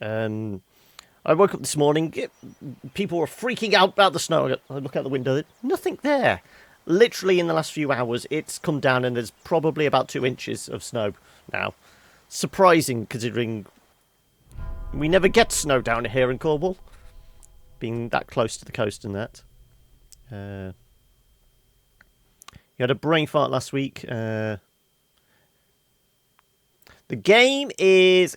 I woke up this morning, people were freaking out about the snow. I look out the window, nothing there. Literally in the last few hours, it's come down and there's probably about 2 inches of snow now. Surprising, considering we never get snow down here in Cornwall, being that close to the coast and that. You had a brain fart last week. The game is...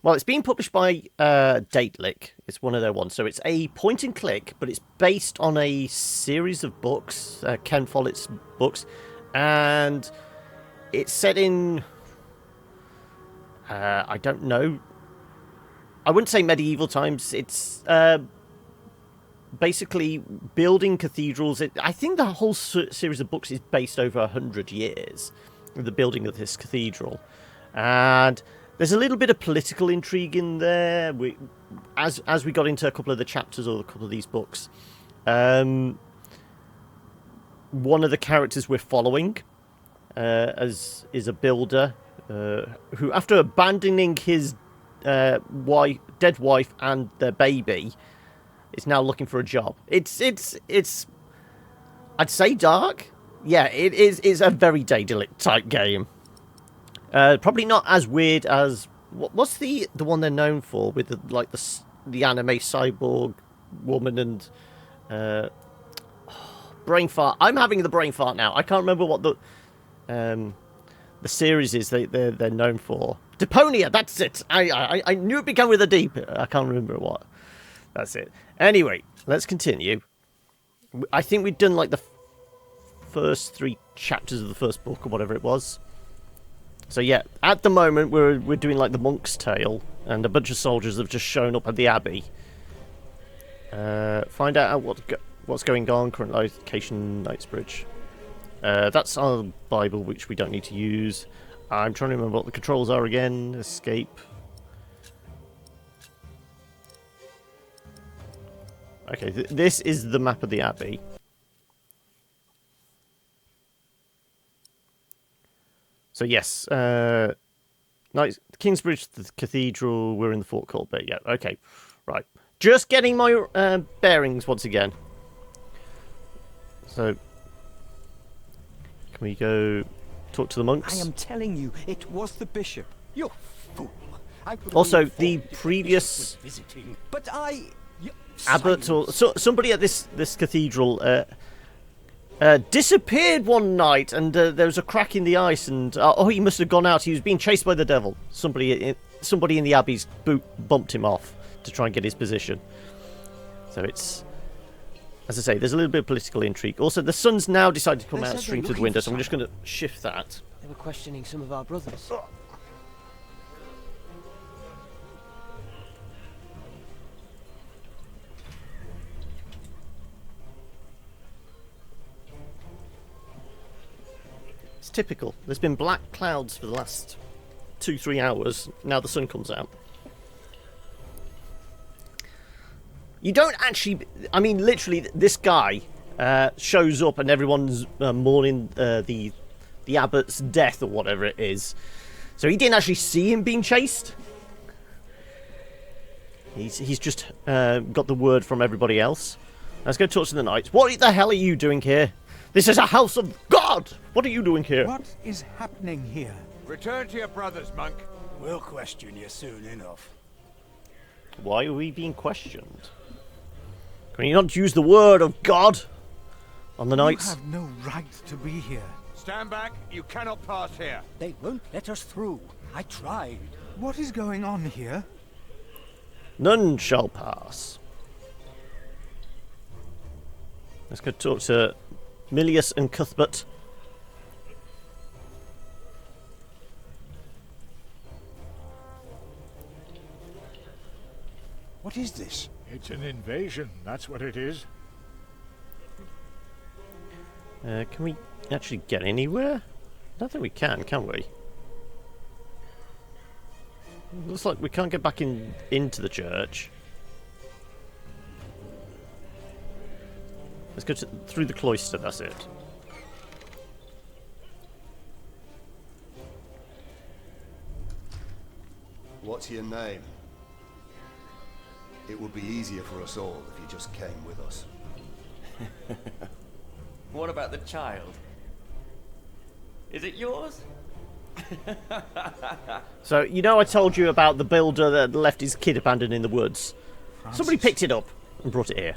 Well, it's being published by Daedalic. It's one of their ones. So it's a point and click, but it's based on a series of books, Ken Follett's books. And it's set in... I don't know. I wouldn't say medieval times. It's basically building cathedrals. I think the whole series of books is based over 100 years, the building of this cathedral. And there's a little bit of political intrigue in there. As we got into a couple of the chapters or a couple of these books, one of the characters we're following is a builder who, after abandoning his dead wife and their baby, is now looking for a job. It's I'd say dark. Yeah, it is. It's a very Daedalic type game. Probably not as weird as what's the one they're known for with the anime cyborg woman and brain fart. I'm having the brain fart now. I can't remember what the series is they're known for. Deponia, that's it. I knew it began with a D. I can't remember what. That's it. Anyway, let's continue. I think we've done like the first 3 chapters of the first book or whatever it was. So yeah, at the moment we're doing like the monk's tale, and a bunch of soldiers have just shown up at the abbey. Find out what's going on. Current location, Knightsbridge. That's our Bible, which we don't need to use. I'm trying to remember what the controls are again. Escape. Okay, this is the map of the abbey. So yes, Kingsbridge, the cathedral, we're in the Fort Court bit. Yeah, okay, right. Just getting my bearings once again. So, can we go talk to the monks? I am telling you, it was the bishop. You fool! Also, the previous but abbot or somebody at this cathedral disappeared one night, and there was a crack in the ice, and he must have gone out. He was being chased by the devil. Somebody in the abbey's bumped him off to try and get his position. So it's, as I say, there's a little bit of political intrigue. Also, the sun's now decided to come out and stream through the window, so I'm just going to shift that. They were questioning some of our brothers. It's typical. There's been black clouds for the last 2-3 hours. Now the sun comes out. You don't actually... I mean, literally, this guy shows up and everyone's mourning the abbot's death or whatever it is. So he didn't actually see him being chased. He's just got the word from everybody else. Let's go talk to the knights. What the hell are you doing here? This is a house of God! What are you doing here? What is happening here? Return to your brothers, monk. We'll question you soon enough. Why are we being questioned? Can you not use the word of God on the knights? You have no right to be here. Stand back. You cannot pass here. They won't let us through. I tried. What is going on here? None shall pass. Let's go talk to Milius and Cuthbert. What is this? It's an invasion, that's what it is. Can we actually get anywhere? I don't think we can we? Looks like we can't get back into the church. Let's go through the cloister, that's it. What's your name? It would be easier for us all if you just came with us. What about the child? Is it yours? So, you know I told you about the builder that left his kid abandoned in the woods? Somebody picked it up and brought it here.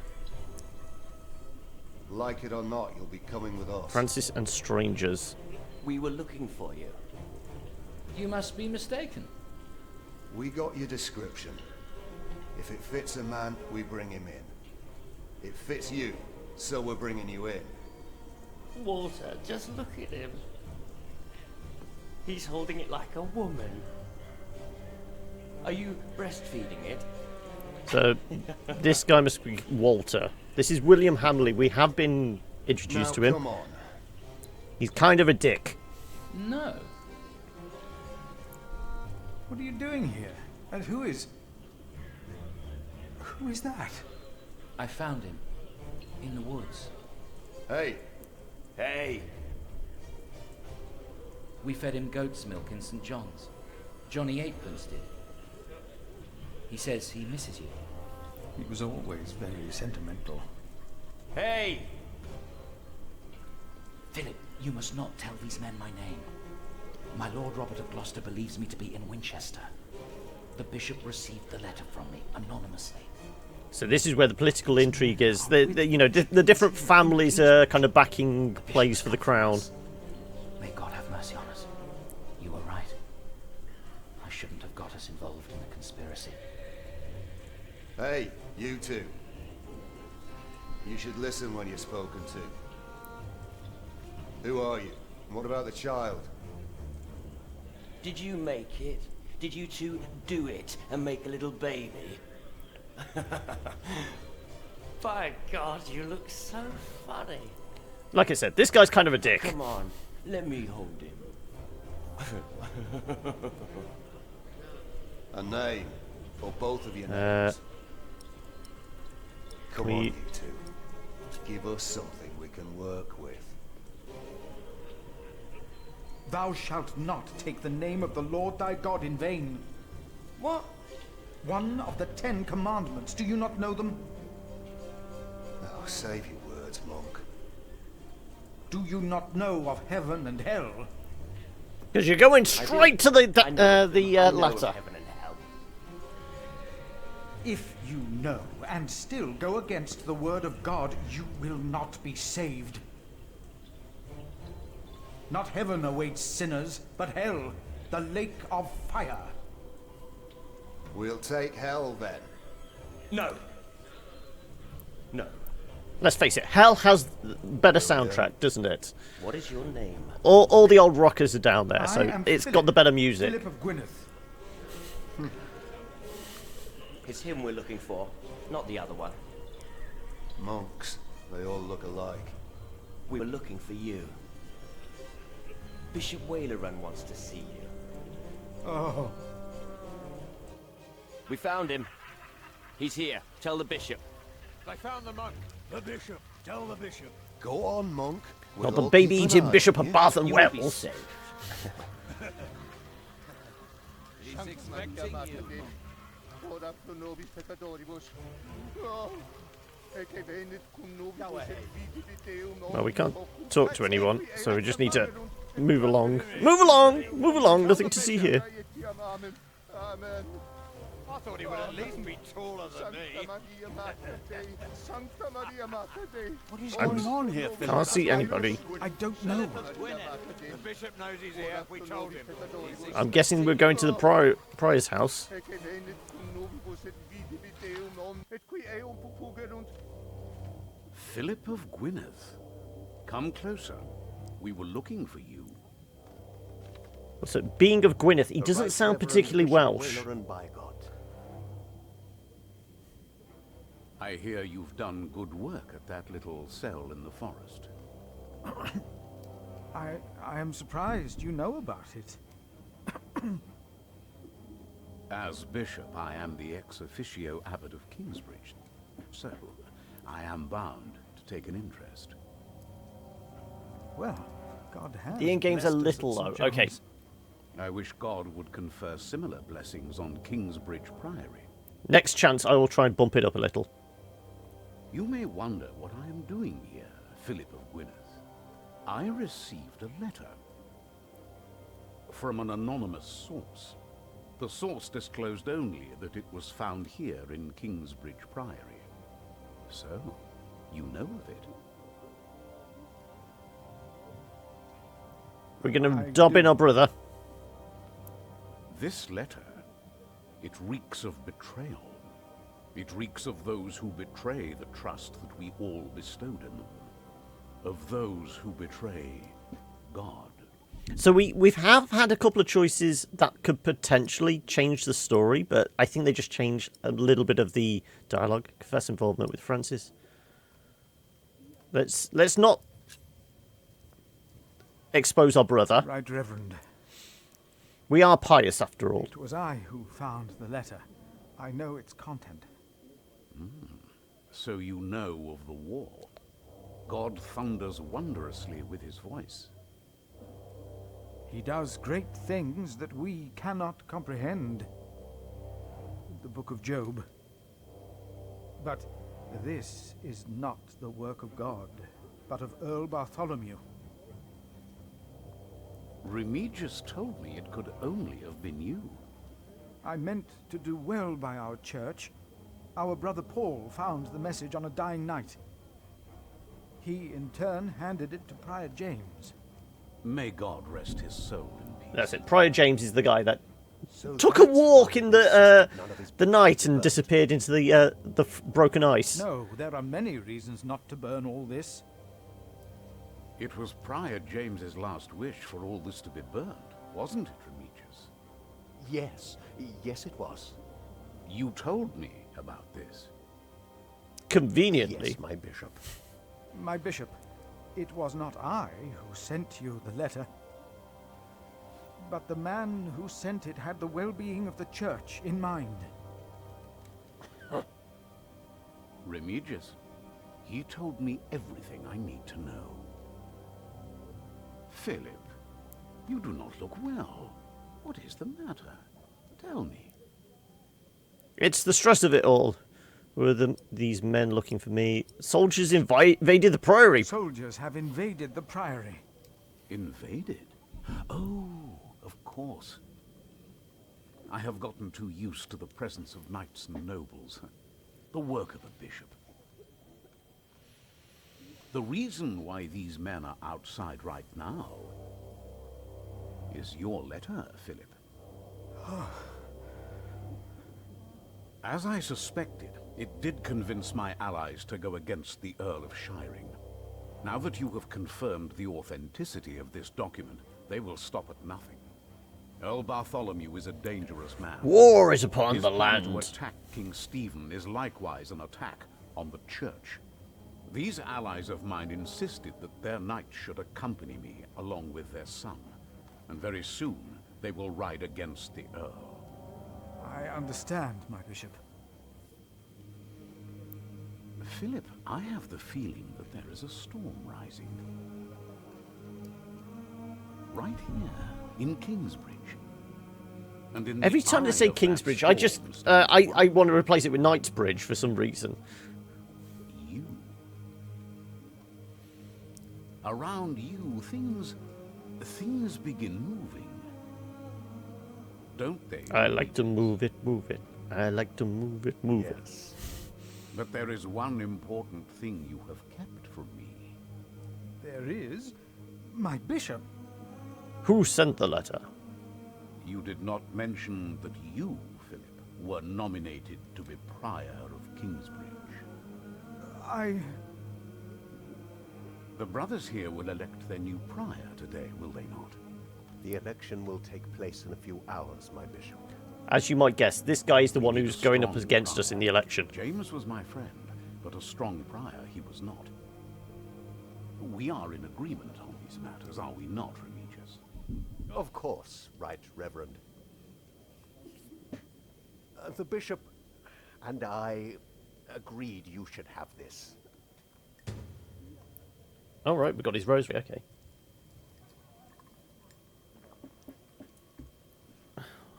Like it or not, you'll be coming with us. Francis and strangers. We were looking for you. You must be mistaken. We got your description. If it fits a man, we bring him in. It fits you, so we're bringing you in. Walter, just look at him. He's holding it like a woman. Are you breastfeeding it? So, this guy must be Walter. This is William Hamley. We have been introduced to him. Come on. He's kind of a dick. No. What are you doing here? And who is... Who is that? I found him. In the woods. Hey. Hey! We fed him goat's milk in St. John's. Johnny Eightpence did. He says he misses you. He was always very sentimental. Hey! Philip, you must not tell these men my name. My Lord Robert of Gloucester believes me to be in Winchester. The bishop received the letter from me, anonymously. So this is where the political intrigue is. You know, the different families are kind of backing plays for the crown. May God have mercy on us. You were right. I shouldn't have got us involved in the conspiracy. Hey, you two. You should listen when you're spoken to. Who are you? And what about the child? Did you make it? Did you two do it and make a little baby? By God, you look so funny. Like I said, this guy's kind of a dick. Come on, let me hold him. A name. Or both of your names. Come on, you two. Give us something we can work with. Thou shalt not take the name of the Lord thy God in vain. What? One of the 10 commandments. Do you not know them? Oh, save your words, monk. Do you not know of heaven and hell? Because you're going straight to the latter. Heaven and hell. If you know and still go against the word of God, you will not be saved. Not heaven awaits sinners, but hell, the lake of fire. We'll take hell then. No. No. Let's face it, hell has better soundtrack, doesn't it? What is your name? All the old rockers are down there, so it's Philip, got the better music. Philip of Gwynedd. It's him we're looking for, not the other one. Monks, they all look alike. We were looking for you. Bishop Wailerun wants to see you. Oh. We found him. He's here. Tell the bishop. They found the monk. The bishop. Tell the bishop. Go on, monk. Not We'll the baby keep an eating eye Bishop on of you. Bath and You will be Wells. safe. He's expecting you. Well, we can't talk to anyone, so we just need to move along. Move along! Move along! Nothing to see here. I thought he would at least be taller than me. What is going on here, Philip? Can't see anybody. I don't know. The bishop knows he's here. We told him. I'm guessing we're going to the prior's house. Philip of Gwynedd. Come closer. We were looking for you. So, being of Gwynedd, he doesn't sound particularly Welsh. I hear you've done good work at that little cell in the forest. I am surprised you know about it. As bishop, I am the ex officio abbot of Kingsbridge, so I am bound to take an interest. Well, God has. The in-game's a blessed us little at low. St. Okay. John's. I wish God would confer similar blessings on Kingsbridge Priory. Next chance, I will try and bump it up a little. You may wonder what I am doing here, Philip of Gwynedd. I received a letter from an anonymous source. The source disclosed only that it was found here in Kingsbridge Priory. So, you know of it. We're going to dob in our brother. This letter, it reeks of betrayal. It reeks of those who betray the trust that we all bestowed in them. Of those who betray God. So we have had a couple of choices that could potentially change the story, but I think they just change a little bit of the dialogue. Confess involvement with Francis. Let's not expose our brother. Right, Reverend. We are pious after all. It was I who found the letter. I know its content. So you know of the war. God thunders wondrously with his voice. He does great things that we cannot comprehend. The Book of Job. But this is not the work of God, but of Earl Bartholomew. Remigius told me it could only have been you. I meant to do well by our church. Our brother Paul found the message on a dying night. He, in turn, handed it to Prior James. May God rest his soul in peace. That's it. Prior James is the guy that took a walk in the night and disappeared into the broken ice. No, there are many reasons not to burn all this. It was Prior James's last wish for all this to be burned, wasn't it, Remigius? Yes, it was. You told me about this. Conveniently. Yes, my bishop. My bishop, it was not I who sent you the letter. But the man who sent it had the well-being of the church in mind. Remigius, he told me everything I need to know. Philip, you do not look well. What is the matter? Tell me. It's the stress of it all. Were these men looking for me? Soldiers invaded the priory. Soldiers have invaded the priory. Invaded? Oh, of course. I have gotten too used to the presence of knights and nobles. The work of a bishop. The reason why these men are outside right now is your letter, Philip. As I suspected, it did convince my allies to go against the Earl of Shiring. Now that you have confirmed the authenticity of this document, they will stop at nothing. Earl Bartholomew is a dangerous man. War is upon His the plan land. to attack King Stephen is likewise an attack on the church. These allies of mine insisted that their knights should accompany me along with their son, and very soon they will ride against the Earl. I understand, my bishop. Philip, I have the feeling that there is a storm rising. Right here, in Kingsbridge. And in Every the time they eye say of that Kingsbridge, I just storm I want to replace it with Knightsbridge for some reason. you. Around you, things begin moving. Don't they? I like to move it, move it. I like to move it, move it. But there is one important thing you have kept from me. There is? My bishop? Who sent the letter? You did not mention that you, Philip, were nominated to be Prior of Kingsbridge. The brothers here will elect their new Prior today, will they not? The election will take place in a few hours, my bishop. As you might guess, this guy is the one He who's is a going up strong against prior. us in the election. James was my friend, but a strong Prior he was not. We are in agreement on these matters, are we not, Remigius? Of course, Right Reverend. The bishop and I agreed you should have this. All right, we got his rosary. Okay.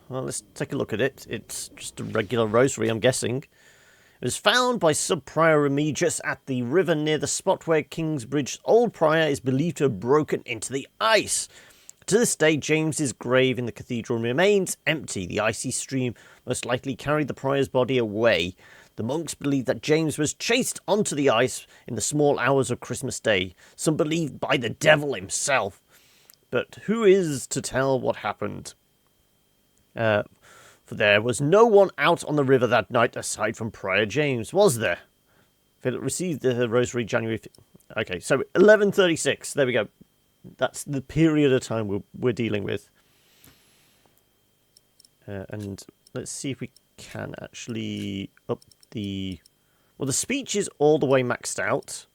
Well, let's take a look at it. It's just a regular rosary, I'm guessing. It was found by Sub-Prior Remigius at the river near the spot where Kingsbridge's old prior is believed to have broken into the ice. To this day, James's grave in the cathedral remains empty. The icy stream most likely carried the prior's body away. The monks believe that James was chased onto the ice in the small hours of Christmas Day. Some believe by the devil himself. But who is to tell what happened? For there was no one out on the river that night aside from Prior James, was there? Philip received the rosary January... Okay, so 1136. There we go. That's the period of time we're dealing with. And let's see if we can actually up the... Well, the speech is all the way maxed out.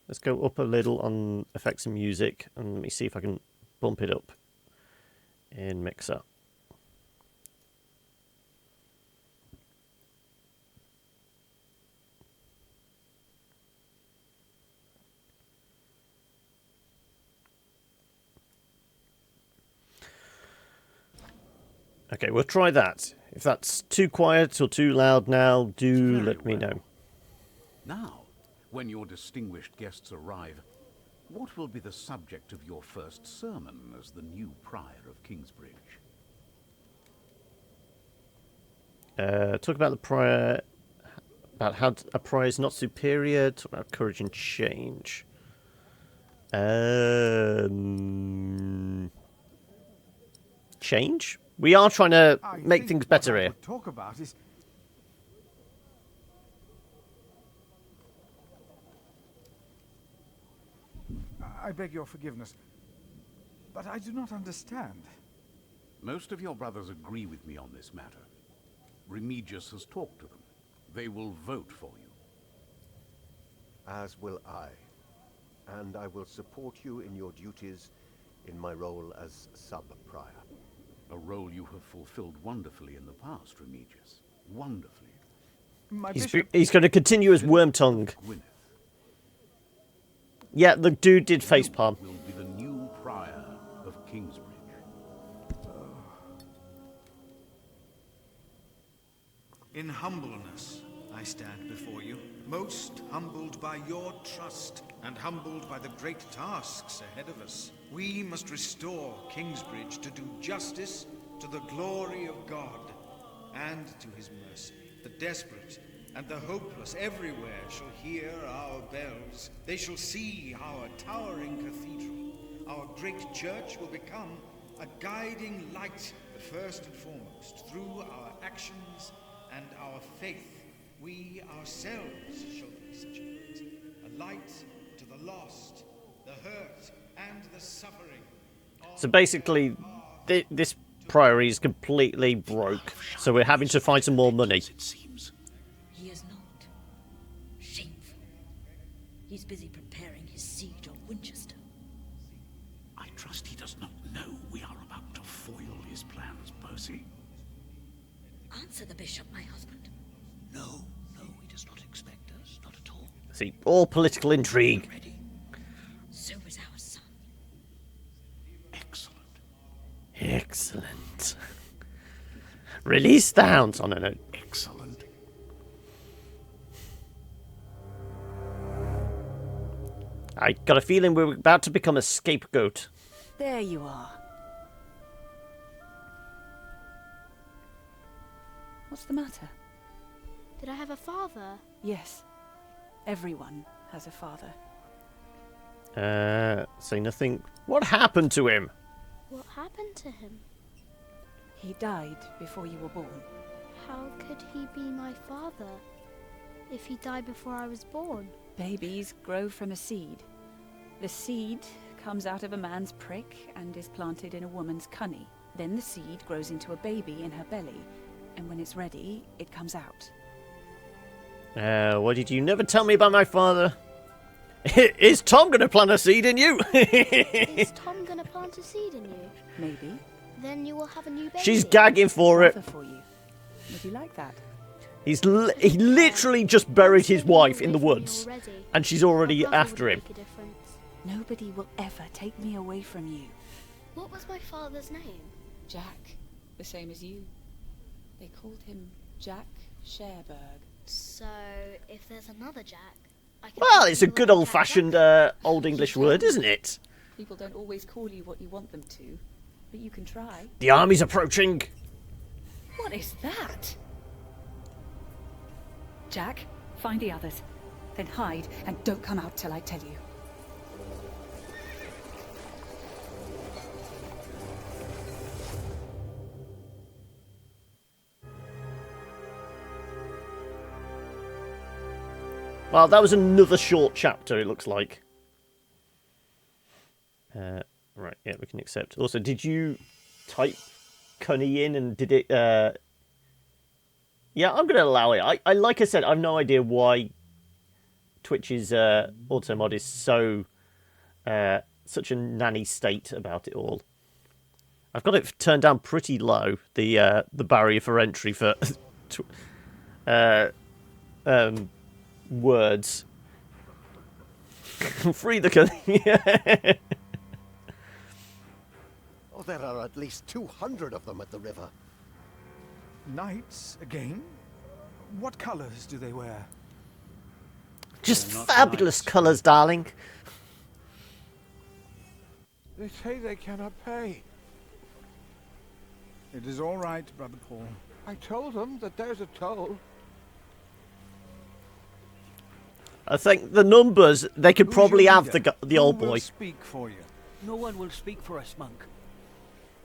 Let's go up a little on effects and music. And let me see if I can bump it up in Mixer. Okay, we'll try that. If that's too quiet or too loud now, do let me know. Now, when your distinguished guests arrive, what will be the subject of your first sermon as the new prior of Kingsbridge? Talk about the prior, about how a prior is not superior, talk about courage and change. Change? We are trying to make things better here. Talk about is... I beg your forgiveness, but I do not understand. Most of your brothers agree with me on this matter. Remigius has talked to them. They will vote for you. As will I. And I will support you in your duties in my role as sub-prior. A role you have fulfilled wonderfully in the past, Remigius. Wonderfully. He's going to continue as Wormtongue. Yeah, the dude did facepalm. Will be the new prior of Kingsbridge. In humbleness, I stand before you, most humbled by your trust and humbled by the great tasks ahead of us. We must restore Kingsbridge to do justice to the glory of God and to his mercy. The desperate and the hopeless everywhere shall hear our bells. They shall see our towering cathedral. Our great church will become a guiding light, but first and foremost, through our actions and our faith, we ourselves shall be such a light. A light to the lost, the hurt, and the suffering. So basically, this priory is completely broke, so we're having to find some more money. He is not shameful. He's busy preparing his siege on Winchester. I trust he does not know we are about to foil his plans, Percy. Answer the bishop, my husband. No, he does not expect us, not at all. See, all political intrigue. So is our son. Excellent. Release the hounds on a note. Excellent. I got a feeling we're about to become a scapegoat. There you are. What's the matter? Did I have a father? Yes. Everyone has a father. Say nothing. What happened to him? What happened to him? He died before you were born. How could he be my father if he died before I was born? Babies grow from a seed. The seed comes out of a man's prick and is planted in a woman's cunny. Then the seed grows into a baby in her belly, and when it's ready, it comes out. Why did you never tell me about my father? Is Tom going to plant a seed in you? Is Tom going to plant a seed in you? Maybe. Then you will have a new baby. She's gagging for it. For you. Would you like that? He literally just buried his wife in the woods, and she's already after him. Nobody will ever take me away from you. What was my father's name? Jack, the same as you. They called him Jack Sherberg. So, if there's another Jack, I can... Well, it's a good old-fashioned Old English word, isn't it? People don't always call you what you want them to, but you can try. The army's approaching. What is that? Jack, find the others. Then hide and don't come out till I tell you. Well, that was another short chapter, it looks like. Right, yeah, we can accept. Also, did you type Cunny in and did it... Yeah, I'm going to allow it. I like I said, I have no idea why Twitch's auto mod is so... such a nanny state about it all. I've got it turned down pretty low, the barrier for entry for... words. Free the Cunny. Oh, there are at least 200 of them at the river. Knights again? What colors do they wear? Just fabulous colours, darling. They say they cannot pay. It is all right, Brother Paul. I told them that there's a toll. I think the numbers, they could probably have the old boy. Speak for you. No one will speak for us, monk.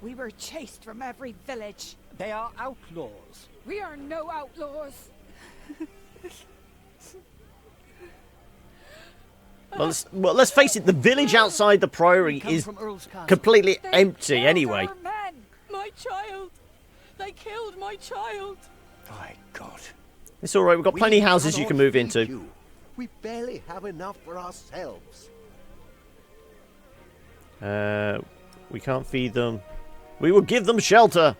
We were chased from every village. They are outlaws. We are no outlaws. Well, let's face it, the village outside the priory is completely empty anyway. My child. They killed my child. My God. It's alright, we've got plenty of houses you can move into. You. We barely have enough for ourselves. We can't feed them. We will give them shelter.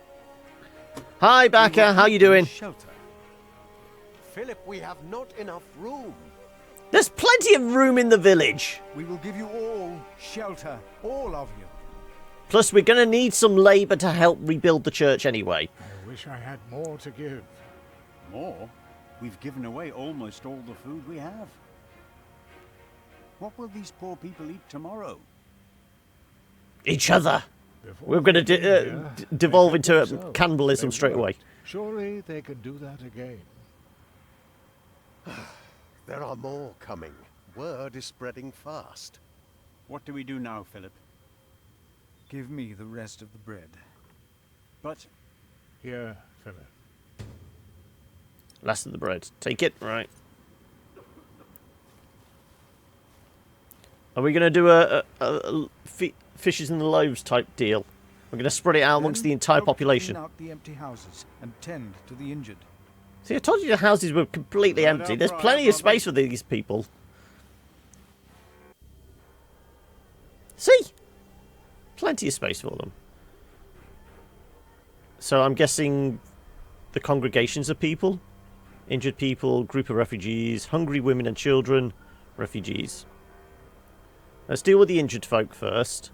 Hi, Baka. How you doing? Shelter. Philip, we have not enough room. There's plenty of room in the village. We will give you all shelter, all of you. Plus, we're going to need some labour to help rebuild the church anyway. I wish I had more to give. More? We've given away almost all the food we have. What will these poor people eat tomorrow? Each other. We're going to devolve into cannibalism straight away. Surely they can do that again. There are more coming. Word is spreading fast. What do we do now, Philip? Give me the rest of the bread. But... Here, Philip. Last of the bread. Take it. Right. Are we going to do a fishes in the loaves type deal? We're going to spread it out amongst the entire population. Clean out the empty houses and tend to the injured. See, I told you the houses were completely empty. There's plenty of space for these people. See? Plenty of space for them. So I'm guessing the congregations of people, injured people, group of refugees, hungry women and children, refugees. Let's deal with the injured folk first.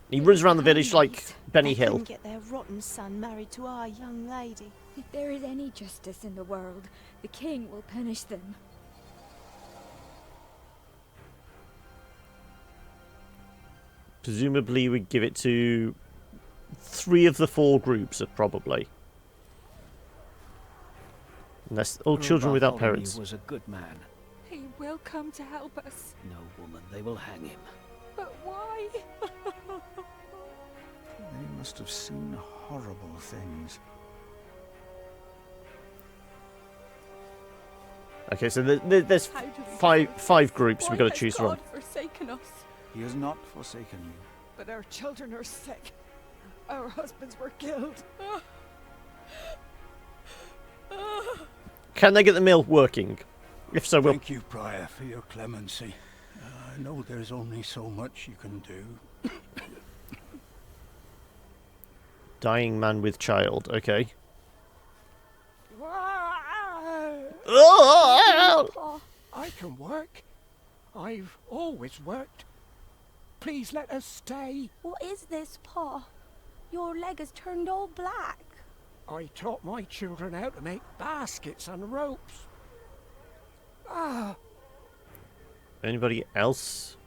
He runs around the village like Benny Hill. They couldn't get their rotten son married to our young lady. If there is any justice in the world, the king will punish them. Presumably we'd give it to 3 of the 4 groups, probably. Unless all children without parents. He was a good man. He will come to help us. No, woman, they will hang him. But why? They must have seen horrible things. Okay, so there's five groups we've got to choose from. God forsaken us? He has not forsaken you. But our children are sick. Our husbands were killed. Can they get the mill working? If so, we'll... Thank you, Prior, for your clemency. I know there's only so much you can do. Dying man with child, okay. I can work. I've always worked. Please let us stay. What is this, Pa? Your leg has turned all black. I taught my children how to make baskets and ropes. Ah, Anybody else?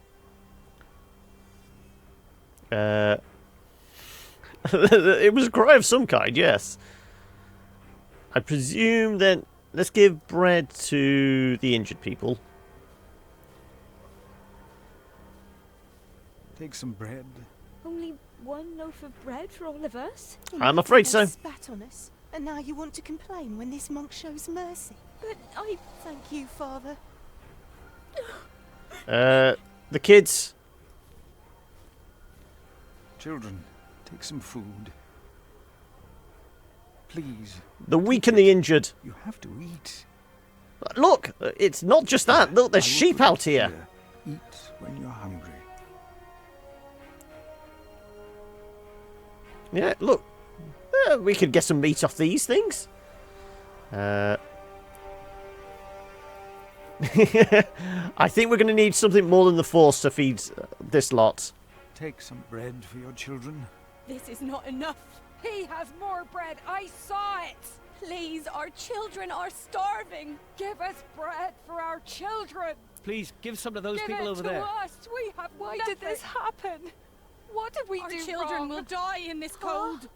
It was a cry of some kind, yes. I presume then, let's give bread to the injured people. Take some bread. Only one loaf of bread for all of us? I'm afraid so. Spat on us, and now you want to complain when this monk shows mercy. But I thank you, Father. The kids. Children, take some food. Please. The weak and the injured. You have to eat. Look, it's not just that. Look, there's sheep out here. Eat when you're hungry. Yeah, look. We could get some meat off these things. I think we're going to need something more than the Force to feed this lot. Take some bread for your children. This is not enough. He has more bread. I saw it. Please, our children are starving. Give us bread for our children. Please, give some to those Give people it over to there. us. We have Why nothing. did this happen? What did we Our do children wrong? will die in this cold.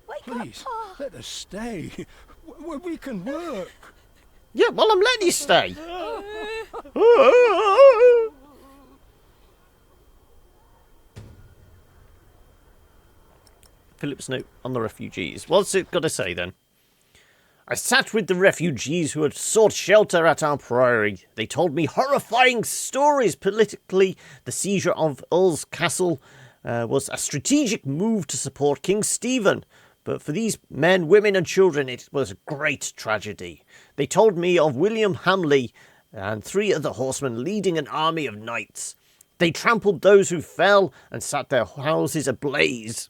Wake Please, up, Pa. let us stay. We can work. Yeah, well, I'm letting you stay. Philip's note on the refugees. What's it got to say then? I sat with the refugees who had sought shelter at our priory. They told me horrifying stories. Politically, the seizure of Earl's castle was a strategic move to support King Stephen. But for these men, women and children, it was a great tragedy. They told me of William Hamley and 3 other horsemen leading an army of knights. They trampled those who fell and set their houses ablaze,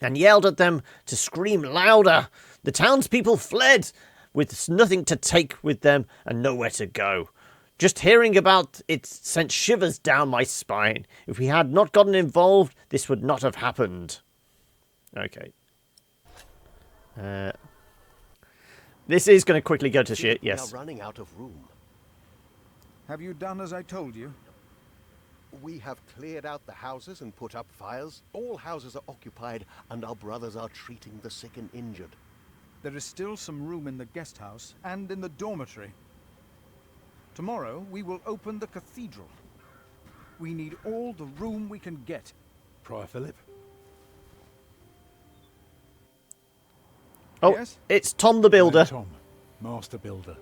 and yelled at them to scream louder. The townspeople fled, with nothing to take with them and nowhere to go. Just hearing about it sent shivers down my spine. If we had not gotten involved, this would not have happened. Okay. This is going to quickly go to shit, yes. We are running out of room. Have you done as I told you? We have cleared out the houses and put up fires. All houses are occupied, and our brothers are treating the sick and injured. There is still some room in the guest house and in the dormitory. Tomorrow, we will open the cathedral. We need all the room we can get. Prior Philip? Oh, yes? It's Tom the Builder. I'm Tom, Master Builder,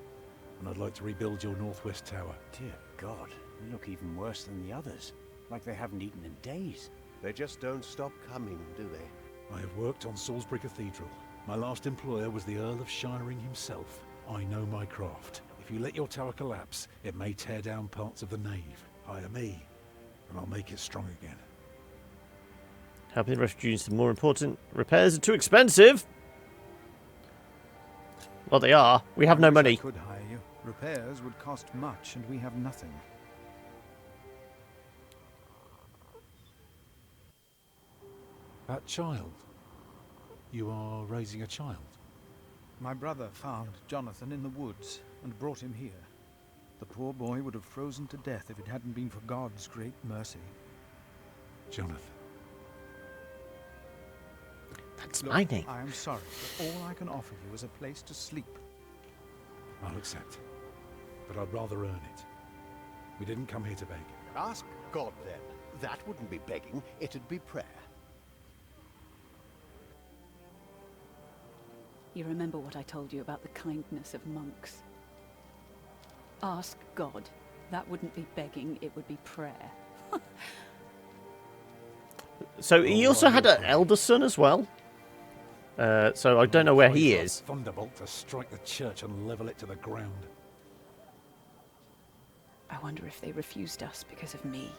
and I'd like to rebuild your northwest tower. Dear God, they look even worse than the others. Like they haven't eaten in days. They just don't stop coming, do they? I have worked on Salisbury Cathedral. My last employer was the Earl of Shiring himself. I know my craft. If you let your tower collapse, it may tear down parts of the nave. Hire me, and I'll make it strong again. Helping the refugees is more important. Repairs are too expensive. Well, they are. We have no money. I could hire you. Repairs would cost much, and we have nothing. That child? You are raising a child? My brother found Jonathan in the woods and brought him here. The poor boy would have frozen to death if it hadn't been for God's great mercy. Jonathan. That's Look, my name. I am sorry, but all I can offer you is a place to sleep. I'll accept. But I'd rather earn it. We didn't come here to beg. Ask God, then. That wouldn't be begging, it'd be prayer. You remember what I told you about the kindness of monks? Ask God. That wouldn't be begging, it would be prayer. So he also had an elder son as well. So I don't know where he is. Thunderbolt to strike the church and level it to the ground. I wonder if they refused us because of me.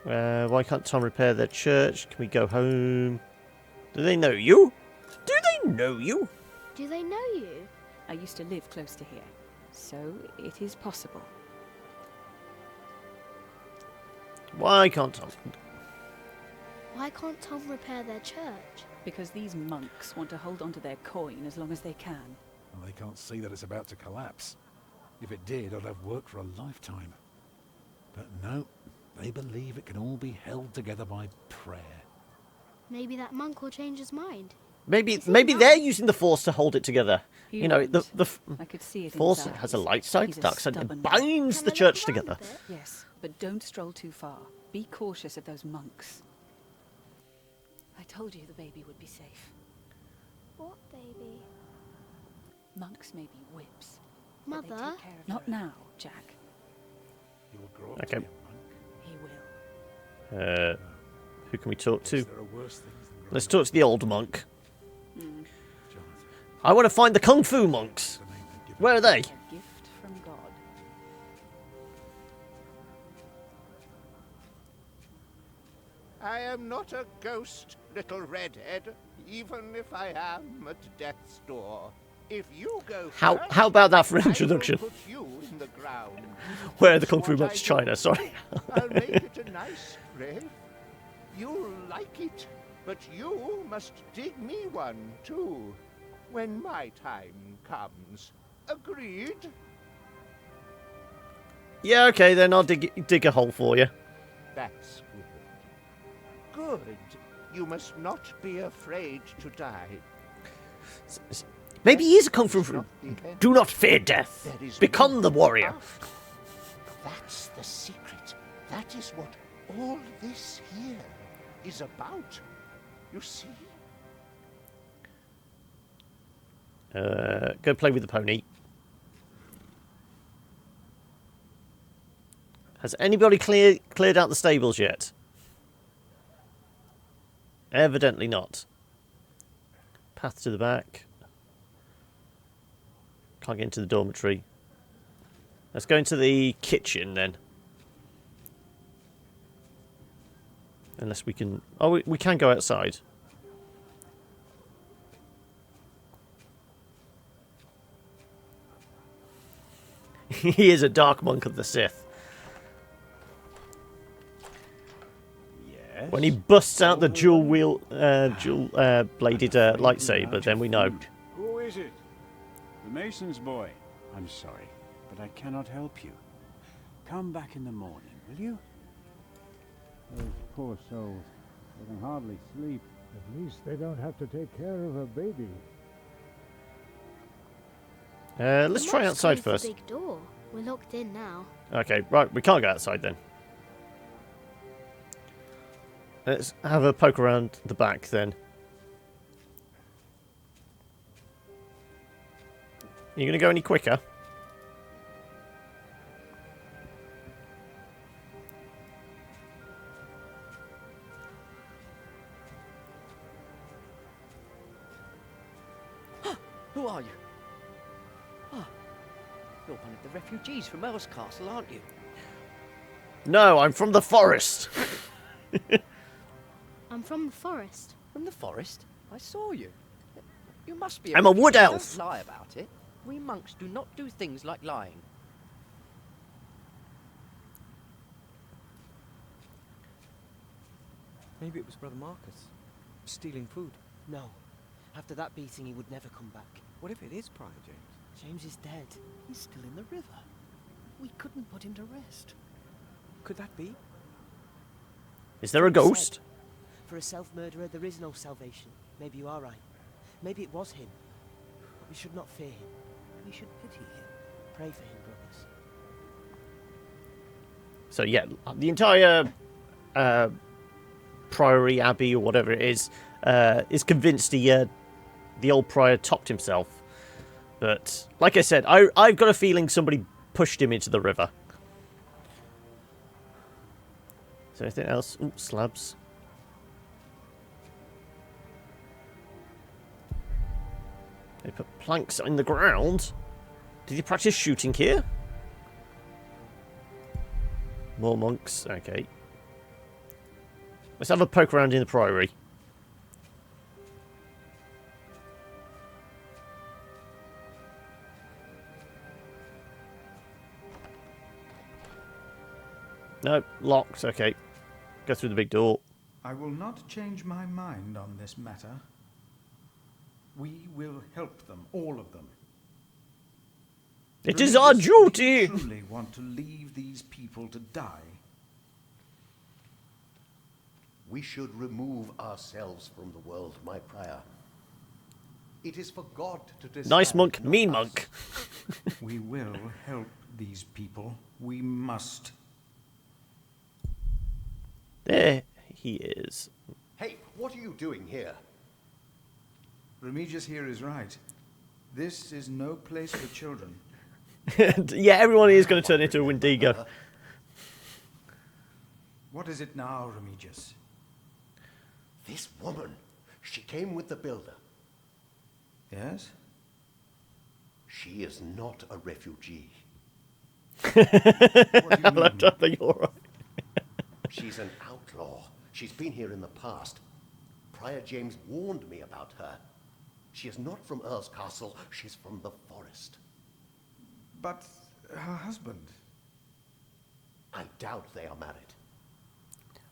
Why can't Tom repair their church? Can we go home? Do they know you? Do they know you? Do they know you? I used to live close to here, so it is possible. Why can't Tom? Why can't Tom repair their church? Because these monks want to hold onto their coin as long as they can. Well, they can't see that it's about to collapse. If it did, I'd have worked for a lifetime. But no, they believe it can all be held together by prayer. Maybe that monk will change his mind. Maybe they're using the Force to hold it together. You know, I could see it in Force his eyes. has a light side, He's a dark side, and stubborn binds man. the church together. Yes, but don't stroll too far. Be cautious of those monks. I told you the baby would be safe. What baby? Monks may be whips. but they Mother? take care of Not now, Jack. He will grow up Okay. to be a monk. He will. Who can we talk to? There are worse things than Let's talk to the old monk. Mm. I want to find the Kung Fu monks. Where are they? A gift from God. I am not a ghost, little redhead, even if I am at death's door. If you go How first, about that for I will introduction? put you in the ground. Where are the Kung Fu What I monks? do, China, sorry. I'll make it a nice grave. You'll like it, but you must dig me one too, when my time comes. Agreed? Yeah, okay, then I'll dig a hole for you. That's good. Good. You must not be afraid to die. Maybe he is a Kung Fu. Do not fear death. There is Become no the warrior. after. That's the secret. That is what all this here is about. You see? Go play with the pony. Has anybody cleared out the stables yet? Evidently not. Path to the back. Can't get into the dormitory. Let's go into the kitchen then. Unless we can... Oh, we can go outside. He is a dark monk of the Sith. Yes. When he busts out the dual bladed lightsaber, then we know. Who is it? The mason's boy. I'm sorry, but I cannot help you. Come back in the morning, will you? Those poor souls. They can hardly sleep. At least they don't have to take care of a baby. Let's The try monks outside closed first. the big door. We're locked in now. Okay, right, we can't go outside then. Let's have a poke around the back then. You gonna go any quicker? Who are you? Ah, you're one of the refugees from Earl's castle, aren't you? No, I'm from the forest. I'm from the forest. From the forest? I saw you. You must be I'm a wood refugee. elf. Don't lie about it. We monks do not do things like lying. Maybe it was Brother Marcus. Stealing food. No. After that beating, he would never come back. What if it is Prior James? James is dead. He's still in the river. We couldn't put him to rest. Could that be? Is there a ghost? For a self-murderer, there is no salvation. Maybe you are right. Maybe it was him. But we should not fear him. We should pity him. Pray for him, brothers. So yeah, the entire priory, abbey, or whatever it is convinced the old prior topped himself. But like I said, I've got a feeling somebody pushed him into the river. Is there anything else? Ooh, slabs. They put planks in the ground. Did you practice shooting here? More monks. Okay. Let's have a poke around in the priory. No, locked. Okay. Go through the big door. I will not change my mind on this matter. We will help them, all of them. It is our duty! If you truly want to leave these people to die, We should remove ourselves from the world, my prior. It is for God to decide. Nice monk, mean monk. we will help these people. We must. There he is. Hey, what are you doing here? Remigius here is right. This is no place for children. Yeah, everyone is going to turn into a Wendigo. What is it now, Remigius? This woman, she came with the builder. Yes? She is not a refugee. I think you're right. She's an outlaw. She's been here in the past. Prior James warned me about her. She is not from Earl's castle. She's from the forest. But her husband? I doubt they are married.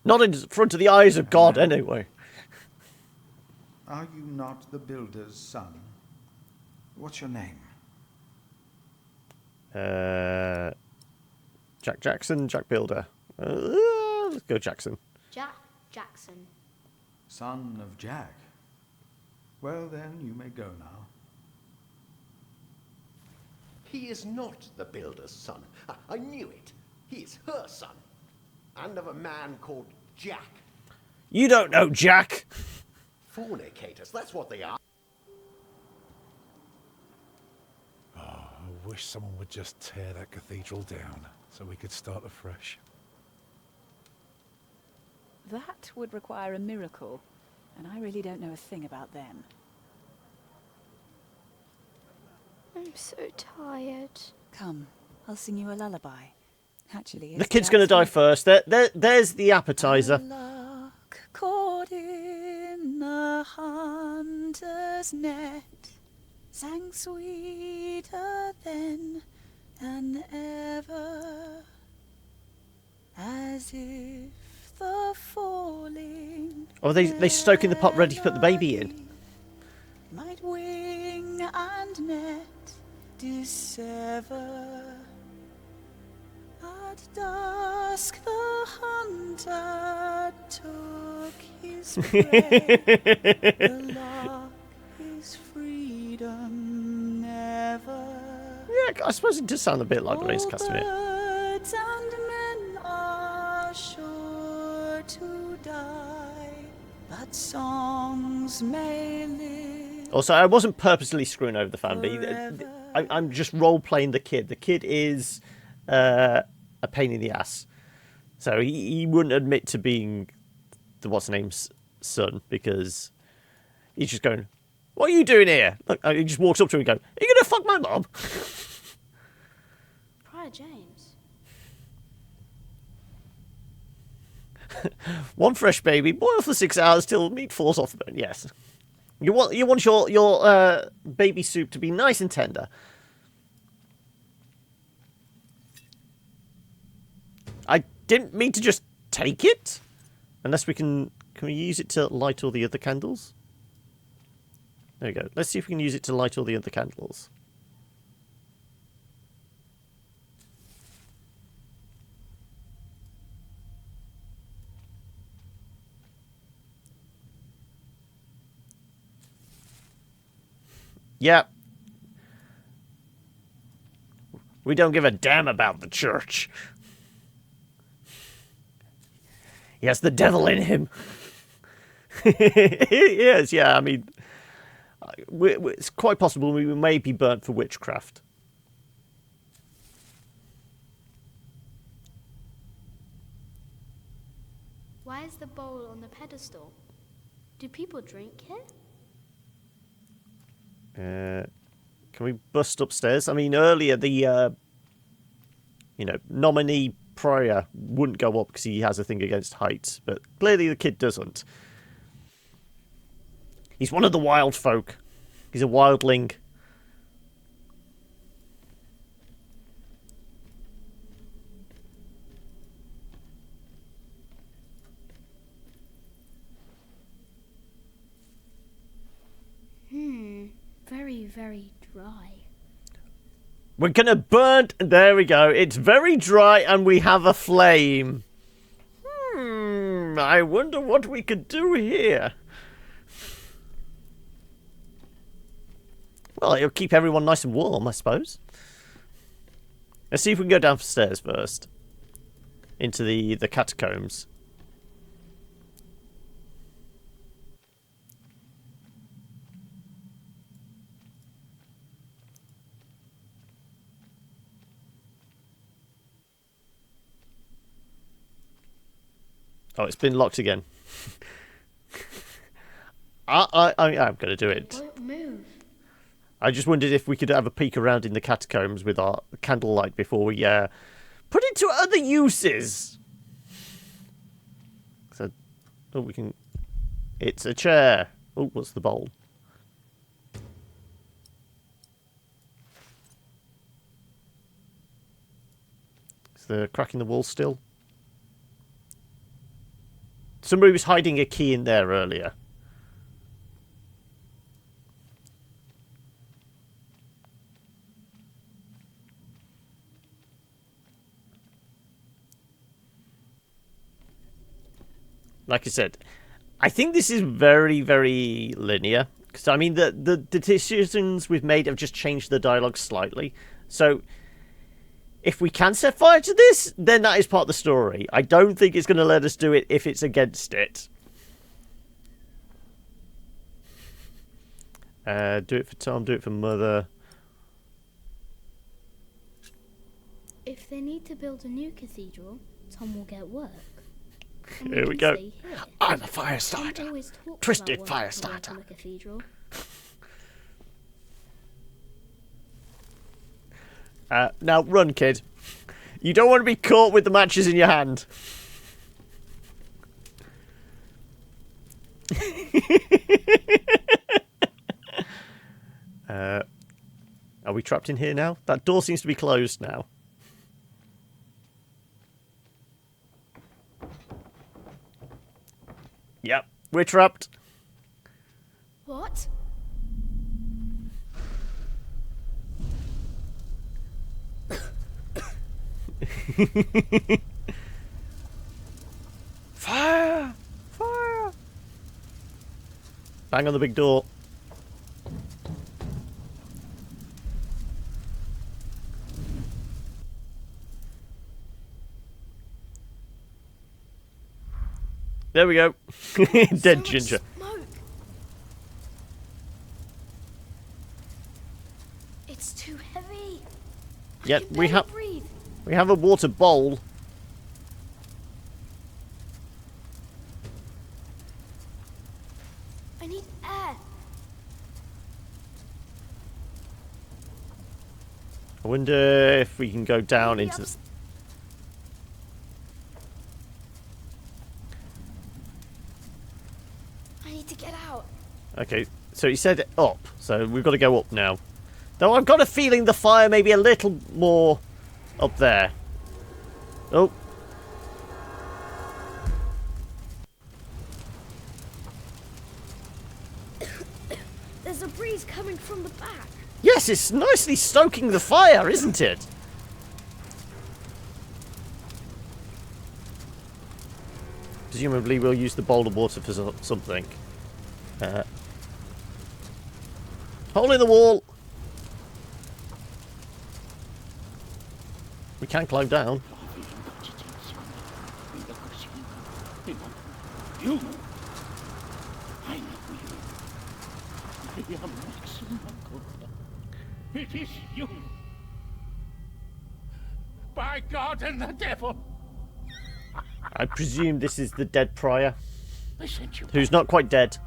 Not in front of the eyes of God, anyway. Are you not the builder's son? What's your name? Jack Jackson, Jack Builder. Let's go Jackson. Jack Jackson. Son of Jack. Well then, you may go now. He is not the builder's son. I knew it. He is her son. And of a man called Jack. You don't know Jack. Fornicators, that's what they are. Oh, I wish someone would just tear that cathedral down so we could start afresh. That would require a miracle, and I really don't know a thing about them. I'm so tired. Come, I'll sing you a lullaby. Actually, The kid's going to die first. There's the appetizer. Luck caught in the hunter's net, sang sweeter then than ever, as if the falling. Oh, they stoking the pot ready to put the baby in. Might wing and net dissever. At dusk the hunter took his prey. The lark is freedom never. Yeah, I suppose it does sound a bit like Ray's Casimir. Birds and men are sure to die, but songs may live. Also, I wasn't purposely screwing over the family. I'm just role-playing the kid. The kid is a pain in the ass. So he wouldn't admit to being the what's-name's son because he's just going, "What are you doing here?" Look, he just walks up to him and goes, "Are you going to fuck my mom?" Prior James. One fresh baby, boil for 6 hours till meat falls off the bone. Yes. You want your baby soup to be nice and tender. I didn't mean to just take it. Unless we can we use it to light all the other candles? There we go. Let's see if we can use it to light all the other candles. Yeah. We don't give a damn about the church. He has the devil in him. Yes, yeah, I mean, it's quite possible we may be burnt for witchcraft. Why is the bowl on the pedestal? Do people drink here? Can we bust upstairs? I mean, earlier the, nominee prior wouldn't go up because he has a thing against heights, but clearly the kid doesn't. He's one of the wild folk. He's a wildling. very, very dry. We're gonna burn. There we go. It's very dry and we have a flame. I wonder what we could do here. Well, it'll keep everyone nice and warm, I suppose. Let's see if we can go downstairs first. Into the catacombs. Oh, it's been locked again. I'm going to do it. Won't move. I just wondered if we could have a peek around in the catacombs with our candlelight before we put it to other uses. So, oh, we can. It's a chair. Oh, what's the bowl? Is the crack in the wall still? Somebody was hiding a key in there earlier. Like I said, I think this is very, very linear. Because, I mean, the decisions we've made have just changed the dialogue slightly. So, if we can set fire to this, then that is part of the story. I don't think it's going to let us do it if it's against it. Do it for Tom, do it for Mother. If they need to build a new cathedral, Tom will get work. Here we go. I'm a fire starter. Twisted fire starter. Now run, kid. You don't want to be caught with the matches in your hand. Are we trapped in here now? That door seems to be closed now. Yep, we're trapped. What? Fire! Fire! Bang on the big door. There we go. Dead ginger. Smoke. It's too heavy. Yep, we have Breathe. we have a water bowl. I need air. I wonder if we can go down into this. I need to get out. Okay, so he said up, so we've got to go up now. Though I've got a feeling the fire may be a little more up there. Oh. There's a breeze coming from the back. Yes, it's nicely stoking the fire, isn't it? Presumably we'll use the bowl of water for something. Hole in the wall. We can climb down. You! I know you. I am Maximum. It is you! By God and the devil! I presume this is the dead prior. They sent you who's not quite dead.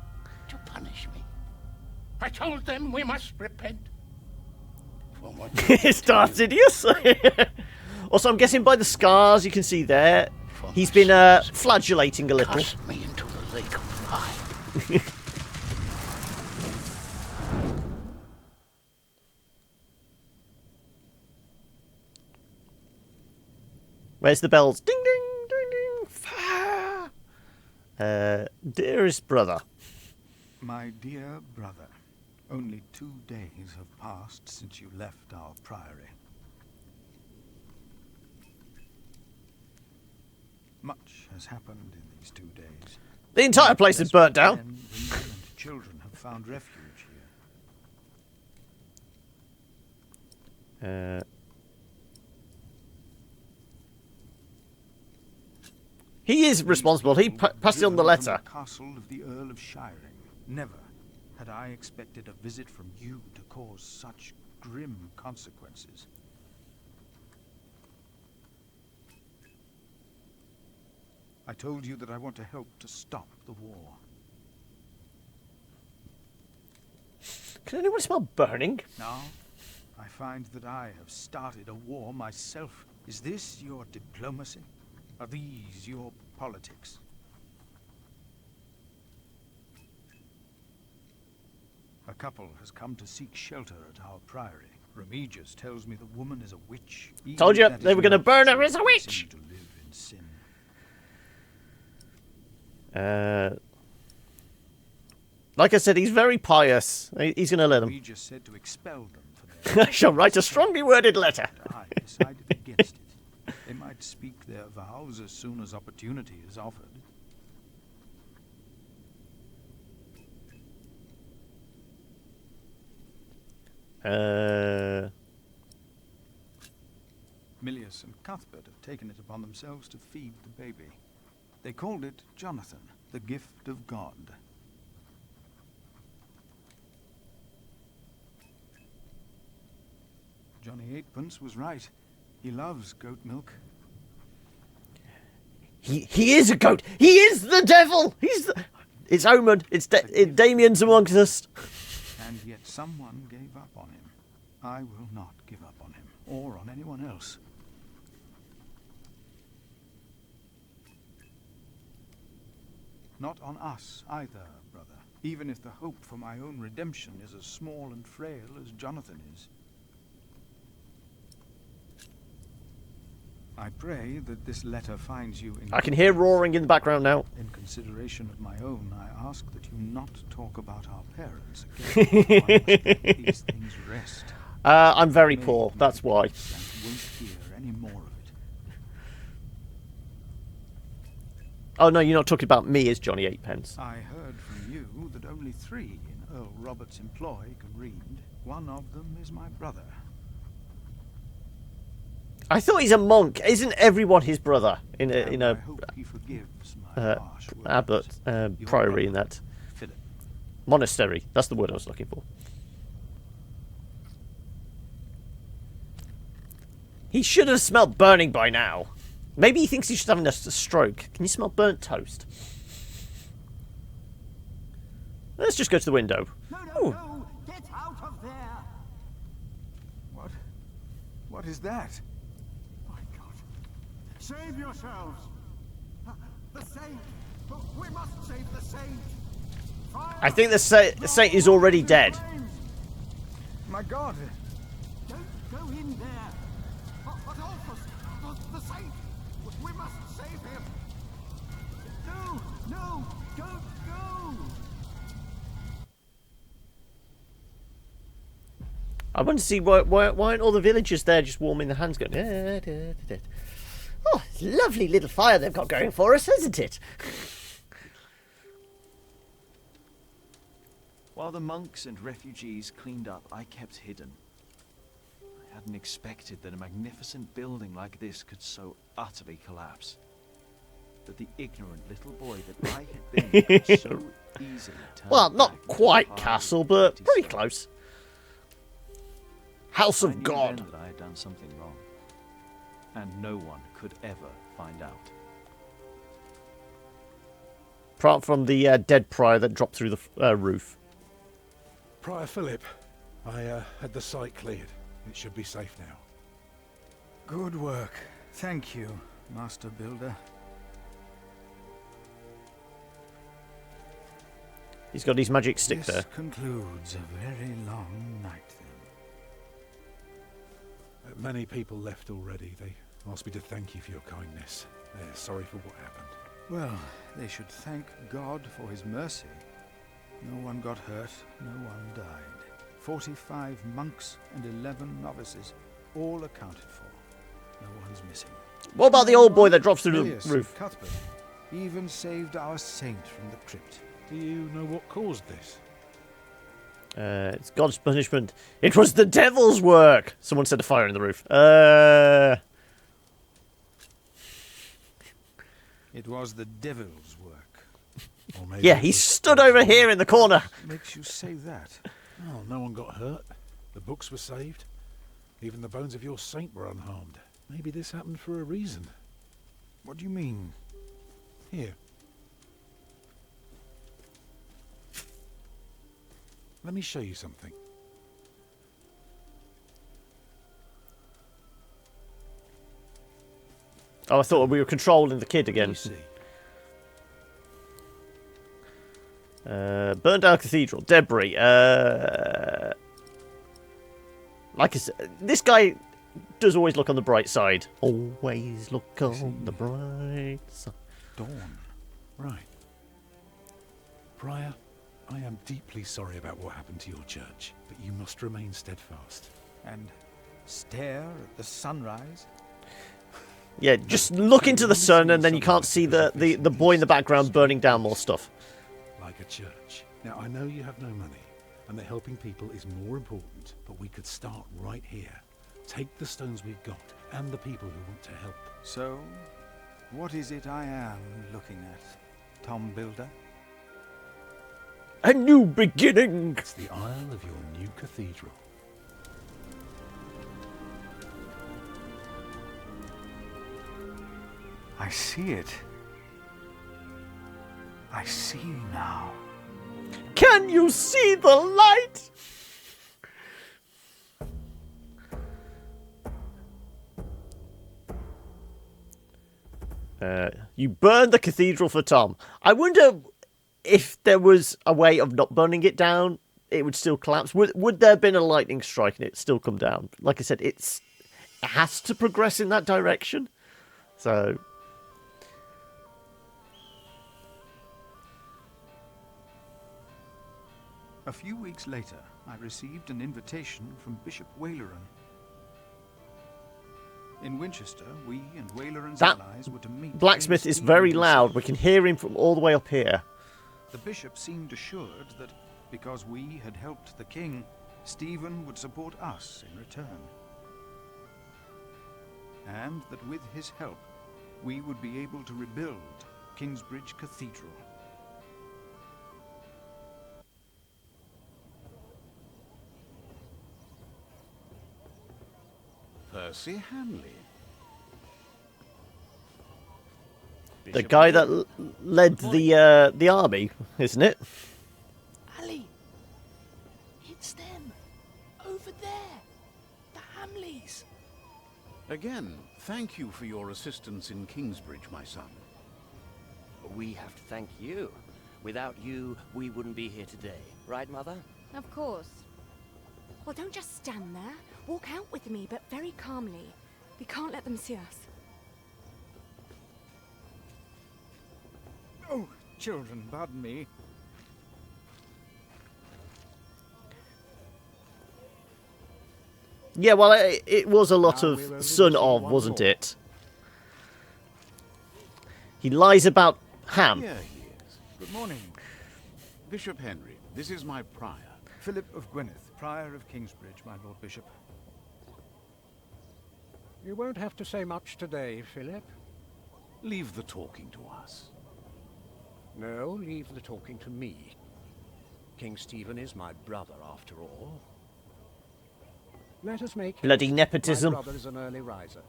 to punish me. I told them we must repent. For what It's Darth Sidious. Also, I'm guessing by the scars you can see there, he's been flagellating a little. cast me into the lake of fire. Where's the bells? Ding, ding, ding, ding. Fire. Dearest brother. My dear brother, Only 2 days have passed since you left our priory. Much has happened in these 2 days. The entire place is burnt down. Men, women, and children have found refuge here. He is responsible. He passed on the letter. The castle of the Earl of Shiring. Never had I expected a visit from you to cause such grim consequences. I told you that I want to help to stop the war. Can anyone smell burning? Now, I find that I have started a war myself. Is this your diplomacy? Are these your politics? A couple has come to seek shelter at our priory. Remigius tells me the woman is a witch. Told you they were going to burn her as a witch. To live in sin. Like I said, he's very pious. He's going to let them. Remigius said to expel them for their I shall write a strongly worded letter. I decided against it. They might speak their vows as soon as opportunity is offered. Milius and Cuthbert have taken it upon themselves to feed the baby. They called it Jonathan, the gift of God. Johnny Eightpence was right. He loves goat milk. He is a goat. He is the devil. It's Omen. It's Damien's amongst us. And yet someone gave up on him. I will not give up on him, or on anyone else. Not on us either, brother. Even if the hope for my own redemption is as small and frail as Jonathan is. I pray that this letter finds you in... I can hear roaring in the background now. In consideration of my own, I ask that you not talk about our parents again. I must let these things rest. I'm very poor, that's why. And won't hear any more of it. Oh no, you're not talking about me as Johnny Eightpence. I heard from you that only 3 in Earl Robert's employ can read. One of them is my brother. I thought he's a monk. Isn't everyone his brother in a I hope he forgives my harsh words. abbot priory in that Philip. monastery? That's the word I was looking for. He should have smelled burning by now. Maybe he thinks he's just having a stroke. Can you smell burnt toast? Let's just go to the window. No, get out of there! What is that? Save yourselves! The saint! We must save the saint! I think the saint is already dead. My God! Don't go in there! But Alphas, the saint! We must save him! No! Don't go! I want to see why aren't all the villagers there just warming their hands going... Oh, lovely little fire they've got going for us, isn't it? While the monks and refugees cleaned up, I kept hidden. I hadn't expected that a magnificent building like this could so utterly collapse. That the ignorant little boy that I had been could so easily turn well, not back quite into castle, but pretty stuff. close. House I of knew God. then that I had done something wrong. And no one could ever find out. Apart from the dead prior that dropped through the roof. Prior Philip, I had the site cleared. It should be safe now. Good work. Thank you, Master Builder. He's got his magic stick This there. concludes a very long night then. Many people left already. They asked me to thank you for your kindness. They're sorry for what happened. Well, they should thank God for his mercy, No one got hurt, no one died. 45 monks and 11 novices, all accounted for. No one's missing. What about the old boy that drops through Elias the roof? Cuthbert even saved our saint from the crypt. Do you know what caused this? It's God's punishment. It was the devil's work. Someone set a fire in the roof. It was the devil's work. Or maybe Yeah, it he was stood God's over work. here in the corner. Makes you say that? Oh, no one got hurt. The books were saved. Even the bones of your saint were unharmed. Maybe this happened for a reason. What do you mean? Here. Let me show you something. Oh, I thought we were controlling the kid again. See. Burned down cathedral. Debris. Like I said, this guy does always look on the bright side. Always look on the bright side. Dawn. Right. Prior, I am deeply sorry about what happened to your church, but you must remain steadfast. And stare at the sunrise? Yeah, just look into the sun and then you can't see the boy in the background burning down more stuff. Like a church. Now, I know you have no money, and that helping people is more important, but we could start right here. Take the stones we've got, and the people who want to help. So, what is it I am looking at, Tom Builder? A new beginning! It's the aisle of your new cathedral. I see it. I see now. Can you see the light? You burned the cathedral for Tom. I wonder if there was a way of not burning it down, it would still collapse. Would there have been a lightning strike and it still come down? Like I said, it has to progress in that direction. So... A few weeks later, I received an invitation from Bishop Waleran. In Winchester, we and Waleran's allies were to meet. Blacksmith is very loud. We can hear him from all the way up here. The bishop seemed assured that because we had helped the king, Stephen would support us in return. And that with his help, we would be able to rebuild Kingsbridge Cathedral. Percy Hamley. The guy that led the army, isn't it? Ali! It's them! Over there! The Hamleys! Again, thank you for your assistance in Kingsbridge, my son. We have to thank you. Without you, we wouldn't be here today. Right, Mother? Of course. Well, don't just stand there. Walk out with me, but very calmly. We can't let them see us. Oh, children, pardon me. Yeah, well, it was a lot of son of, wasn't it? He lies about Ham. Here he is. Good morning. Bishop Henry, this is my prior. Philip of Gwynedd, Prior of Kingsbridge, my Lord Bishop. You won't have to say much today, Philip. Leave the talking to us. No, leave the talking to me. King Stephen is my brother, after all. Let us make Bloody nepotism. My brother is an early riser.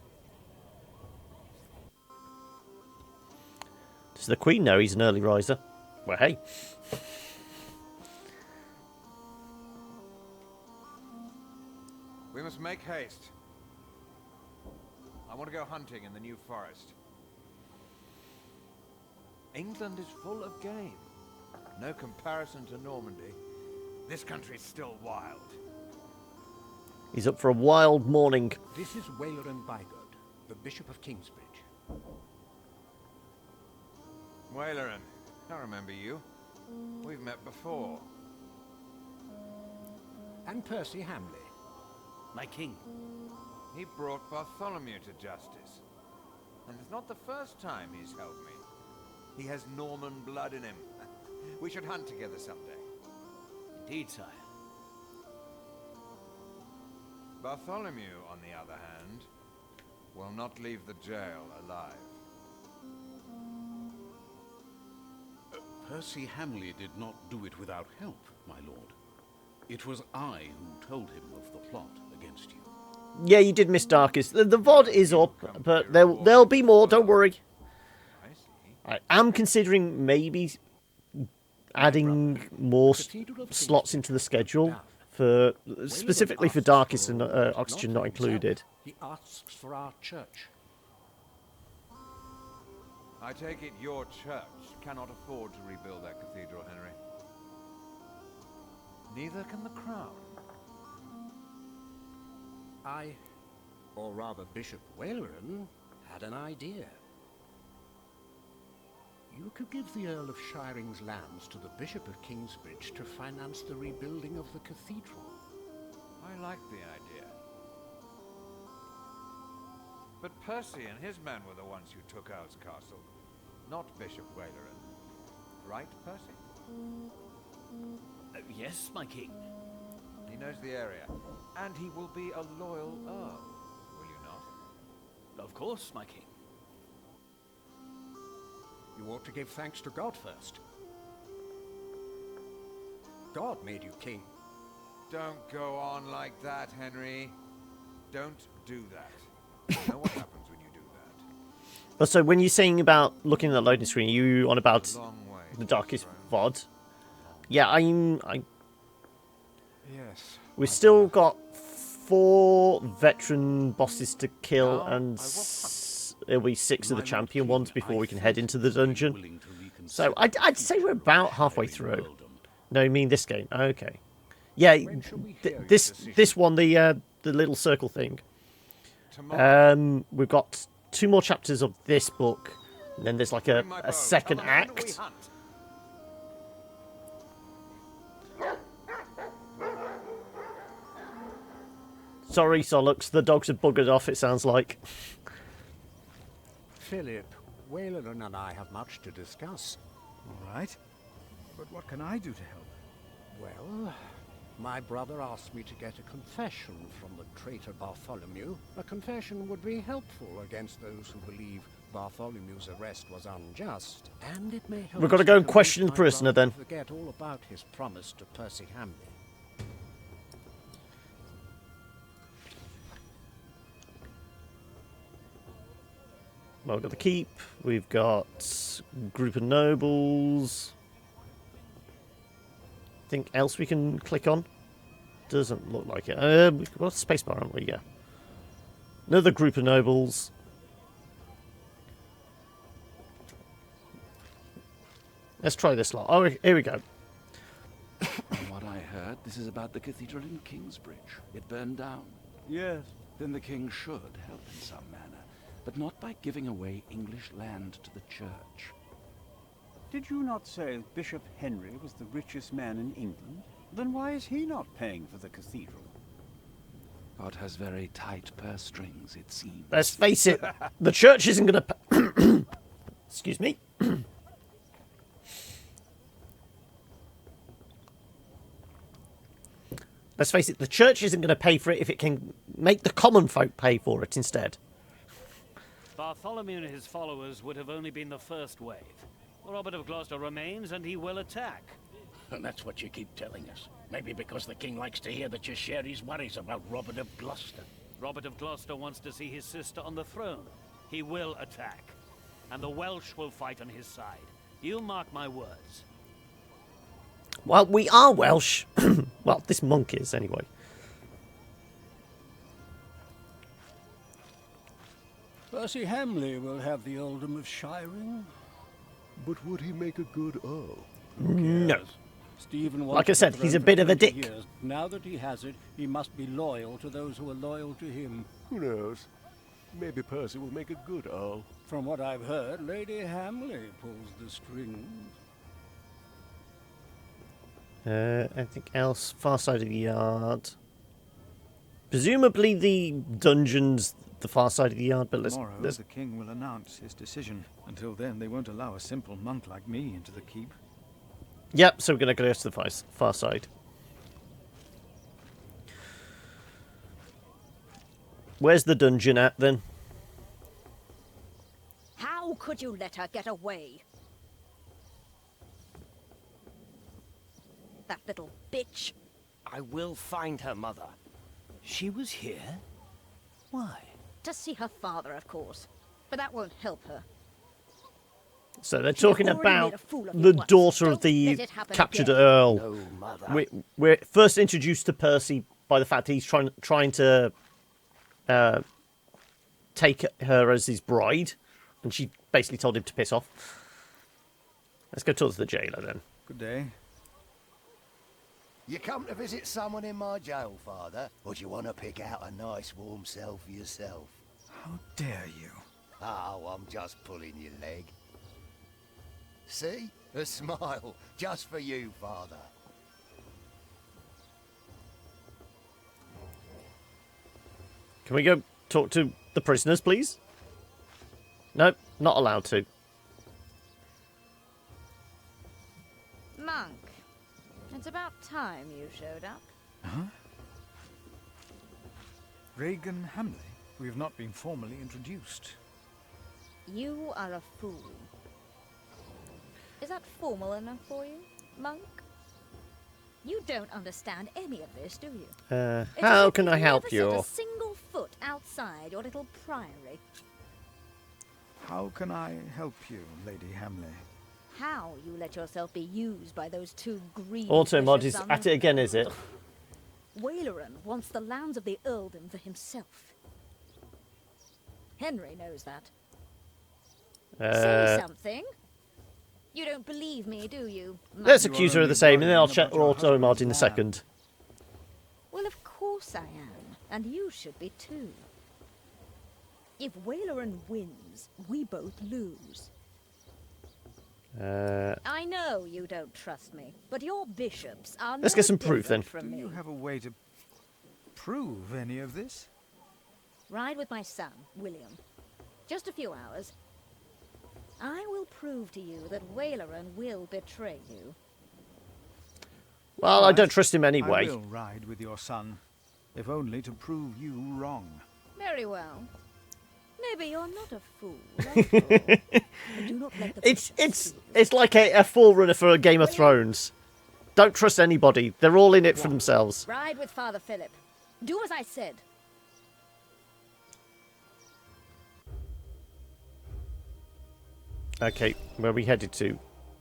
Does the Queen know he's an early riser? Well, hey. We must make haste. I want to go hunting in the New Forest. England is full of game. No comparison to Normandy. This country's still wild. He's up for a wild morning. This is Waleran Bygod, the Bishop of Kingsbridge. Waleran, I remember you. We've met before. And Percy Hamley. My king. He brought Bartholomew to justice. And it's not the first time he's helped me. He has Norman blood in him. We should hunt together someday. Indeed, sire. Bartholomew, on the other hand, will not leave the jail alive. Percy Hamley did not do it without help, my lord. It was I who told him of the plot against you. Yeah, you did miss Darkest. The VOD is up, but there'll be more, don't worry. I am considering maybe adding more slots into the schedule, for specifically for Darkest and Oxygen not included. He asks for our church. I take it your church cannot afford to rebuild that cathedral, Henry. Neither can the crown. I, or rather Bishop Waleran, had an idea. You could give the Earl of Shiring's lands to the Bishop of Kingsbridge to finance the rebuilding of the cathedral. I like the idea. But Percy and his men were the ones who took Earl's castle, not Bishop Waleran. Right, Percy? Yes, my king. He knows the area, and he will be a loyal Earl, will you not? Of course, my king. You ought to give thanks to God first. God made you king. Don't go on like that, Henry. Don't do that. You know what happens when you do that. But so when you're saying about looking at the loading screen, are you on about the Darkest VOD? Yeah, Yes. We've still got 4 veteran bosses to kill, and it'll be 6 of the champion ones before we can head into the dungeon. So I'd say we're about halfway through. No, you mean this game? Okay. Yeah, this one, the little circle thing. We've got 2 more chapters of this book, and then there's like a second act. Sorry, Solux, the dogs have buggered off, it sounds like. Philip, Waleran and I have much to discuss. All right. But what can I do to help? Well, my brother asked me to get a confession from the traitor Bartholomew. A confession would be helpful against those who believe Bartholomew's arrest was unjust, and it may help. We've got to go and question the prisoner then. Forget all about his promise to Percy Hamley. Well, we've got the keep, we've got group of nobles. Anything else we can click on? Doesn't look like it. We've got spacebar, haven't we? Yeah. Another group of nobles. Let's try this lot. Oh, here we go. From what I heard, this is about the cathedral in Kingsbridge. It burned down. Yes. Then the king should help in some manner, but not by giving away English land to the church. Did you not say Bishop Henry was the richest man in England? Then why is he not paying for the cathedral? God has very tight purse strings, it seems. Let's face it, the church isn't going to... Excuse me. Let's face it, the church isn't going to pay for it if it can make the common folk pay for it instead. Bartholomew and his followers would have only been the first wave. Robert of Gloucester remains, and he will attack. And that's what you keep telling us. Maybe because the king likes to hear that you share his worries about Robert of Gloucester. Robert of Gloucester wants to see his sister on the throne. He will attack. And the Welsh will fight on his side. You mark my words. Well, we are Welsh. Well, this monk is, anyway. Percy Hamley will have the earldom of Shiring. But would he make a good Earl? No. Stephen Like I said, he's a bit of a dick. Years. Now that he has it, he must be loyal to those who are loyal to him. Who knows? Maybe Percy will make a good Earl. From what I've heard, Lady Hamley pulls the strings. Anything else? Far side of the yard. Presumably the dungeon's the far side of the yard, but Tomorrow the king will announce his decision. Until then, they won't allow a simple monk like me into the keep. Yep, so we're going to go to the far side. Where's the dungeon at, then? How could you let her get away? That little bitch. I will find her, Mother. She was here? Why? To see her father, of course. But that won't help her. So they're talking about the daughter of the captured Earl. No, Mother. We're first introduced to Percy by the fact he's trying to take her as his bride, and she basically told him to piss off. Let's go talk to the jailer then. Good day. You come to visit someone in my jail, Father? Or do you want to pick out a nice warm cell for yourself? How dare you? Oh, I'm just pulling your leg. See? A smile. Just for you, Father. Can we go talk to the prisoners, please? Nope, not allowed to. Monk, it's about time you showed up. Huh? Regan Hamley? We have not been formally introduced. You are a fool. Is that formal enough for you, Monk? You don't understand any of this, do you? How can I help you? you? A single foot outside your little priory. How can I help you, Lady Hamley? How you let yourself be used by those two greedy Automod is sons. at it again, is it? Waleran wants the lands of the earldom for himself. Henry knows that. Say something. You don't believe me, do you? Let's accuse her of the same, and then I'll check Automod in a second. Well, of course I am, and you should be too. If Waleran wins, we both lose. I know you don't trust me, but your bishops are Let's no get some proof then. different from Do me. you have a way to prove any of this? Ride with my son, William. Just a few hours. I will prove to you that Waleran will betray you. Well, I don't trust him anyway. I will ride with your son, if only to prove you wrong. Very well. Maybe you're not a fool. after all. But do not let the It's like a forerunner for a Game of Thrones. Don't trust anybody. They're all in it for themselves. Ride with Father Philip. Do as I said. Okay, where are we headed to?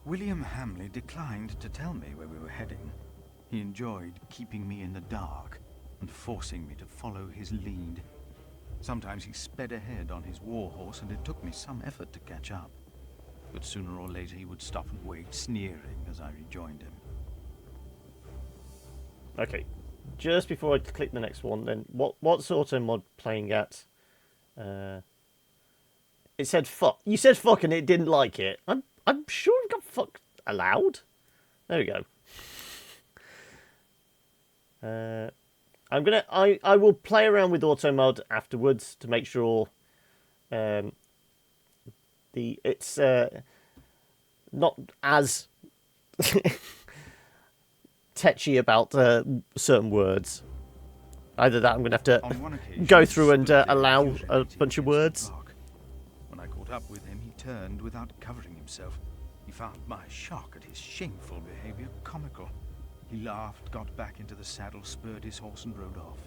William Hamley declined to tell me where we were heading. He enjoyed keeping me in the dark and forcing me to follow his lead. Sometimes he sped ahead on his warhorse, and it took me some effort to catch up. But sooner or later he would stop and wait, sneering as I rejoined him. Okay, just before I click the next one, then what's Automod playing at? It said fuck. You said fuck, and it didn't like it. I'm sure it got fuck allowed. There we go. I will play around with Automod afterwards to make sure it's not as tetchy about certain words. Either that, I'm going to have to go through and allow a bunch of words. When I caught up with him, he turned without covering himself. He found my shock at his shameful behavior comical. He laughed, got back into the saddle, spurred his horse, and rode off.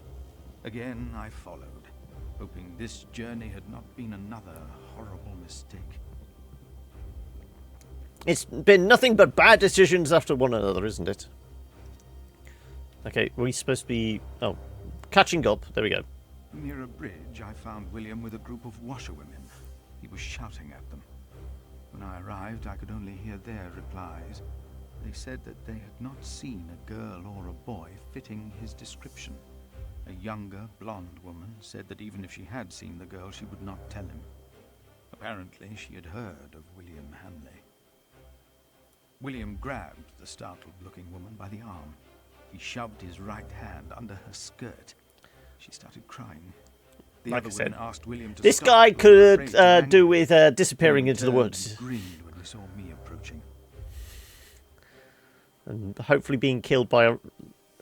Again, I followed, hoping this journey had not been another horrible mistake. It's been nothing but bad decisions after one another, isn't it? Okay, we're supposed to be... Oh, catching up. There we go. Near a bridge, I found William with a group of washerwomen. He was shouting at them. When I arrived, I could only hear their replies. They said that they had not seen a girl or a boy fitting his description. A younger, blonde woman said that even if she had seen the girl, she would not tell him. Apparently, she had heard of William Hamley. William grabbed the startled-looking woman by the arm. He shoved his right hand under her skirt. She started crying. The Like other I said, women asked William to this stop, guy but were afraid could to anger do him. with disappearing William into the turned woods. and grinned when he saw me approaching. And hopefully being killed by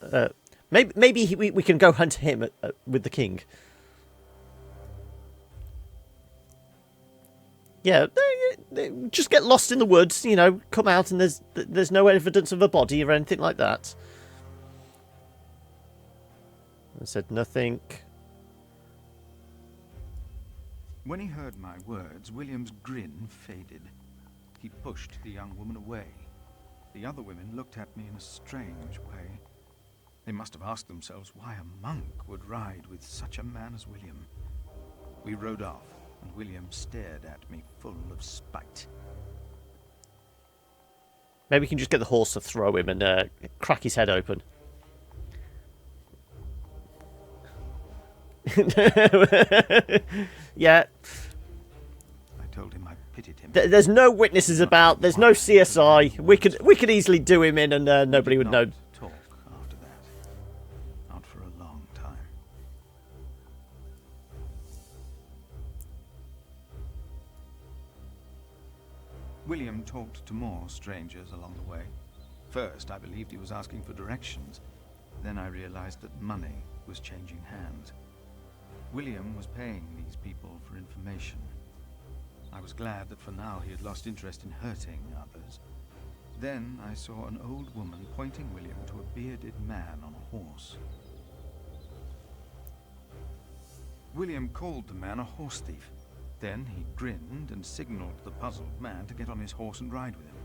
a... maybe we can go hunt him with the king. Yeah, just get lost in the woods, you know, come out and there's no evidence of a body or anything like that. I said nothing. When he heard my words, William's grin faded. He pushed the young woman away. The other women looked at me in a strange way. They must have asked themselves why a monk would ride with such a man as William. We rode off, and William stared at me full of spite. Maybe we can just get the horse to throw him and crack his head open. Yeah. I told him I pitied him. There's no witnesses about. There's no CSI. We could easily do him in, and nobody would know. Talk after that. Not for a long time. William talked to more strangers along the way. First, I believed he was asking for directions. Then I realized that money was changing hands. William was paying these people for information. I was glad that for now he had lost interest in hurting others. Then I saw an old woman pointing William to a bearded man on a horse. William called the man a horse thief. Then he grinned and signaled the puzzled man to get on his horse and ride with him.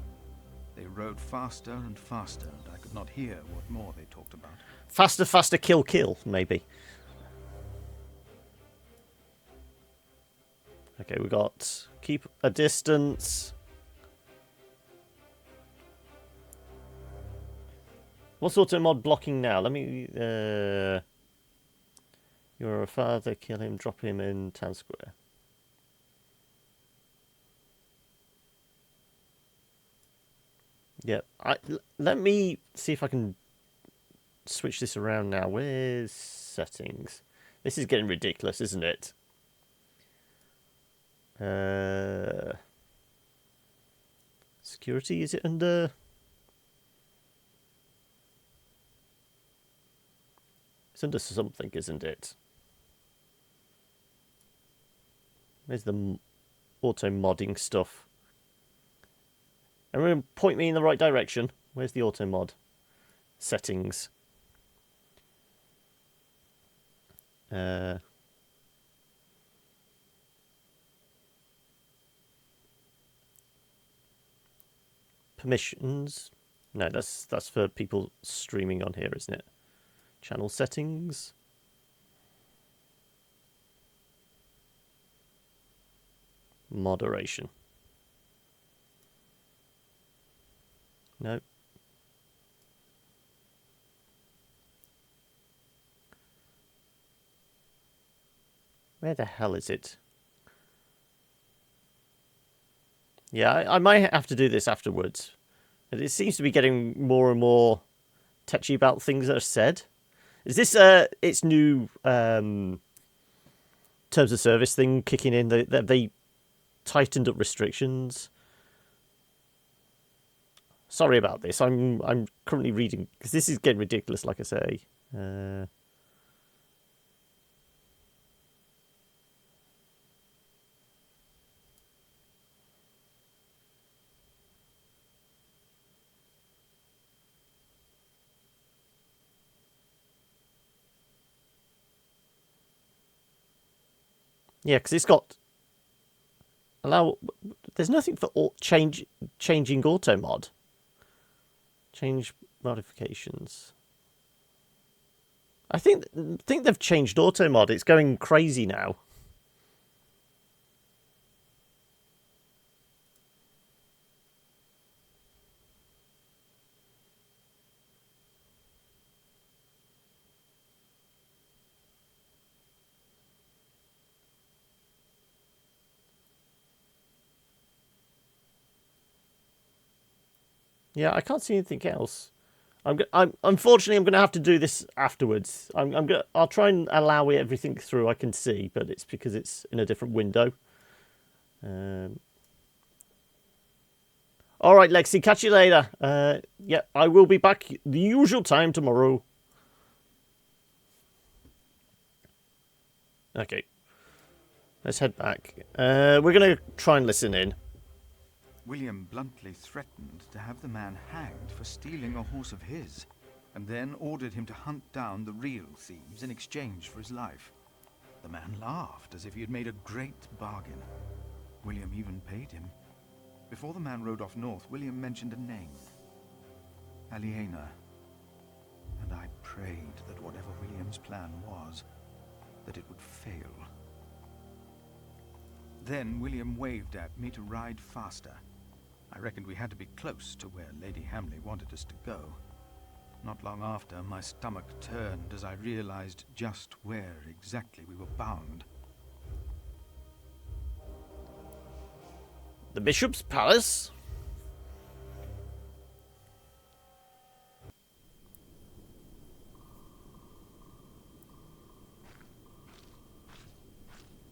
They rode faster and faster, and I could not hear what more they talked about. Faster, faster, kill, kill, maybe. Okay, we got keep a distance. What's auto mod blocking now? Let me. You're a father. Kill him. Drop him in town square. Yep. Let me see if I can switch this around now. Where's settings? This is getting ridiculous, isn't it? Security, is it under? It's under something, isn't it? Where's the auto modding stuff? Everyone point me in the right direction. Where's the auto mod? Settings. Permissions. No, that's for people streaming on here, isn't it? Channel settings. Moderation. No. Where the hell is it? Yeah, I might have to do this afterwards. It seems to be getting more and more touchy about things that are said. Is this its new terms of service thing kicking in? They tightened up restrictions. Sorry about this. I'm currently reading because this is getting ridiculous. Like I say. Yeah, because it's got allow. There's nothing for changing auto mod. Change modifications. I think they've changed auto mod. It's going crazy now. Yeah, I can't see anything else. Unfortunately, I'm going to have to do this afterwards. I'll try and allow everything through I can see, but it's because it's in a different window. All right, Lexi, catch you later. Yeah, I will be back the usual time tomorrow. Okay. Let's head back. We're going to try and listen in. William bluntly threatened to have the man hanged for stealing a horse of his, and then ordered him to hunt down the real thieves in exchange for his life. The man laughed as if he had made a great bargain. William even paid him. Before the man rode off north, William mentioned a name. Aliena. And I prayed that whatever William's plan was, that it would fail. Then William waved at me to ride faster. I reckoned we had to be close to where Lady Hamley wanted us to go. Not long after, my stomach turned as I realized just where exactly we were bound. The Bishop's Palace?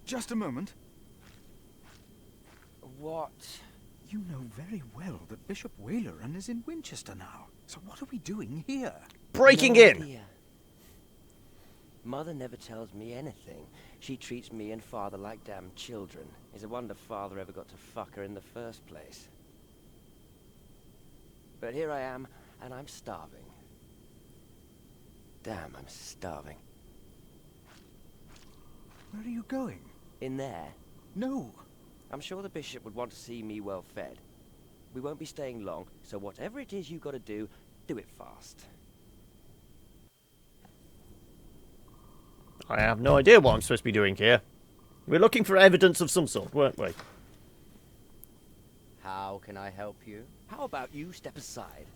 Just a moment. What? You know very well that Bishop Waleran is in Winchester now. So what are we doing here? Breaking No in! idea. Mother never tells me anything. She treats me and Father like damn children. It's a wonder Father ever got to fuck her in the first place. But here I am, and I'm starving. Damn, I'm starving. Where are you going? In there? No. I'm sure the Bishop would want to see me well fed. We won't be staying long, so whatever it is you gotta do, do it fast. I have no idea what I'm supposed to be doing here. We're looking for evidence of some sort, weren't we? How can I help you? How about you step aside?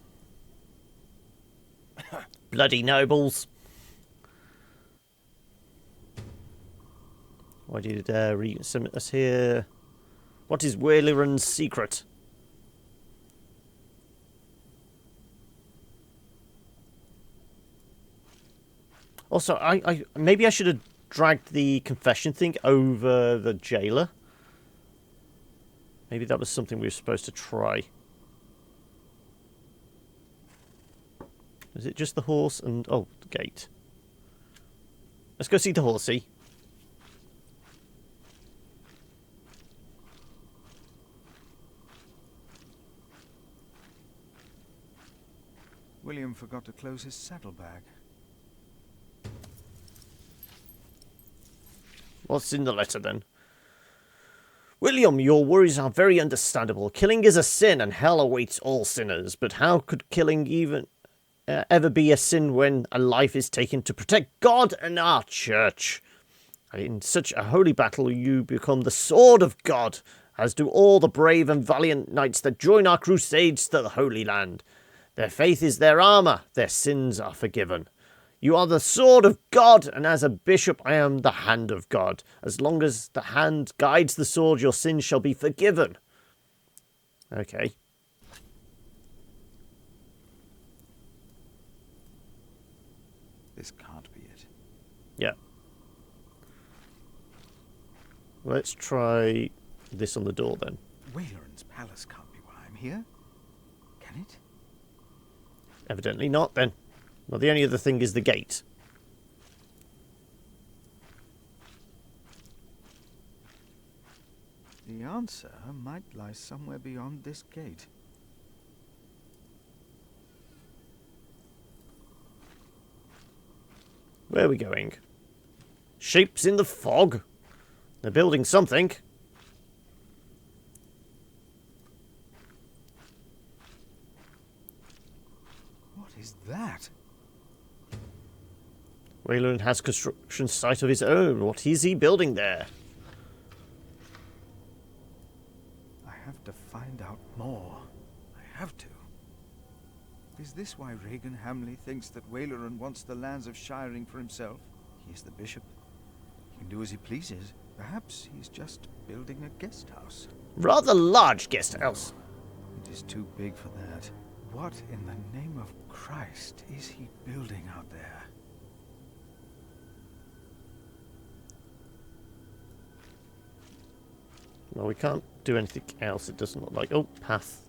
Bloody nobles. Why did summon us here? What is Waleran's secret? Also, maybe I should have dragged the confession thing over the jailer. Maybe that was something we were supposed to try. Is it just the horse and... oh, the gate. Let's go see the horsey. William forgot to close his saddlebag. What's in the letter, then? William, your worries are very understandable. Killing is a sin, and hell awaits all sinners. But how could killing even ever be a sin when a life is taken to protect God and our church? In such a holy battle, you become the sword of God, as do all the brave and valiant knights that join our crusades to the Holy Land. Their faith is their armour, their sins are forgiven. You are the sword of God, and as a bishop I am the hand of God. As long as the hand guides the sword, your sins shall be forgiven. Okay. This can't be it. Yeah. Let's try this on the door then. Waleran's palace can't be why I'm here. Can it? Evidently not then. Well, the only other thing is the gate. The answer might lie somewhere beyond this gate. Where are we going? Shapes in the fog. They're building something. What is that? Waleran has construction site of his own. What is he building there? I have to find out more. I have to. Is this why Regan Hamley thinks that Waleran wants the lands of Shiring for himself? He is the bishop. He can do as he pleases. Perhaps he's just building a guest house. Rather large guest house. It is too big for that. What in the name of Christ is he building out there? Well, we can't do anything else. It doesn't look like... Oh, path.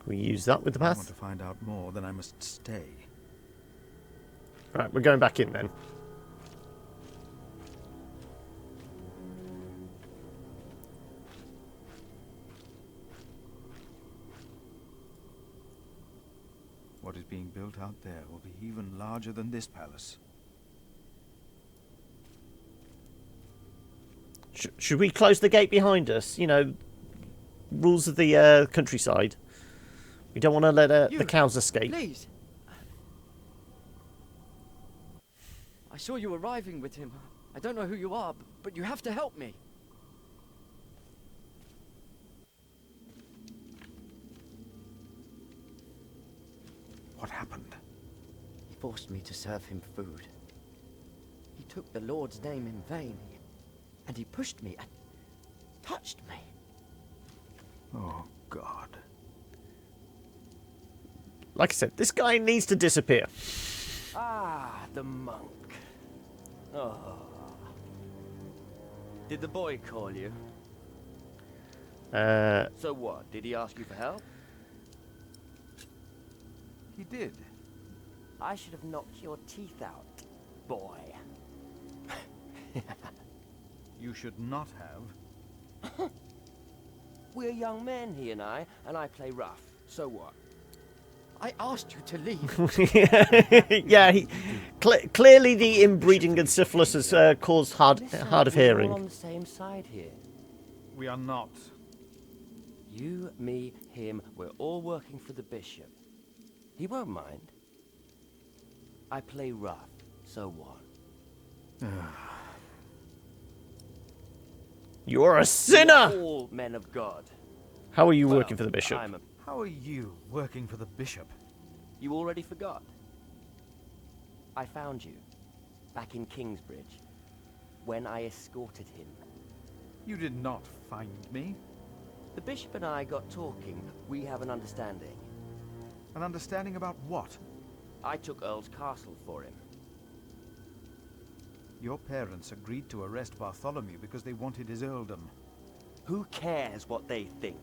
Can we use that with the I path? want to find out more, then I must stay. Right, we're going back in then. What is being built out there will be even larger than this palace. Should we close the gate behind us? You know, rules of the countryside. We don't want to let the cows escape. Please. I saw you arriving with him. I don't know who you are, but you have to help me. What happened? He forced me to serve him food. He took the Lord's name in vain. And he pushed me and touched me. Oh, God. Like I said, this guy needs to disappear. Ah, the monk. Oh. Did the boy call you? So what? Did he ask you for help? He did. I should have knocked your teeth out, boy. You should not have. We're young men, he and I play rough. So what? I asked you to leave. Yeah, clearly the inbreeding and syphilis has caused hard of hearing. We're on the same side here. We are not. You, me, him, we're all working for the bishop. He won't mind. I play rough, so what? You're a sinner! We're all men of God. How are you working for the bishop? How are you working for the bishop? You already forgot. I found you, back in Kingsbridge, when I escorted him. You did not find me. The bishop and I got talking. We have an understanding. An understanding about what? I took Earl's castle for him. Your parents agreed to arrest Bartholomew because they wanted his earldom. Who cares what they think?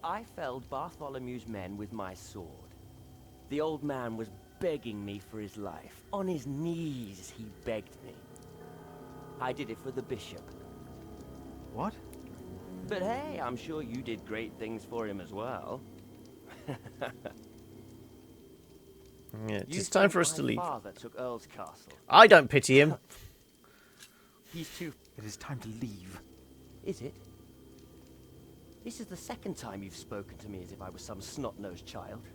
I felled Bartholomew's men with my sword. The old man was begging me for his life. On his knees, he begged me. I did it for the bishop. What? But hey, I'm sure you did great things for him as well. Yeah, it's time for us to leave. My father took Earl's castle. I don't pity him. He's too... It is time to leave. Is it? This is the second time you've spoken to me as if I was some snot-nosed child.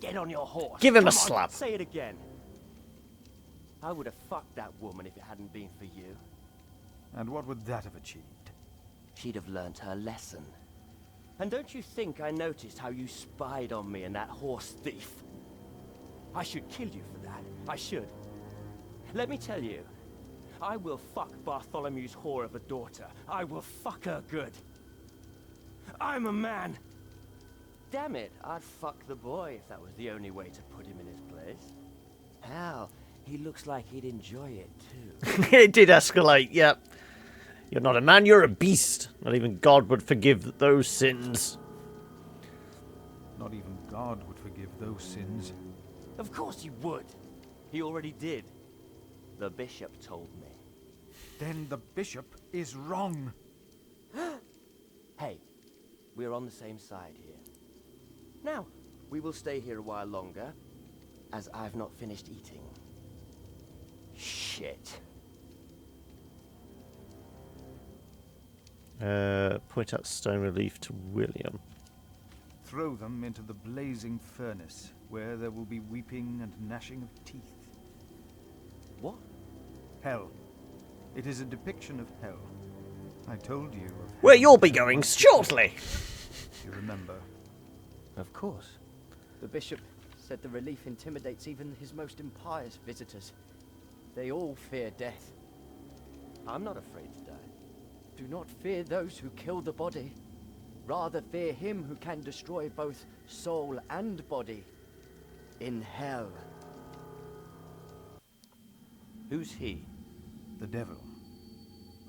Get on your horse. Give him Come a on, slap. Say it again. I would have fucked that woman if it hadn't been for you. And what would that have achieved? She'd have learnt her lesson. And don't you think I noticed how you spied on me and that horse thief? I should kill you for that. I should. Let me tell you, I will fuck Bartholomew's whore of a daughter. I will fuck her good. I'm a man. Damn it, I'd fuck the boy if that was the only way to put him in his place. Hell, he looks like he'd enjoy it too. It did escalate, yep. You're not a man, you're a beast. Not even God would forgive those sins. Not even God would forgive those sins. Of course he would. He already did. The bishop told me. Then the bishop is wrong. Hey, we're on the same side here. Now, we will stay here a while longer, as I've not finished eating. Shit. Point out stone relief to William. Throw them into the blazing furnace, where there will be weeping and gnashing of teeth. What? Hell. It is a depiction of hell. I told you of where you'll be going shortly. You remember? Of course. The bishop said the relief intimidates even his most impious visitors. They all fear death. I'm not afraid to die. Do not fear those who kill the body. Rather fear him who can destroy both soul and body in hell. Who's he? The devil.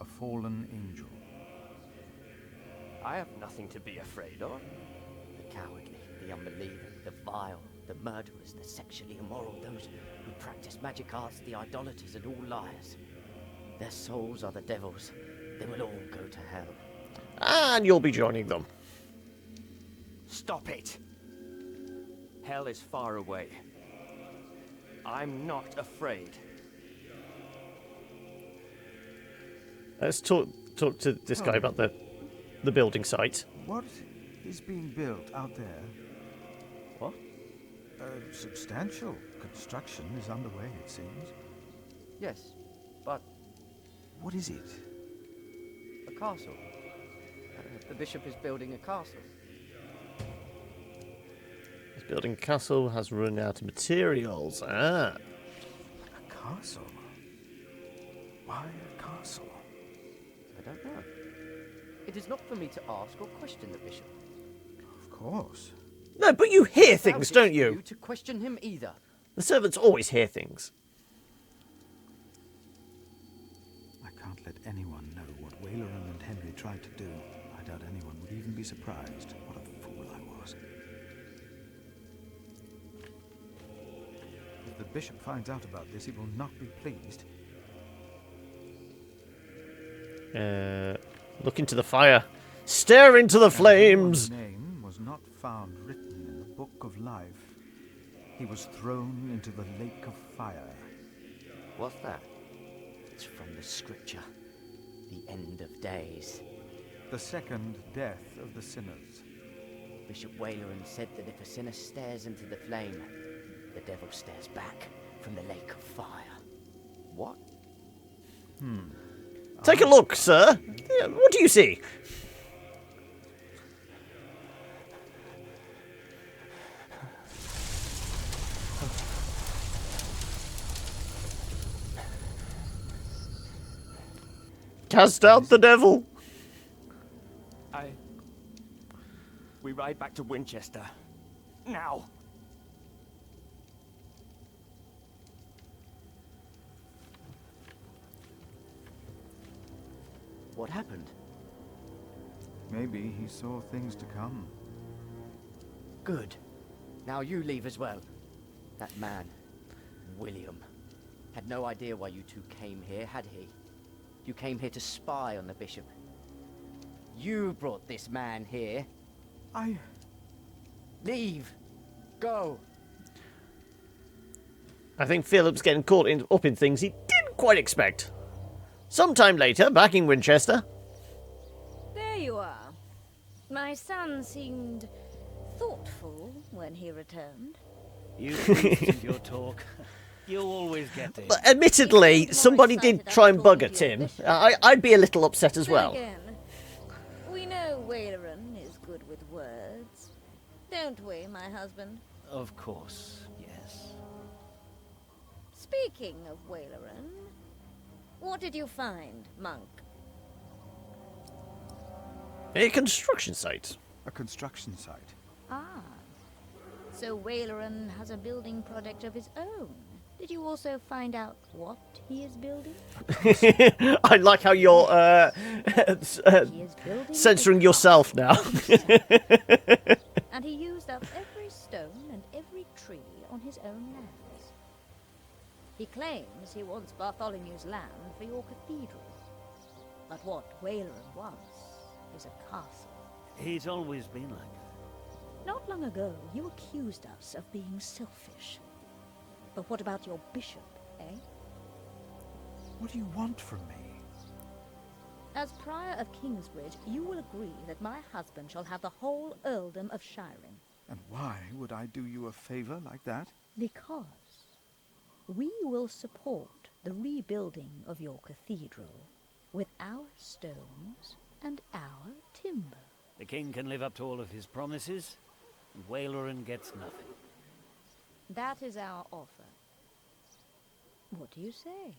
A fallen angel. I have nothing to be afraid of. The cowardly, the unbelieving, the vile, the murderers, the sexually immoral, those who practice magic arts, the idolaters, and all liars. Their souls are the devil's. They will all go to hell. And you'll be joining them. Stop it! Hell is far away. I'm not afraid. Let's talk to this guy about the building site. What is being built out there? What? A substantial construction is underway, it seems. Yes, but... What is it? A castle. The bishop is building a castle. This building castle has run out of materials. Ah. A castle? Why a castle? I don't know. It is not for me to ask or question the bishop. Of course. No, but you hear things, don't you? You to question him either. The servants always hear things. I can't let anyone know what Waleran and Henry tried to do. I doubt anyone would even be surprised. What a fool I was. If the bishop finds out about this, he will not be pleased. Look into the fire. Stare into the flames. His name was not found written in the Book of Life. He was thrown into the lake of fire. What's that? It's from the scripture. The end of days. The second death of the sinners. Bishop Waleran said that if a sinner stares into the flame, the devil stares back from the lake of fire. What? Take a look, sir. What do you see? Cast out the devil. We ride back to Winchester. Now! What happened? Maybe he saw things to come. Good. Now you leave as well. That man, William, had no idea why you two came here, had he? You came here to spy on the bishop. You brought this man here. Leave. Go. I think Philip's getting caught up in things he didn't quite expect. Sometime later, back in Winchester. There you are. My son seemed thoughtful when he returned. You and your talk. You always get it. But admittedly, somebody did try and bug at him. I'd be a little upset as well. Again, we know Waleran is good with words. Don't we, my husband? Of course, yes. Speaking of Waleran, what did you find, monk? A construction site. A construction site. Ah. So Waleran has a building project of his own. Did you also find out what he is building? I like how you're censoring yourself now. And he used up every stone and every tree on his own lands. He claims he wants Bartholomew's land for your cathedral. But what Waleran wants is a castle. He's always been like that. Not long ago, you accused us of being selfish. But what about your bishop, eh? What do you want from me? As Prior of Kingsbridge, you will agree that my husband shall have the whole earldom of Shiring. And why would I do you a favor like that? Because we will support the rebuilding of your cathedral with our stones and our timber. The king can live up to all of his promises, and Waleran gets nothing. That is our offer. What do you say?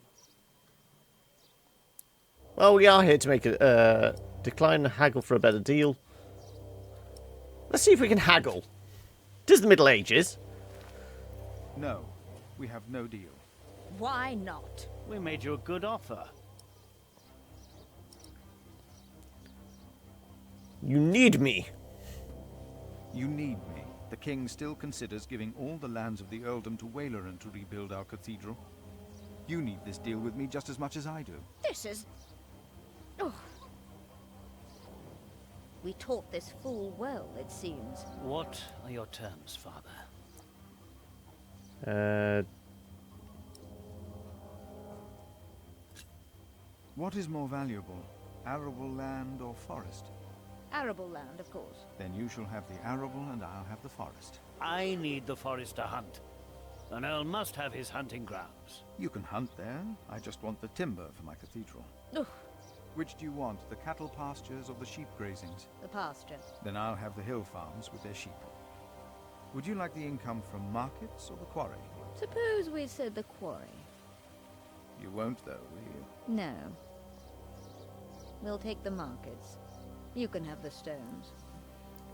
Well, we are here to make a decline and haggle for a better deal. Let's see if we can haggle. It is the Middle Ages. No, we have no deal. Why not? We made you a good offer. You need me. You need me. The king still considers giving all the lands of the earldom to Waleran to rebuild our cathedral. You need this deal with me just as much as I do. This is... Oh. We taught this fool well, it seems. What are your terms, Father? What is more valuable, arable land or forest? Arable land, of course. Then you shall have the arable and I'll have the forest. I need the forest to hunt. An Earl must have his hunting grounds. You can hunt there. I just want the timber for my cathedral. Ugh. Which do you want, the cattle pastures or the sheep grazings? The pasture. Then I'll have the hill farms with their sheep. Would you like the income from markets or the quarry? Suppose we said the quarry. You won't, though, will you? No. We'll take the markets. You can have the stones.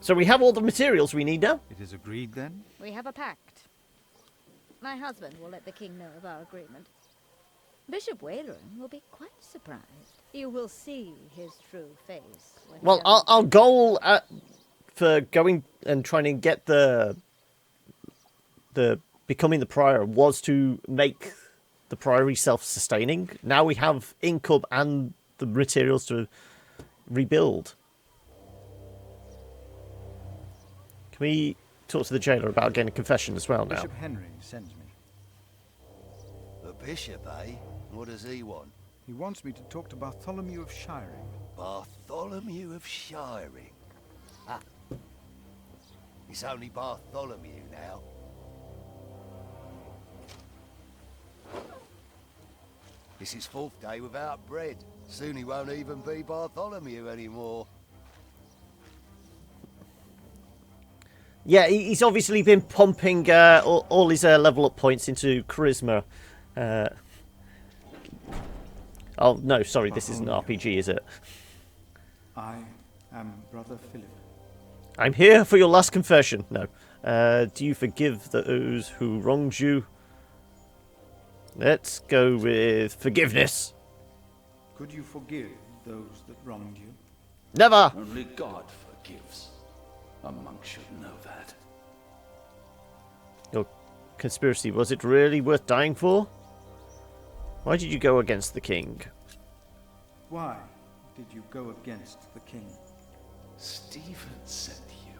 So we have all the materials we need now? It is agreed, then? We have a pact. My husband will let the king know of our agreement. Bishop Waleran will be quite surprised. You will see his true face. Well, our goal for going and trying to get the becoming the prior was to make the priory self-sustaining. Now we have income and the materials to rebuild. Can we talk to the jailer about getting a confession as well now? Bishop Henry sends me. The bishop, eh? What does he want? He wants me to talk to Bartholomew of Shiring. Bartholomew of Shiring? Ah. It's only Bartholomew now. It's his 4th day without bread. Soon he won't even be Bartholomew anymore. Yeah, he's obviously been pumping all his level up points into charisma. Oh, no, sorry, this isn't RPG, is it? I am Brother Philip. I'm here for your last confession. No. Do you forgive those who wronged you? Let's go with forgiveness. Could you forgive those that wronged you? Never! Only God forgives. A monk should know that. Your conspiracy, was it really worth dying for? Why did you go against the king? Why did you go against the king? Stephen sent you.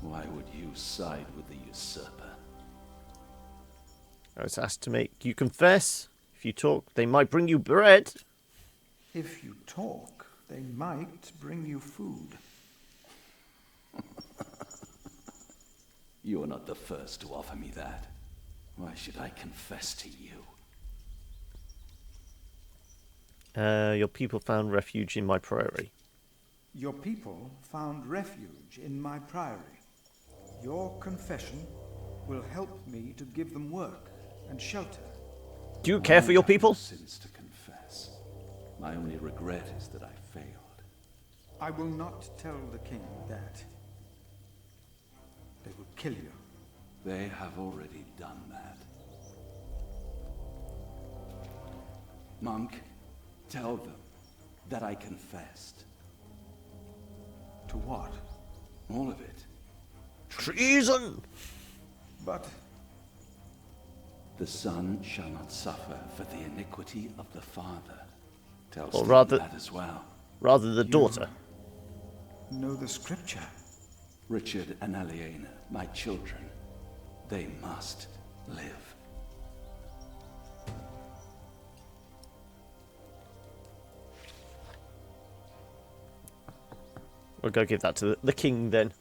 Why would you side with the usurper? I was asked to make you confess. If you talk, they might bring you bread. If you talk, they might bring you food. You are not the first to offer me that. Why should I confess to you? Your people found refuge in my priory. Your people found refuge in my priory. Your confession will help me to give them work and shelter. Do you care for your people? Sins to confess. My only regret is that I failed. I will not tell the king that. They will kill you. They have already done that. Monk, tell them that I confessed. To what? All of it. Treason! But... The son shall not suffer for the iniquity of the father. Tell Or rather, that as well. Rather the daughter. Know the scripture. Richard and Aliena, my children, they must live. We'll go give that to the king then.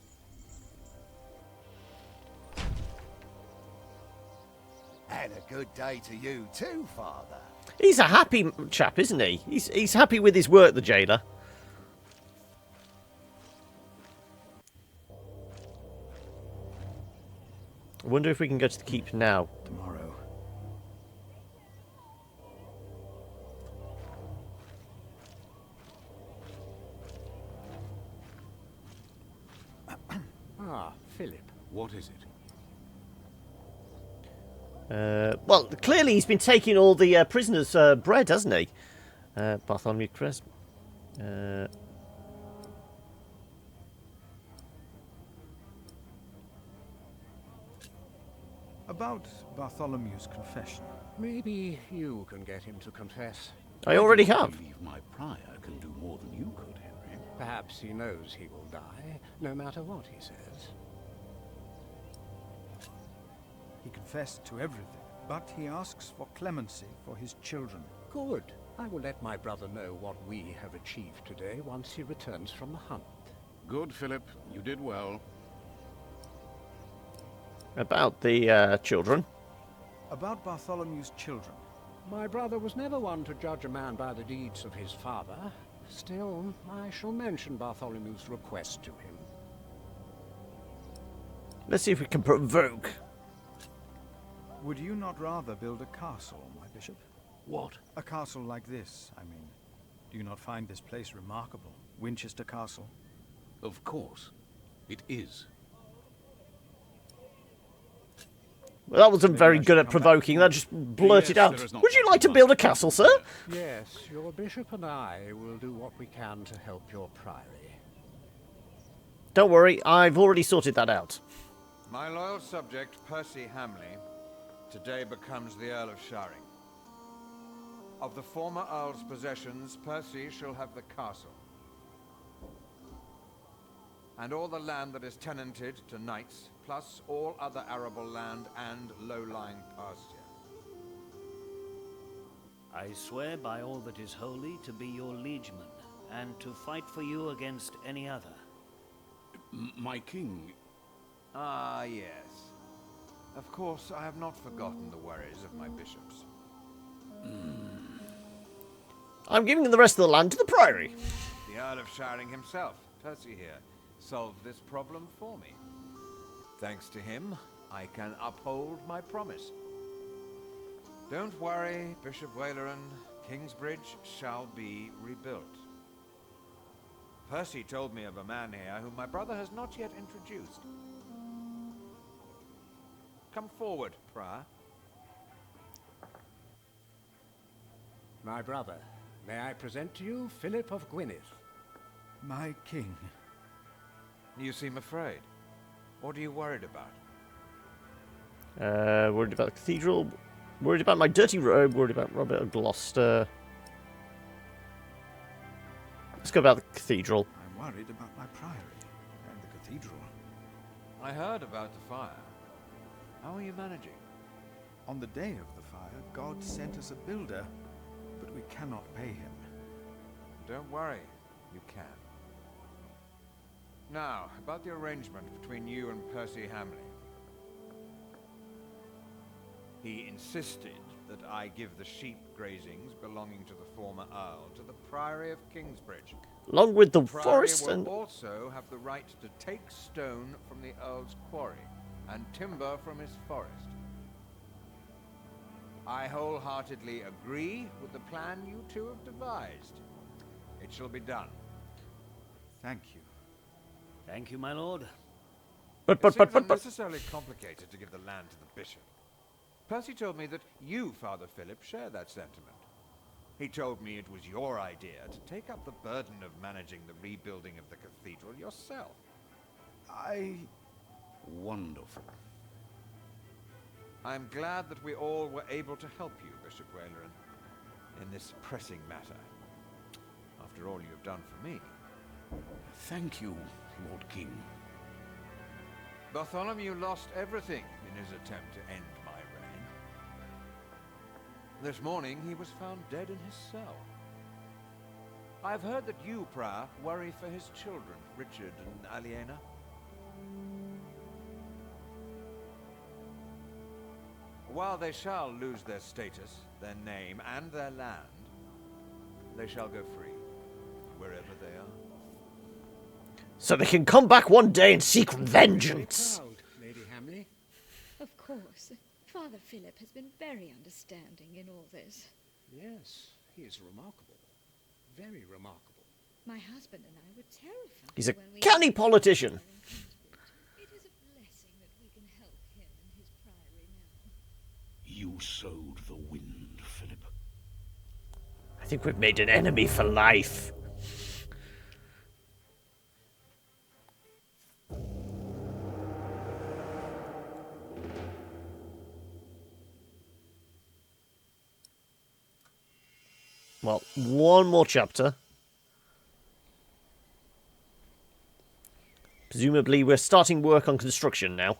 And a good day to you too, Father. He's a happy chap, isn't he? He's happy with his work, the jailer. I wonder if we can go to the keep now. Tomorrow. Philip. What is it? Well, clearly he's been taking all the prisoners' bread, hasn't he? Bartholomew Crest. About Bartholomew's confession. Maybe you can get him to confess. I already have. I believe my prior can do more than you could, Henry. Perhaps he knows he will die, no matter what he says. He confessed to everything, but he asks for clemency for his children. Good. I will let my brother know what we have achieved today once he returns from the hunt. Good, Philip. You did well. About the children. About Bartholomew's children. My brother was never one to judge a man by the deeds of his father. Still, I shall mention Bartholomew's request to him. Let's see if we can provoke. Would you not rather build a castle, my bishop? What? A castle like this, I mean. Do you not find this place remarkable? Winchester Castle? Of course. It is. Well, that wasn't very good at provoking. That just blurted out. Would you like to build a castle, sir? Yes, your bishop and I will do what we can to help your priory. Don't worry, I've already sorted that out. My loyal subject, Percy Hamley, today becomes the Earl of Shiring. Of the former Earl's possessions, Percy shall have the castle. And all the land that is tenanted to knights, plus all other arable land and low-lying pasture. I swear by all that is holy to be your liegeman, and to fight for you against any other. My king... Ah, yes. Of course, I have not forgotten the worries of my bishops. I'm giving the rest of the land to the priory. The Earl of Shiring himself, Percy here, solved this problem for me. Thanks to him, I can uphold my promise. Don't worry, Bishop Waleran. Kingsbridge shall be rebuilt. Percy told me of a man here whom my brother has not yet introduced. Come forward, Prior. My brother, may I present to you Philip of Gwynedd? My king. You seem afraid. What are you worried about? Worried about the cathedral. Worried about my dirty robe. Worried about Robert of Gloucester. Let's go about the cathedral. I'm worried about my priory and the cathedral. I heard about the fire. How are you managing? On the day of the fire, God sent us a builder, but we cannot pay him. Don't worry, you can. Now, about the arrangement between you and Percy Hamley. He insisted that I give the sheep grazings belonging to the former Earl to the Priory of Kingsbridge. Along with the Priory forest will and... also have the right to take stone from the Earl's quarry and timber from his forest. I wholeheartedly agree with the plan you two have devised. It shall be done. Thank you. Thank you, my lord. It seems unnecessarily complicated to give the land to the bishop. Percy told me that you, Father Philip, share that sentiment. He told me it was your idea to take up the burden of managing the rebuilding of the cathedral yourself. Wonderful. I'm glad that we all were able to help you, Bishop Waleran, in this pressing matter. After all you have done for me. Thank you, Lord King. Bartholomew lost everything in his attempt to end my reign. This morning he was found dead in his cell. I've heard that you, Prior, worry for his children, Richard and Aliena. While they shall lose their status, their name, and their land, they shall go free, wherever they are. So they can come back one day and seek vengeance. Proud, Lady Hamley. Of course. Father Philip has been very understanding in all this. Yes, he is remarkable. Very remarkable. My husband and I were terrified. He's a when we canny politician. It is of You sowed the wind, Philip. I think we've made an enemy for life. Well, one more chapter. Presumably we're starting work on construction now.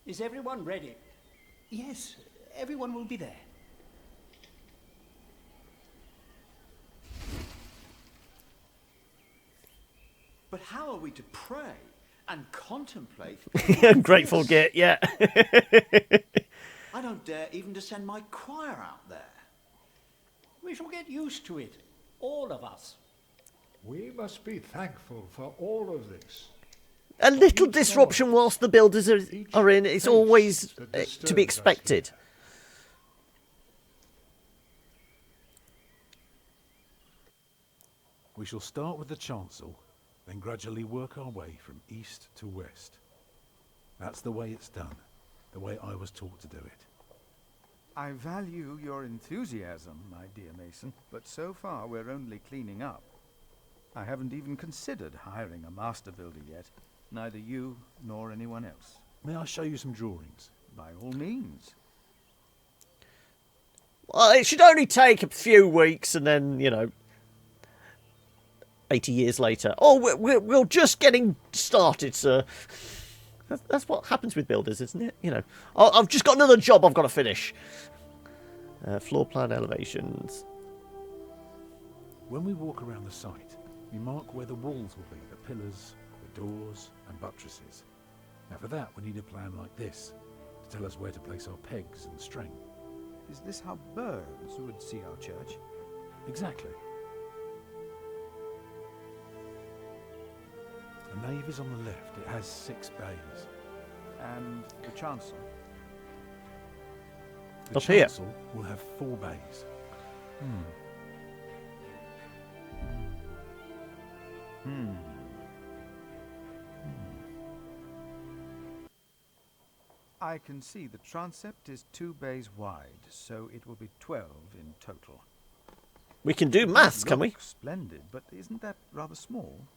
Is everyone ready? Yes, everyone will be there. But how are we to pray and contemplate? Grateful Git, yeah. I don't dare even to send my choir out there. We shall get used to it, all of us. We must be thankful for all of this. A little disruption whilst the builders are in. It's always to be expected. We shall start with the chancel, then gradually work our way from east to west. That's the way it's done, the way I was taught to do it. I value your enthusiasm, my dear Mason, but so far we're only cleaning up. I haven't even considered hiring a master builder yet. Neither you nor anyone else. May I show you some drawings? By all means. Well, it should only take a few weeks and then, you know, 80 years later. Oh, we're just getting started, sir. That's what happens with builders, isn't it? You know, I've just got another job I've got to finish. Floor plan elevations. When we walk around the site, we mark where the walls will be, the pillars, the doors and buttresses. Now for that we need a plan like this, to tell us where to place our pegs and string. Is this how birds would see our church? Exactly. The nave is on the left. It has 6 bays. And the chancel? The Up here. chancel will have 4 bays. I can see the transept is 2 bays wide, so it will be 12 in total. We can do maths, can we? Splendid, but isn't that rather small?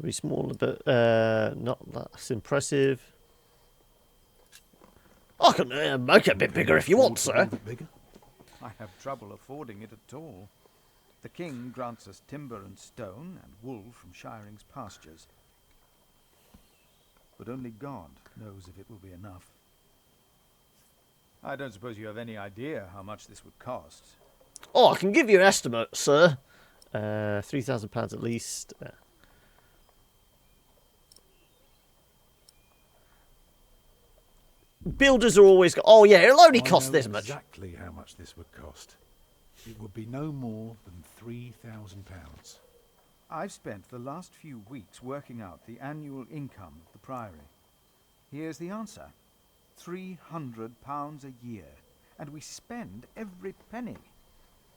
Very small, but not that's impressive. I can make it a bit bigger if you want, sir. I have trouble affording it at all. The king grants us timber and stone and wool from Shiring's pastures. But only God knows if it will be enough. I don't suppose you have any idea how much this would cost. Oh, I can give you an estimate, sir. £3,000 at least. Builders are always... Oh, yeah, it'll only cost this much. Exactly how much this would cost. It would be no more than £3,000. I've spent the last few weeks working out the annual income of the Priory. Here's the answer. £300 a year. And we spend every penny.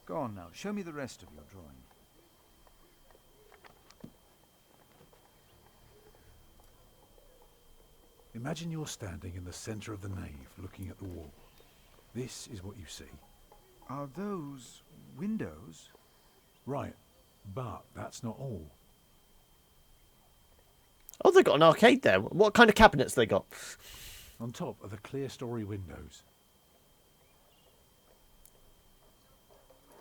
Go on now, show me the rest of your drawing. Imagine you're standing in the centre of the nave, looking at the wall. This is what you see. Are those windows? Right, but that's not all. Oh, they've got an arcade there. What kind of cabinets they got? On top are the clear-story windows.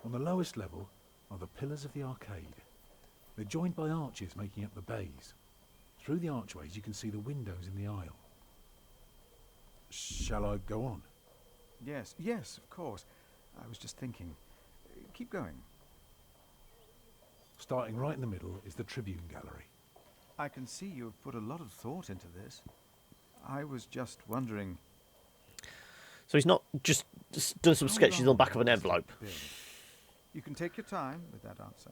On the lowest level are the pillars of the arcade. They're joined by arches making up the bays. Through the archways you can see the windows in the aisle. Shall I go on? Yes, yes, of course. I was just thinking. Keep going. Starting right in the middle is the Tribune Gallery. I can see you've put a lot of thought into this. I was just wondering... So he's not just done some sketches on the back of an envelope. You can take your time with that answer.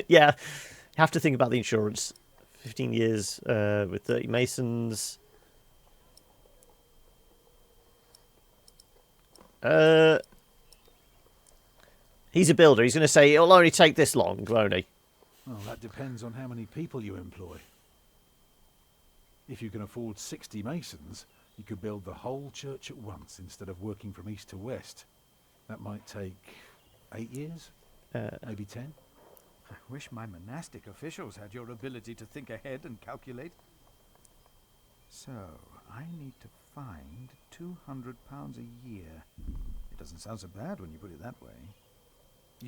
Yeah, you have to think about the insurance. 15 years with 30 masons. He's a builder. He's going to say it'll only take this long, won't he? Well, that depends on how many people you employ. If you can afford 60 masons, you could build the whole church at once instead of working from east to west. That might take 8 years, maybe 10. I wish my monastic officials had your ability to think ahead and calculate. So, I need to find £200 a year. It doesn't sound so bad when you put it that way.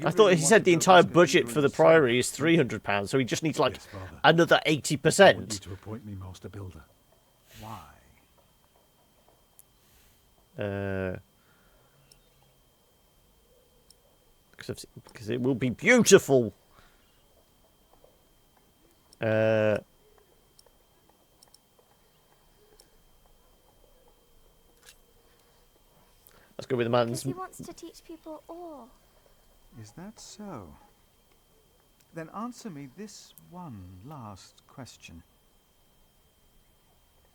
I thought he said the entire budget for the priory is £300, so he just needs like another 80%. I want you to appoint me master builder. Why? Because it will be beautiful. Let's go with the man's. He wants to teach people all. Is that so? Then answer me this one last question.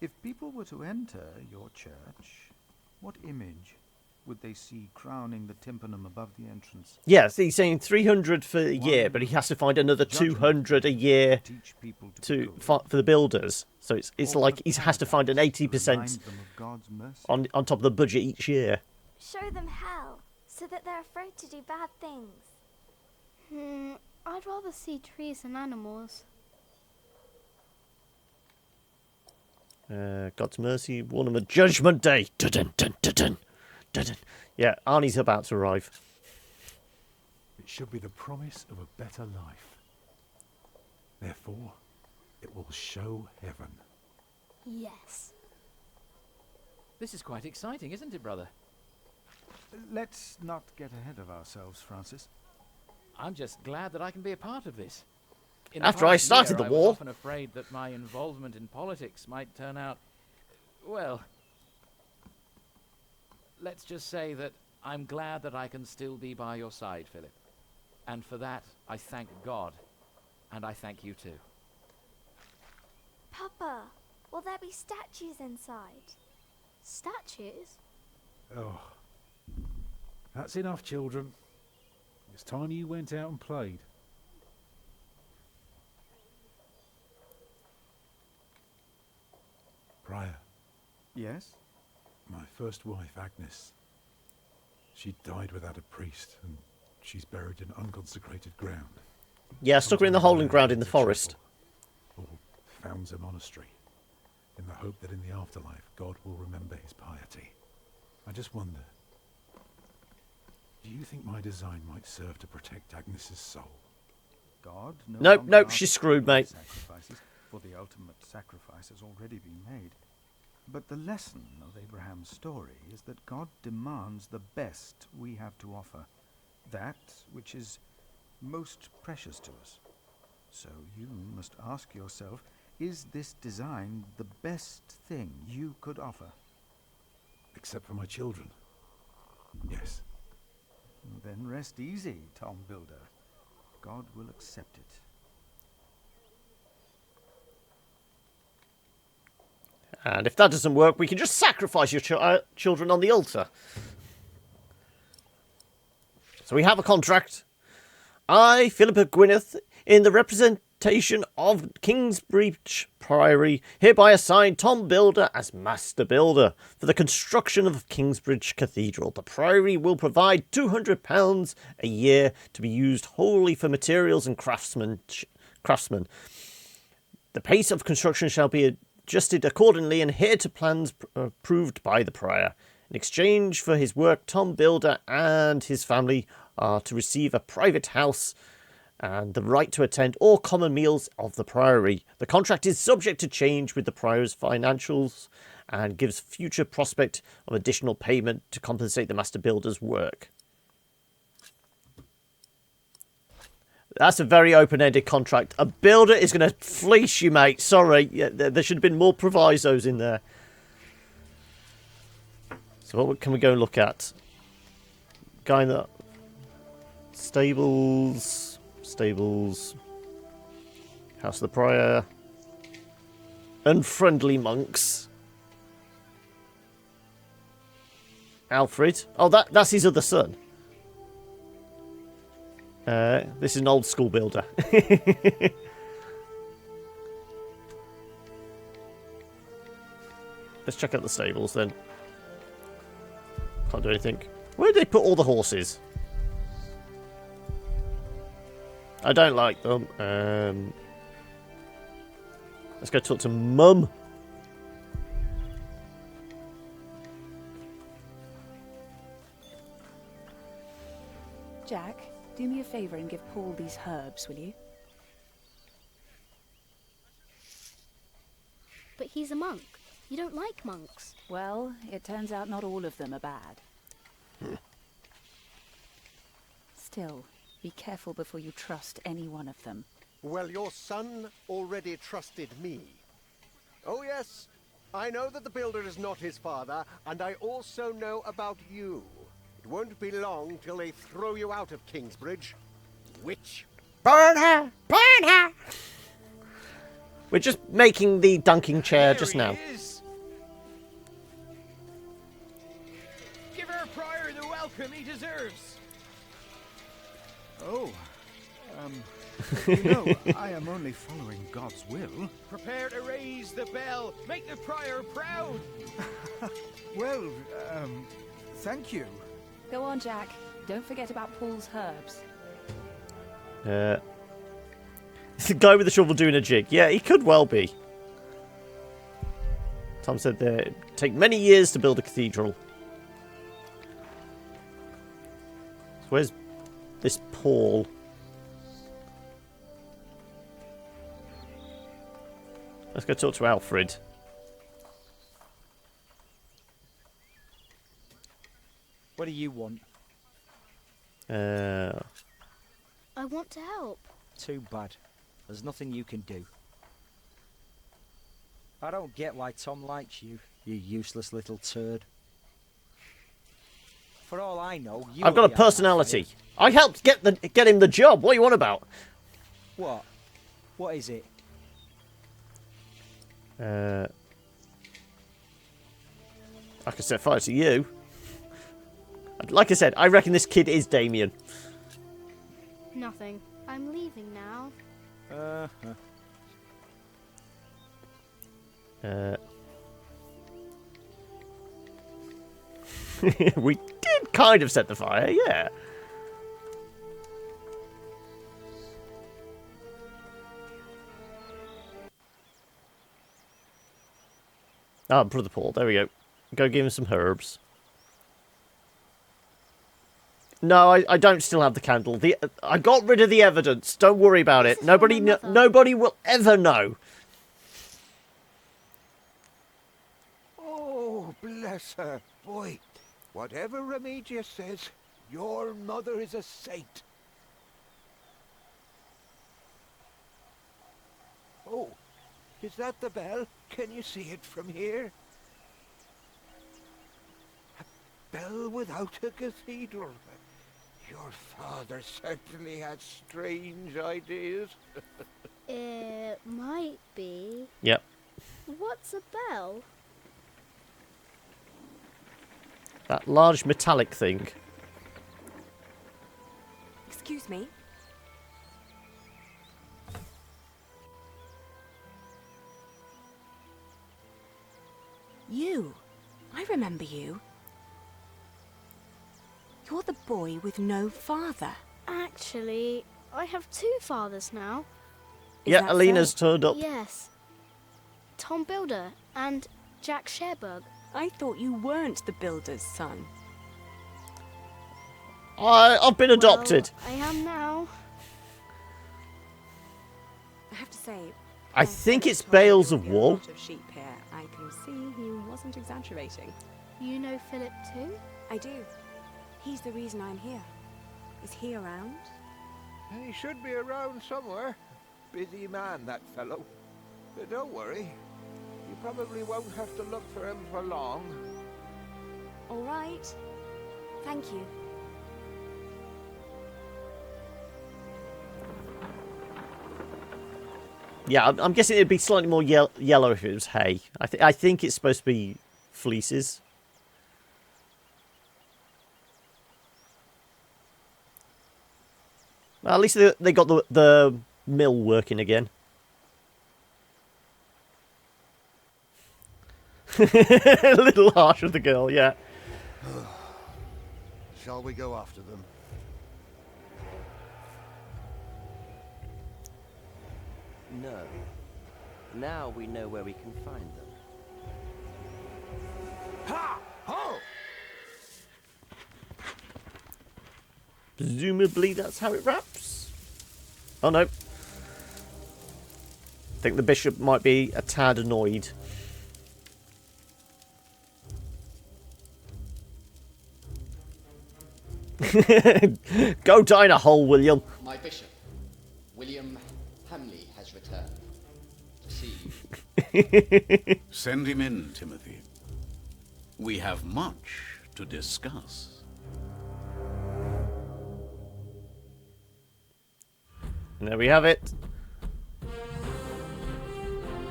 If people were to enter your church, what image would they see crowning the tympanum above the entrance? Yes, he's saying 300 for a year, but he has to find another 200 a year for the builders. So it's like he has to find an 80% on top of the budget each year. Show them hell, so that they're afraid to do bad things. I'd rather see trees and animals. God's mercy, warn them of Judgment Day. Dun-dun, dun, dun, dun, dun, dun. Yeah, Arnie's about to arrive. It should be the promise of a better life. Therefore, it will show heaven. Yes. This is quite exciting, isn't it, brother? Let's not get ahead of ourselves, Francis. I'm just glad that I can be a part of this. After I started the war, I was often afraid that my involvement in politics might turn out, well, let's just say that I'm glad that I can still be by your side, Philip. And for that, I thank God, and I thank you too. Papa, will there be statues inside? Statues? Oh, that's enough, children. It's time you went out and played. Prior. Yes? My first wife, Agnes. She died without a priest, and she's buried in unconsecrated ground. Yeah, stuck her in the holding ground in the forest. Or founds a monastery, in the hope that in the afterlife God will remember his piety. I just wonder, do you think my design might serve to protect Agnes's soul? God? Nope, she's screwed, mate. Sacrifices, for the ultimate sacrifice has already been made. But the lesson of Abraham's story is that God demands the best we have to offer, that which is most precious to us. So you must ask yourself, is this design the best thing you could offer? Except for my children. Yes. Then rest easy, Tom Builder. God will accept it. And if that doesn't work, we can just sacrifice your children on the altar. So we have a contract. I, Philip of Gwynedd, in the representation of Kingsbridge Priory, hereby assign Tom Builder as Master Builder for the construction of Kingsbridge Cathedral. The Priory will provide £200 a year to be used wholly for materials and craftsmen. The pace of construction shall be adjusted accordingly and adhere to plans approved by the Prior. In exchange for his work, Tom Builder and his family are to receive a private house and the right to attend all common meals of the Priory. The contract is subject to change with the Prior's financials and gives future prospect of additional payment to compensate the Master Builder's work. That's a very open-ended contract. A builder is going to fleece you, mate. Sorry, yeah, there should have been more provisos in there. So what can we go and look at? Guy in the stables, House of the Prior, unfriendly monks. Alfred. Oh, that's his other son. This is an old school builder. Let's check out the stables then. Can't do anything. Where did they put all the horses? I don't like them. Let's go talk to Mum. Jack, do me a favour and give Paul these herbs, will you? But he's a monk. You don't like monks. Well, it turns out not all of them are bad. Still, be careful before you trust any one of them. Well, your son already trusted me. Oh yes, I know that the builder is not his father, and I also know about you. It won't be long till they throw you out of Kingsbridge. Witch. Burn her! Burn her! We're just making the dunking chair just now. Give our prior the welcome he deserves. Oh, you know, I am only following God's will. Prepare to raise the bell. Make the prior proud. Well, thank you. Go on, Jack. Don't forget about Paul's herbs. The guy with the shovel doing a jig. Yeah, he could well be. Tom said that it'd take many years to build a cathedral. So where's this Paul? Let's go talk to Alfred. What do you want? I want to help. Too bad. There's nothing you can do. I don't get why Tom likes you, you useless little turd. For all I know, you I've got a personality. I helped get him the job. What are you on about? What? What is it? I could set fire to you. Like I said, I reckon this kid is Damien. Nothing. I'm leaving now. We did kind of set the fire, yeah. Ah, Brother Paul, there we go. Go give him some herbs. No, I don't still have the candle. I got rid of the evidence. Don't worry about it. Nobody will ever know. Oh, bless her. Boy, whatever Remigius says, your mother is a saint. Oh, is that the bell? Can you see it from here? A bell without a cathedral. Your father certainly had strange ideas. It might be. Yep. What's a bell? That large metallic thing. Excuse me. You. I remember you. You're the boy with no father. Actually, I have two fathers now. Yeah, Aliena's turned up. Yes. Tom Builder and Jack Sherbug. I thought you weren't the builder's son. I've been adopted. Well, I am now. I have to say, I think it's bales of wool. of sheep here. I can see he wasn't exaggerating. You know Philip too? I do. He's the reason I'm here. Is he around? He should be around somewhere. Busy man, that fellow. But don't worry. You probably won't have to look for him for long. All right. Thank you. Yeah, I'm guessing it'd be slightly more yellow if it was hay. I think it's supposed to be fleeces. Well, at least they got the mill working again. A little harsh with the girl, yeah. Shall we go after them? No. Now we know where we can find them. Ha! Ho! Presumably that's how it wraps. Oh no. I think the bishop might be a tad annoyed. Go die in a hole, William. My bishop, William Hamley, has returned. To see you. Send him in, Timothy. We have much to discuss. And there we have it.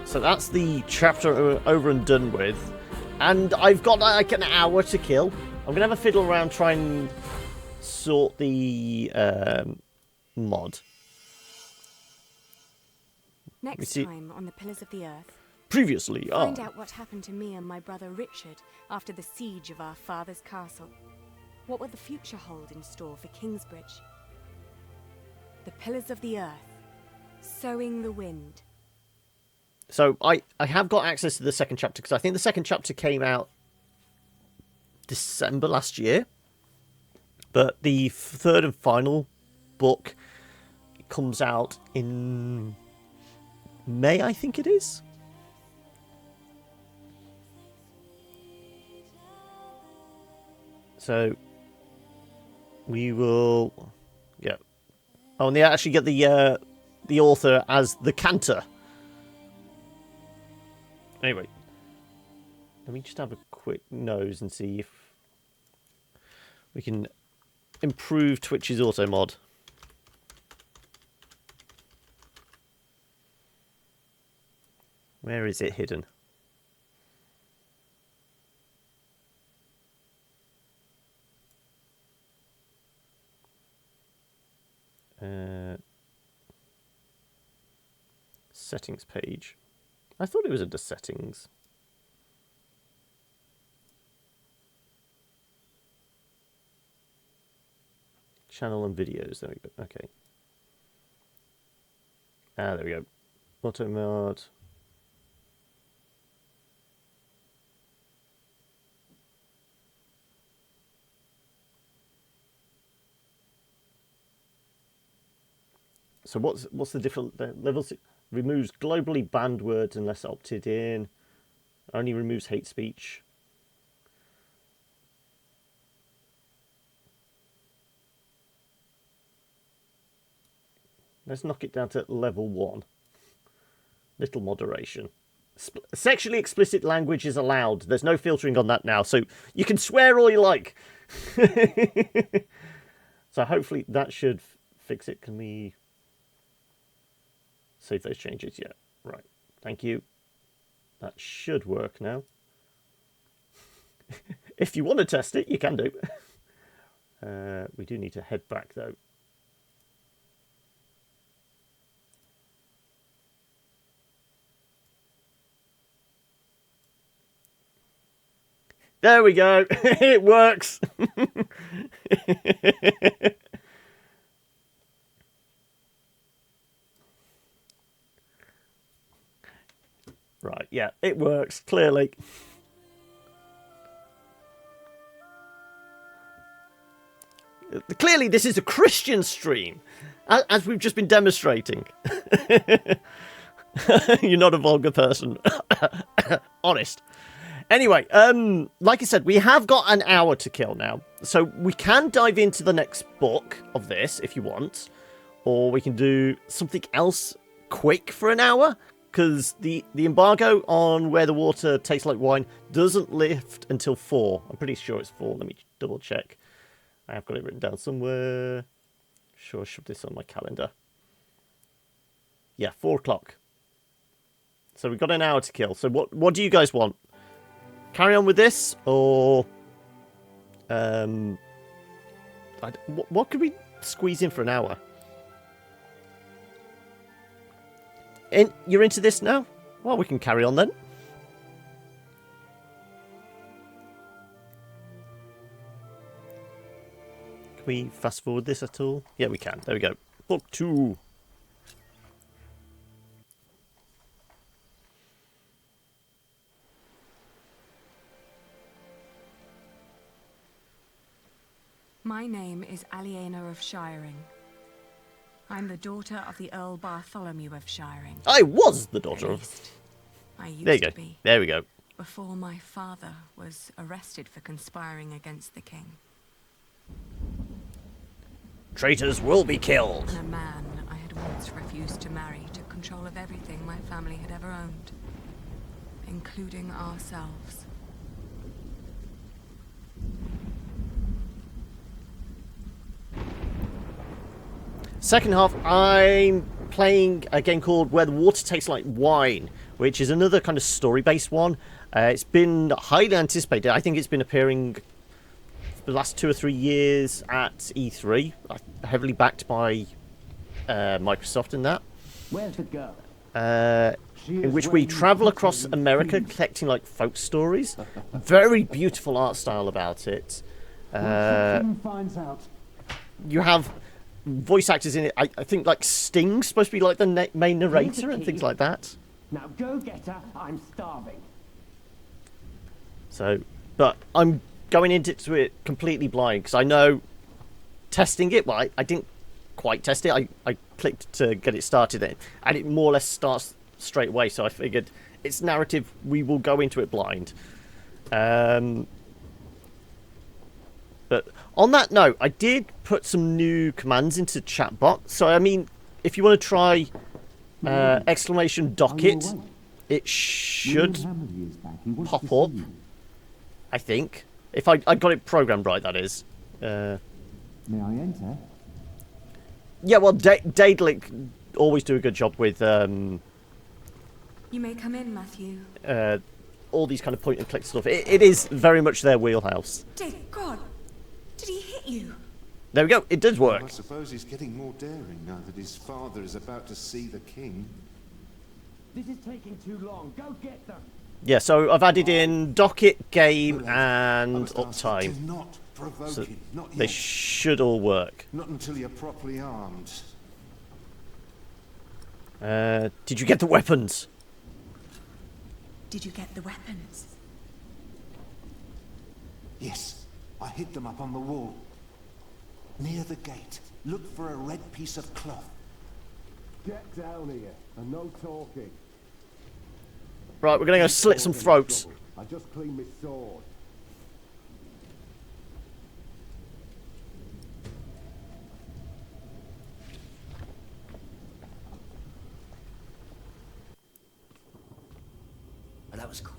So that's the chapter over and done with. And I've got like an hour to kill. I'm going to have a fiddle around, try and sort the mod. Next time on the Pillars of the Earth. Previously, Find out what happened to me and my brother Richard after the siege of our father's castle. What will the future hold in store for Kingsbridge? The Pillars of the Earth. Sowing the Wind. So I have got access to the second chapter because I think the second chapter came out December last year. But the third and final book comes out in May, I think it is. So we will, yeah. Oh, and they actually get the author as the cantor. Anyway, let me just have a quick nose and see if we can improve Twitch's auto mod. Where is it hidden? Settings page. I thought it was under settings. Channel and videos. There we go. Okay. Ah, there we go. Auto mod. So what's the different levels? Removes globally banned words unless opted in. Only removes hate speech. Let's knock it down to level 1. Little moderation. Sexually explicit language is allowed. There's no filtering on that now, so you can swear all you like. So hopefully that should fix it. Can we save those changes? Yeah, right. Thank you. That should work now. If you want to test it, you can do. We do need to head back, though. There we go. It works. Right, yeah, it works, clearly. Clearly, this is a Christian stream, as we've just been demonstrating. You're not a vulgar person. Honest. Anyway, like I said, we have got an hour to kill now. So we can dive into the next book of this, if you want. Or we can do something else quick for an hour. Because the embargo on Where the Water Tastes Like Wine doesn't lift until 4. I'm pretty sure it's 4. Let me double check. I have got it written down somewhere. Sure, shove this on my calendar. Yeah, 4 o'clock. So we've got an hour to kill. So what do you guys want? Carry on with this, or what could we squeeze in for an hour? you're into this now? Well, we can carry on then. Can we fast forward this at all? Yeah, we can. There we go. Book 2. My name is Aliena of Shiring. I'm the daughter of the Earl Bartholomew of Shiring. I was the daughter of... I used There you go. to be. There we go. Before my father was arrested for conspiring against the king. Traitors will be killed. And a man I had once refused to marry took control of everything my family had ever owned, including ourselves. Second half, I'm playing a game called Where the Water Tastes Like Wine, which is another kind of story-based one. It's been highly anticipated. I think it's been appearing for the last 2 or 3 years at E3, heavily backed by Microsoft and that. Where's the girl? In which we travel across America collecting like folk stories. Very beautiful art style about it. Finds out. You have voice actors in it. I think like Sting's supposed to be like the main narrator and things like that. Now go get her. I'm starving. So, but I'm going into it completely blind because I know testing it. Well, I didn't quite test it. I clicked to get it started and it more or less starts straight away. So I figured it's narrative. We will go into it blind. But on that note, I did put some new commands into chatbot. So, I mean, if you want to try exclamation docket, it should pop up, I think. If I got it programmed right, that is. May I enter? Yeah, well, Daedalic always do a good job with You may come in, Matthew. all these kind of point and click stuff. It is very much their wheelhouse. Dear God, did he hit you? There we go. It does work. I suppose he's getting more daring now that his father is about to see the king. This is taking too long. Go get them. Yeah, so I've added in docket, game, and uptime. Not provoke So him. Not they yet. should all work. Not until you're properly armed. Did you get the weapons? Did you get the weapons? Yes, I hid them up on the wall. Near the gate. Look for a red piece of cloth. Get down here, and no talking. Right, we're going to go slit some throats. I just cleaned my sword. Well, that was quick.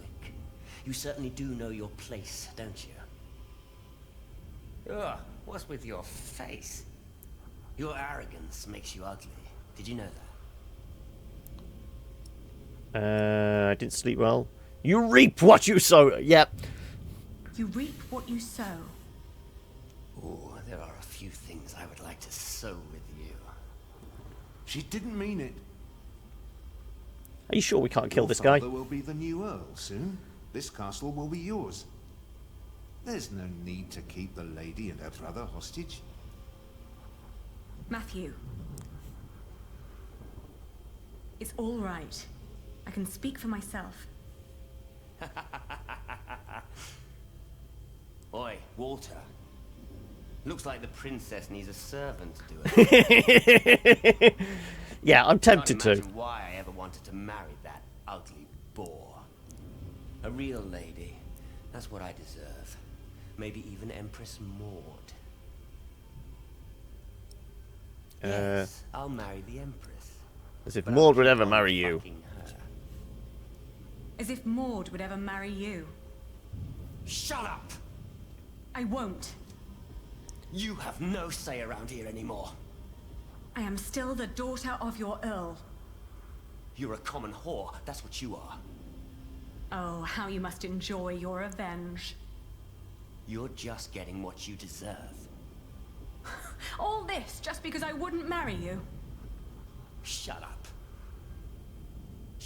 You certainly do know your place, don't you? Ugh, what's with your face? Your arrogance makes you ugly. Did you know that? I didn't sleep well. You reap what you sow. Yep. You reap what you sow. Oh, there are a few things I would like to sow with you. She didn't mean it. Are you sure we can't kill Your this guy? father will be the new Earl soon. This castle will be yours. There's no need to keep the lady and her brother hostage. Matthew. It's all right. I can speak for myself. Oi, Walter. Looks like the princess needs a servant to do it. Yeah, I'm tempted Can't to. imagine why I ever wanted to marry that ugly boar. A real lady. That's what I deserve. Maybe even Empress Maud. Yes, I'll marry the Empress. As if But Maud I'll would keep ever on marry you. fucking her. As if Maud would ever marry you. Shut up! I won't. You have no say around here anymore. I am still the daughter of your Earl. You're a common whore, that's what you are. Oh, how you must enjoy your revenge. You're just getting what you deserve. All this just because I wouldn't marry you. Shut up.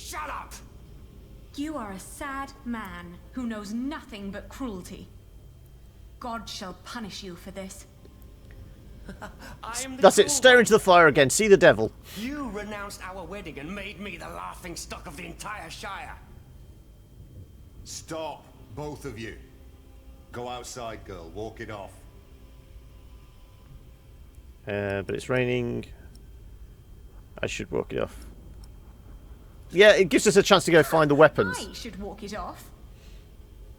Shut up! You are a sad man who knows nothing but cruelty. God shall punish you for this. I am the That's it. cruel Stare one. into the fire again. See the devil. You renounced our wedding and made me the laughing stock of the entire Shire. Stop, both of you. Go outside, girl. Walk it off. But it's raining. I should walk it off. Yeah, it gives us a chance to go find the weapons. I should walk it off.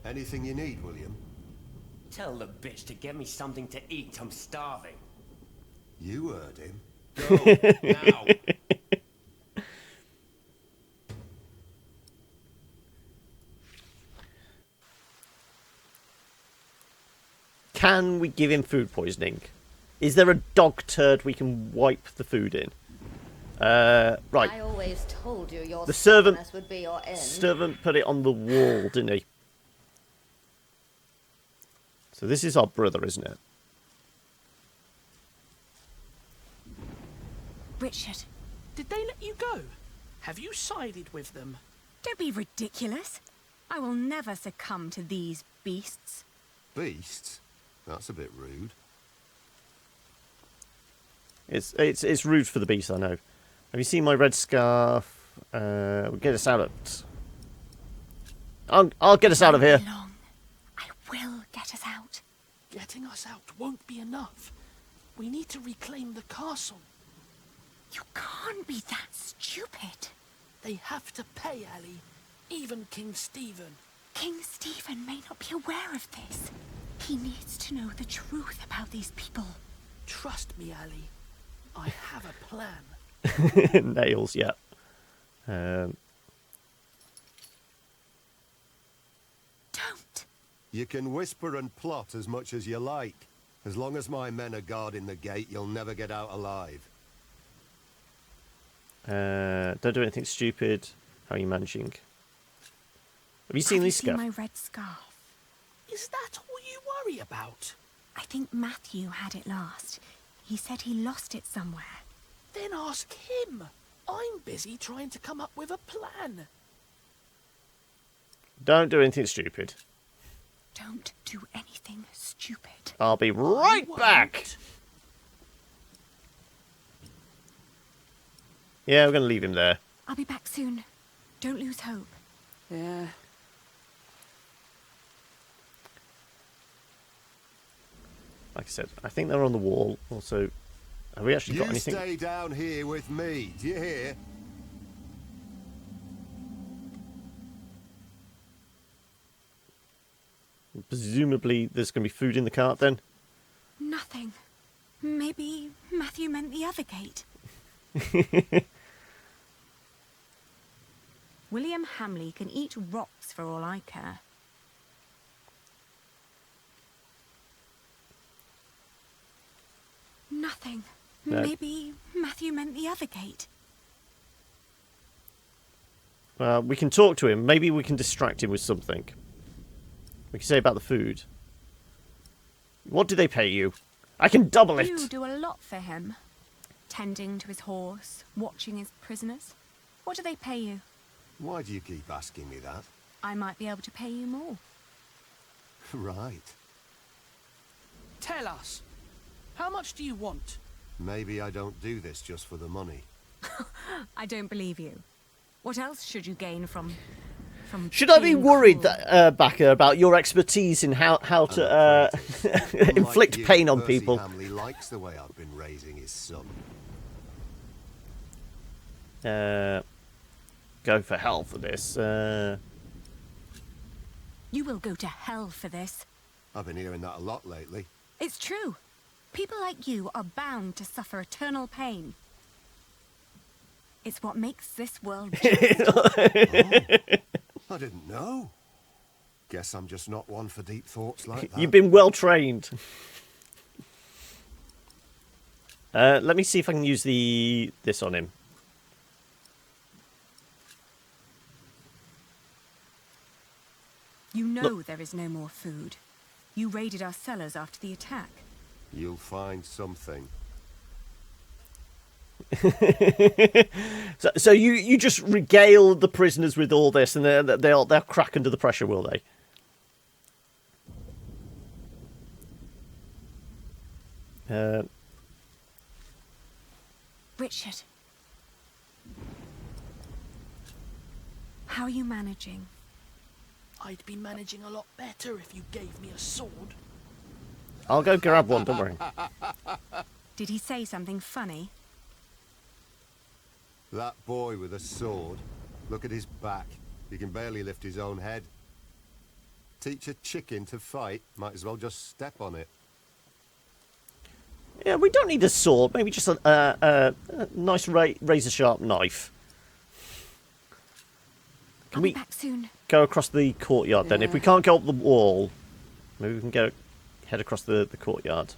Anything you need, William? Tell the bitch to get me something to eat. I'm starving. You heard him. Go, now. Can we give him food poisoning? Is there a dog turd we can wipe the food in? Right. I always told you your The servant stubbornness would be your end. servant put it on the wall, didn't he? So this is our brother, isn't it? Richard, Did they let you go? Have you sided with them? don't be ridiculous. I will never succumb to these beasts. Beasts? That's a bit rude. It's rude for the beast, I know. Have you seen my red scarf? Get us out of. I'll get us out of here. I will get us out. Getting us out won't be enough. We need to reclaim the castle. You can't be that stupid. They have to pay, Ali. Even King Stephen. King Stephen may not be aware of this. He needs to know the truth about these people. Trust me, Ali. I have a plan. Nails, yeah. Don't. You can whisper and plot as much as you like. As long as my men are guarding the gate, you'll never get out alive. Don't do anything stupid. How are you managing? Have you seen these seen scarf? my red scarf? Is that all you worry about? I think Matthew had it last. He said he lost it somewhere. Then ask him. I'm busy trying to come up with a plan. Don't do anything stupid. Don't do anything stupid. I'll be right back. Yeah, we're going to leave him there. I'll be back soon. Don't lose hope. Yeah. Like I said, I think they're on the wall. Also, have we actually got You anything? stay down here with me. Do you hear? Presumably, there's going to be food in the cart then. Nothing. Maybe Matthew meant the other gate. William Hamley can eat rocks for all I care. Nothing. No. Maybe Matthew meant the other gate. Well, we can talk to him. Maybe we can distract him with something. We can say about the food. What do they pay you? I can double it. You do a lot for him. Tending to his horse, watching his prisoners. What do they pay you? Why do you keep asking me that? I might be able to pay you more. Right. Tell us. How much do you want? Maybe I don't do this just for the money. I don't believe you. What else should you gain from Should I be being worried, cruel? that, Backer, about your expertise in how to inflict Unlike pain you, on Percy people? Hamley likes the way I've been raising his son. Go for hell for this. You will go to hell for this. I've been hearing that a lot lately. It's true. People like you are bound to suffer eternal pain. It's what makes this world just. I didn't know. Guess I'm just not one for deep thoughts like that. You've been well trained. Let me see if I can use this on him. You know there is no more food. You raided our cellars after the attack. You'll find something. So you just regale the prisoners with all this, and they'll crack under the pressure, will they? Richard, how are you managing? I'd be managing a lot better if you gave me a sword. I'll go grab one, don't worry. Did he say something funny? That boy with a sword. Look at his back. He can barely lift his own head. Teach a chicken to fight, might as well just step on it. Yeah, we don't need a sword. Maybe just a nice razor-sharp knife. Can we back soon. Go across the courtyard then? If we can't go up the wall, maybe we can head across the courtyard.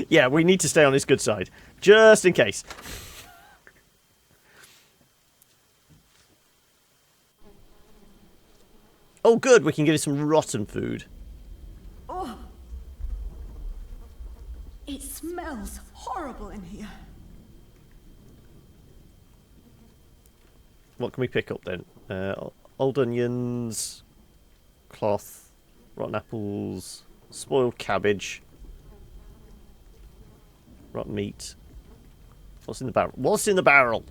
Yeah, we need to stay on his good side, just in case. Oh, good, we can give him some rotten food. Oh! It smells horrible in here. What can we pick up then? Old onions, cloth, rotten apples, spoiled cabbage, rotten meat. What's in the barrel? What's in the barrel?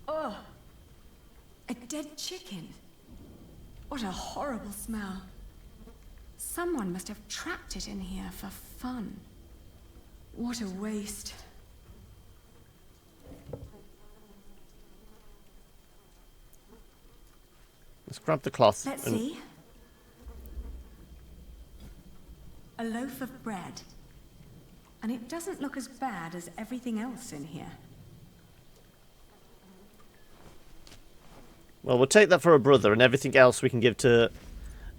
Oh! A dead chicken. What a horrible smell. Someone must have trapped it in here for fun. What a waste. Let's grab the cloth. Let's see. A loaf of bread. And it doesn't look as bad as everything else in here. Well, we'll take that for a brother, and everything else we can give to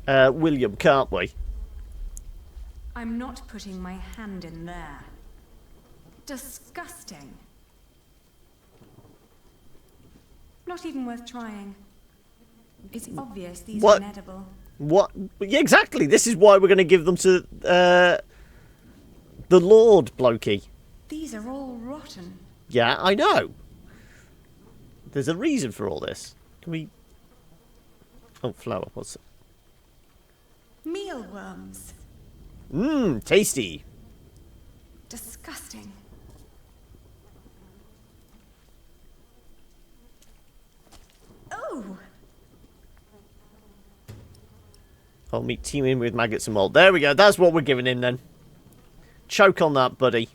William, can't we? I'm not putting my hand in there. Disgusting. Not even worth trying. It's obvious these are inedible. What? Yeah, exactly. This is why we're going to give them to the Lord Blokey. These are all rotten. Yeah, I know. There's a reason for all this. Can we... Oh, flour. What's it? Mealworms. Mmm, tasty. Disgusting. Oh! Oh, meat teeming with maggots and mold. There we go. That's what we're giving him then. Choke on that, buddy.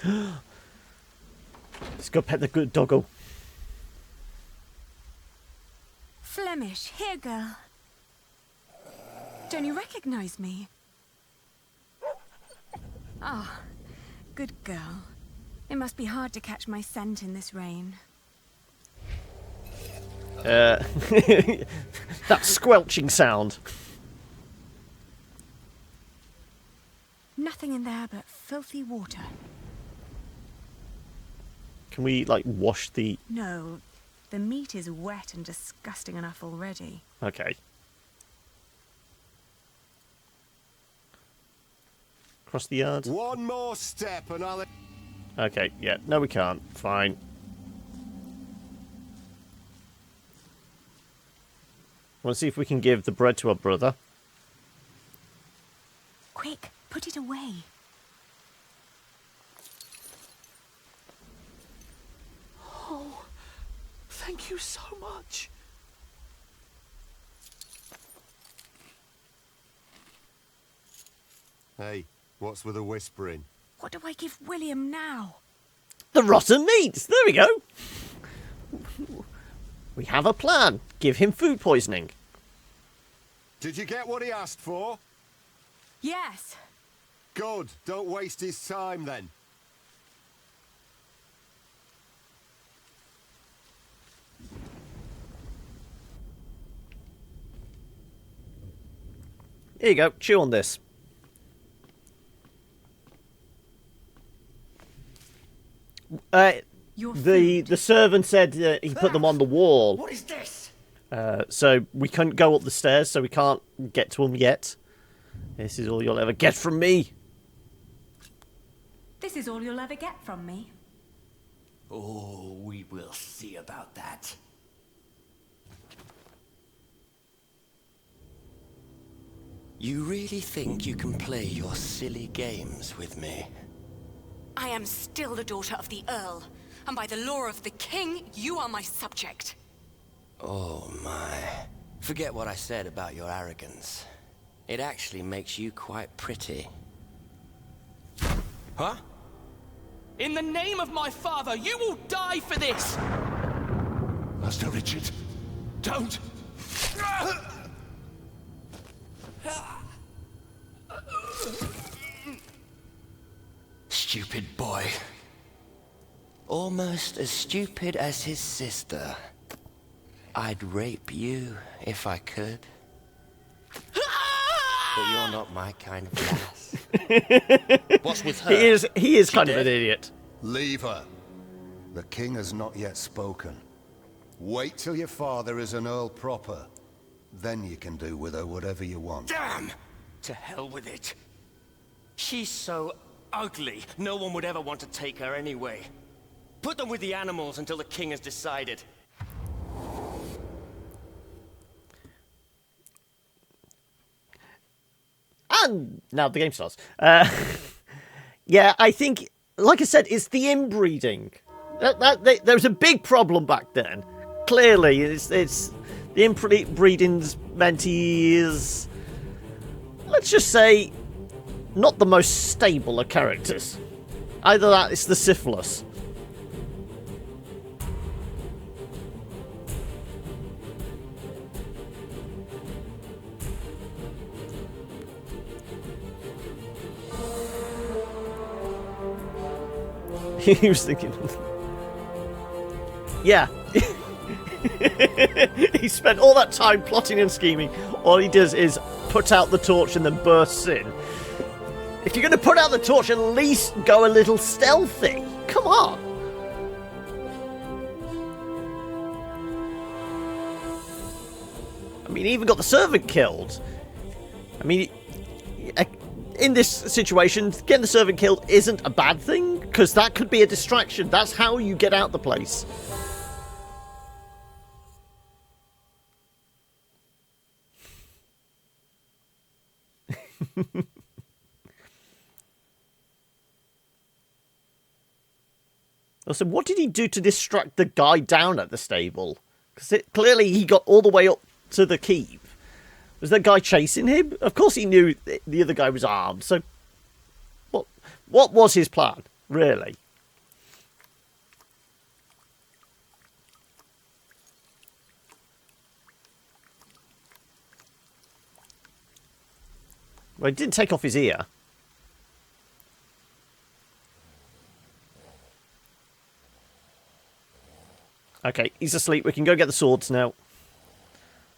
Let's go pet the good doggo. Flemish, here, girl. Don't you recognize me? Ah, good girl. It must be hard to catch my scent in this rain. That squelching sound. Nothing in there but filthy water. Can we, like, wash the... No, the meat is wet and disgusting enough already. Okay. Across the yard? One more step and I'll... Okay, yeah. No, we can't. Fine. Want to see if we can give the bread to our brother. Quick, put it away. Oh, thank you so much. Hey, what's with the whispering? What do I give William now? The rotten meat! There we go! We have a plan. Give him food poisoning. Did you get what he asked for? Yes. Good. Don't waste his time then. Here you go. Chew on this. the servant said he put them on the wall. What is this? So we couldn't go up the stairs, so we can't get to them yet. This is all you'll ever get from me. This is all you'll ever get from me. Oh, we will see about that. You really think you can play your silly games with me? I am still the daughter of the Earl, and by the law of the king, you are my subject. Oh my. Forget what I said about your arrogance. It actually makes you quite pretty. Huh? In the name of my father, you will die for this! Master Richard, don't! Stupid boy. Almost as stupid as his sister. I'd rape you if I could. But you're not my kind of lass. What's with her? He is kind of an idiot. Leave her. The king has not yet spoken. Wait till your father is an earl proper. Then you can do with her whatever you want. Damn! To hell with it. She's so ugly, no one would ever want to take her anyway. Put them with the animals until the king has decided. And now the game starts. Yeah, I think, like I said, it's the inbreeding. There was a big problem back then. Clearly, it's the inbreeding's meant he is, let's just say, not the most stable of characters. Either that, it's the syphilis. He was thinking... Yeah. He spent all that time plotting and scheming. All he does is put out the torch and then bursts in. If you're going to put out the torch, at least go a little stealthy. Come on. I mean, he even got the servant killed. I mean, in this situation, getting the servant killed isn't a bad thing, because that could be a distraction. That's how you get out the place. Also, what did he do to distract the guy down at the stable? Because clearly he got all the way up to the keep. Was that guy chasing him? Of course he knew the other guy was armed, so... What was his plan, really? Well, he didn't take off his ear. Okay, he's asleep. We can go get the swords now.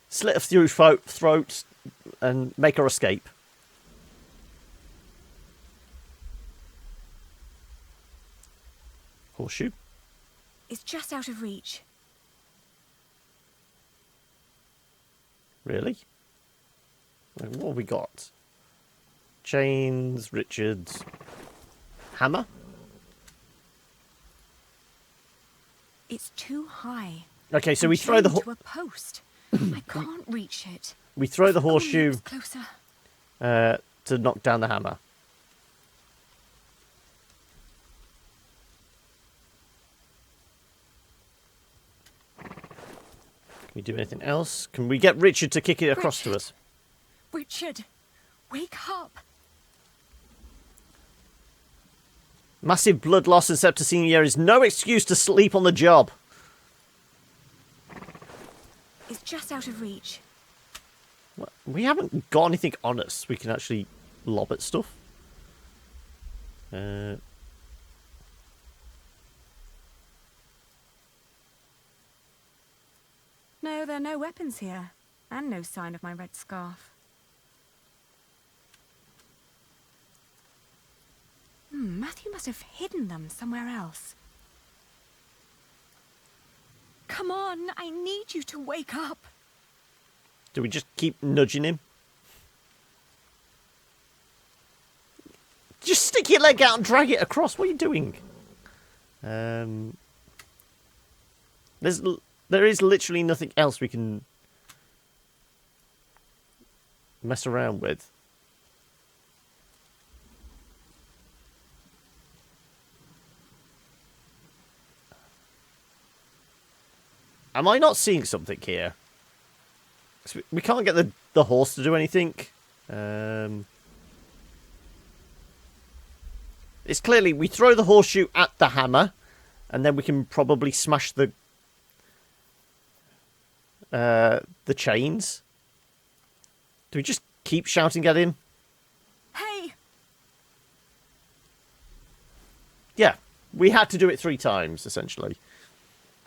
Slit her through throat and make her escape. Horseshoe. It's just out of reach. Really? What have we got? Chains, Richards, hammer? It's too high. Okay, so I'm we throw the chained to a post. I can't reach it. We throw the horseshoe closer. To knock down the hammer. Can we do anything else? Can we get Richard to kick it across to us? Richard, wake up. Massive blood loss and septicemia is no excuse to sleep on the job. It's just out of reach. Well, we haven't got anything on us. We can actually lob at stuff. No, there are no weapons here, and no sign of my red scarf. Matthew must have hidden them somewhere else. Come on, I need you to wake up. Do we just keep nudging him? Just stick your leg out and drag it across. What are you doing? There is literally nothing else we can mess around with. Am I not seeing something here? We can't get the horse to do anything. It's clearly we throw the horseshoe at the hammer, and then we can probably smash the chains. Do we just keep shouting at him? Hey! Yeah, we had to do it 3 times, essentially.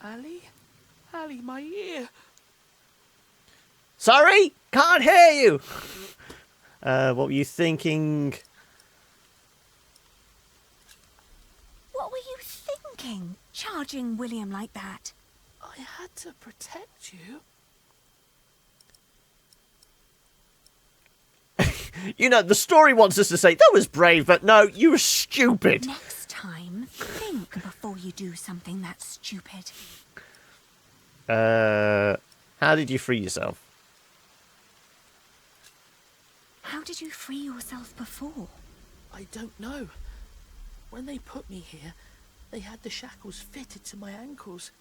Ali, my ear. Sorry? Can't hear you! What were you thinking? What were you thinking, charging William like that? I had to protect you. You know, the story wants us to say, that was brave, but no, you were stupid. Next time, think before you do something that's stupid. How did you free yourself? How did you free yourself before? I don't know. When they put me here, they had the shackles fitted to my ankles.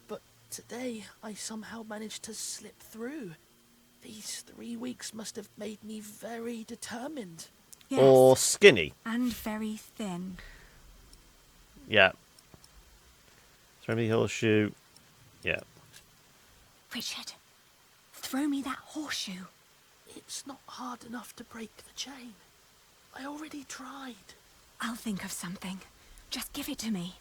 But today, I somehow managed to slip through. These 3 weeks must have made me very determined. Yes, or skinny. And very thin. Yeah. Throw me the horseshoe. Yeah. Richard, throw me that horseshoe. It's not hard enough to break the chain. I already tried. I'll think of something. Just give it to me.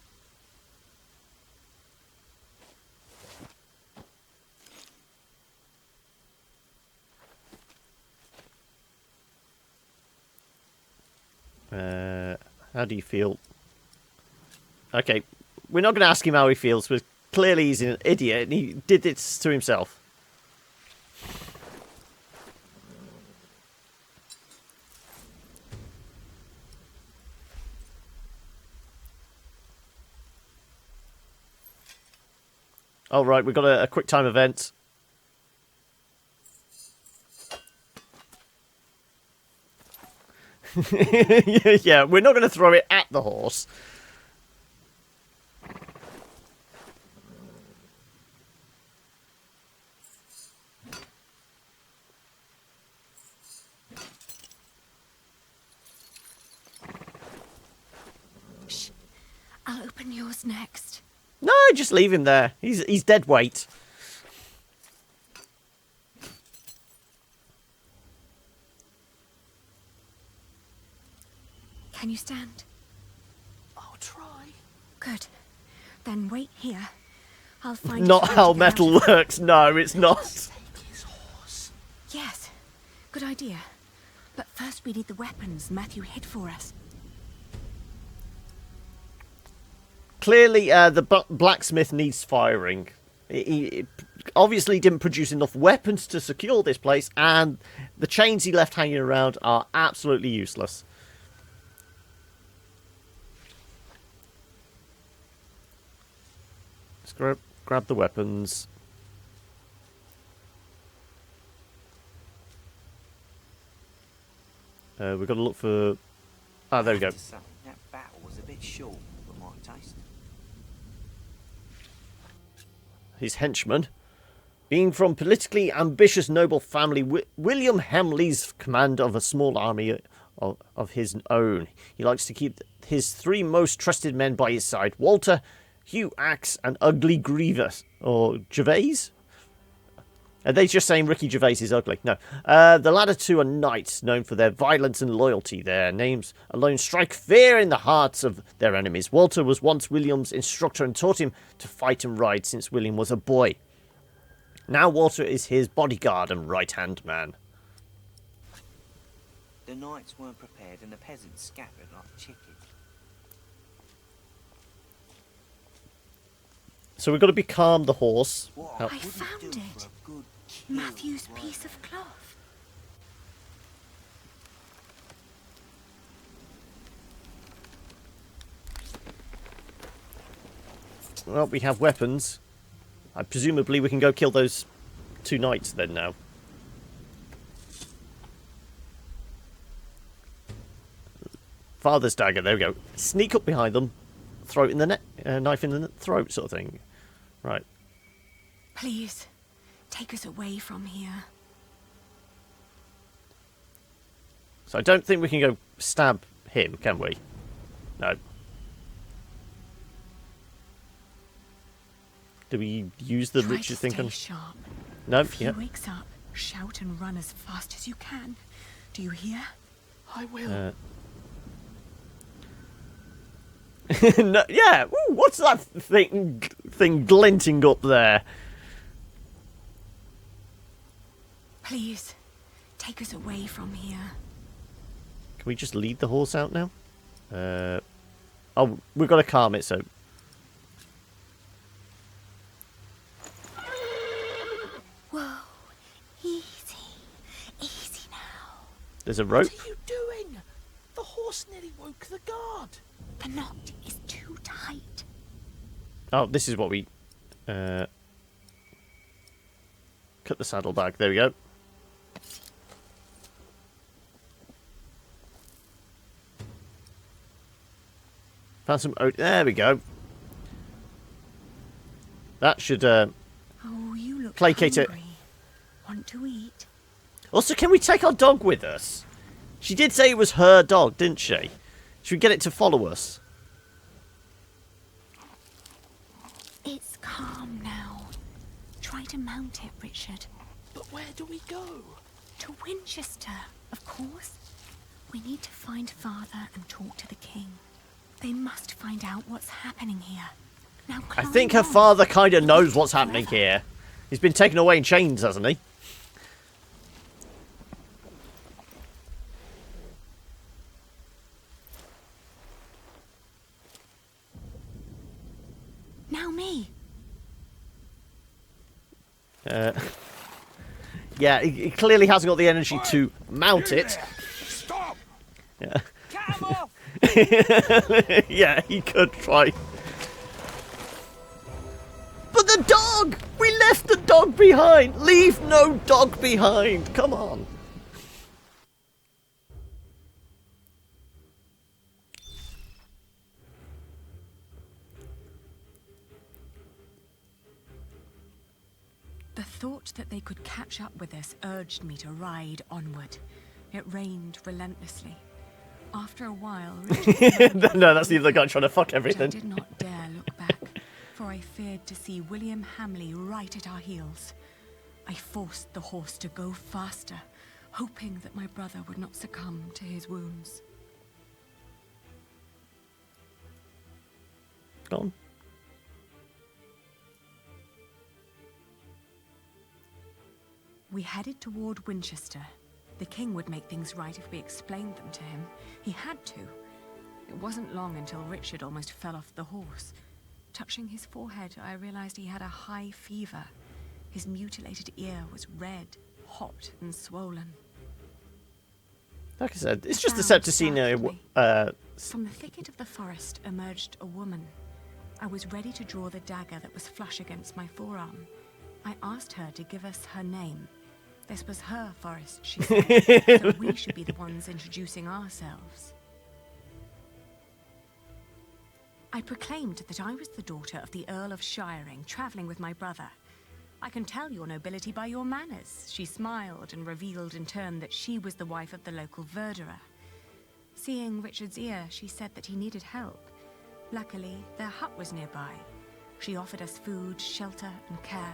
How do you feel? Okay, we're not going to ask him how he feels, but clearly he's an idiot and he did this to himself. All right, we've got a quick time event. Yeah, we're not going to throw it at the horse. Shh. I'll open yours next. No, just leave him there. He's dead weight. Can you stand? I'll try. Good. Then wait here. I'll find Not how metal works. No, it's not. Take his horse. Yes. Good idea. But first we need the weapons Matthew hid for us. Clearly, the blacksmith needs firing. He obviously didn't produce enough weapons to secure this place, and the chains he left hanging around are absolutely useless. Let's grab the weapons. We've got to look for... Ah, there we go. That battle was a bit short for my taste. His henchman. Being from politically ambitious noble family, William Hamley's command of a small army of his own. He likes to keep his 3 most trusted men by his side. Walter, Hugh Axe, and Ugly Grievous. Or Gervais? Are they just saying Ricky Gervais is ugly? No. The latter 2 are knights, known for their violence and loyalty. Their names alone strike fear in the hearts of their enemies. Walter was once William's instructor and taught him to fight and ride since William was a boy. Now Walter is his bodyguard and right-hand man. The knights weren't prepared and the peasants scattered like chickens. So we've got to becalm the horse. I found it. Matthew's piece of cloth. Well, we have weapons. Presumably we can go kill those 2 knights then now. Father's dagger, there we go. Sneak up behind them, throw it in the knife in the throat sort of thing. Right. Please, take us away from here. So I don't think we can go stab him, can we? No. Do we use the Richard thing on? Sharp. No, if he wakes up, shout and run as fast as you can. Do you hear? I will. No, yeah. Ooh, what's that thing glinting up there? Please, take us away from here. Can we just lead the horse out now? Oh, we've got to calm it, so... Whoa, easy now. There's a rope. What are you doing? The horse nearly woke the guard. The knot is too tight. Oh, this is what we... cut the saddle back. There we go. Found some oat. There we go. That should oh, you look placate it. hungry. Want to eat? Also, can we take our dog with us? She did say it was her dog, didn't she? Should we get it to follow us? It's calm now. Try to mount it, Richard. But where do we go? To Winchester, of course. We need to find Father and talk to the king. They must find out what's happening here. Now, I think her father kind of knows what's happening here. He's been taken away in chains, hasn't he? Now me. Yeah, he clearly hasn't got the energy to mount it. Stop! Yeah. Come off! Yeah, he could try. But the dog! We left the dog behind! Leave no dog behind! Come on! The thought that they could catch up with us urged me to ride onward. It rained relentlessly. After a while, no, that's the other guy trying to fuck everything. I did not dare look back, for I feared to see William Hamley right at our heels. I forced the horse to go faster, hoping that my brother would not succumb to his wounds. Gone. We headed toward Winchester. The king would make things right if we explained them to him. He had to. It wasn't long until Richard almost fell off the horse. Touching his forehead, I realized he had a high fever. His mutilated ear was red, hot, and swollen. Like I said, it's just the Septicemia. From the thicket of the forest emerged a woman. I was ready to draw the dagger that was flush against my forearm. I asked her to give us her name. This was her forest, she said, so we should be the ones introducing ourselves. I proclaimed that I was the daughter of the Earl of Shiring, travelling with my brother. I can tell your nobility by your manners. She smiled and revealed in turn that she was the wife of the local verderer. Seeing Richard's ear, she said that he needed help. Luckily, their hut was nearby. She offered us food, shelter, and care.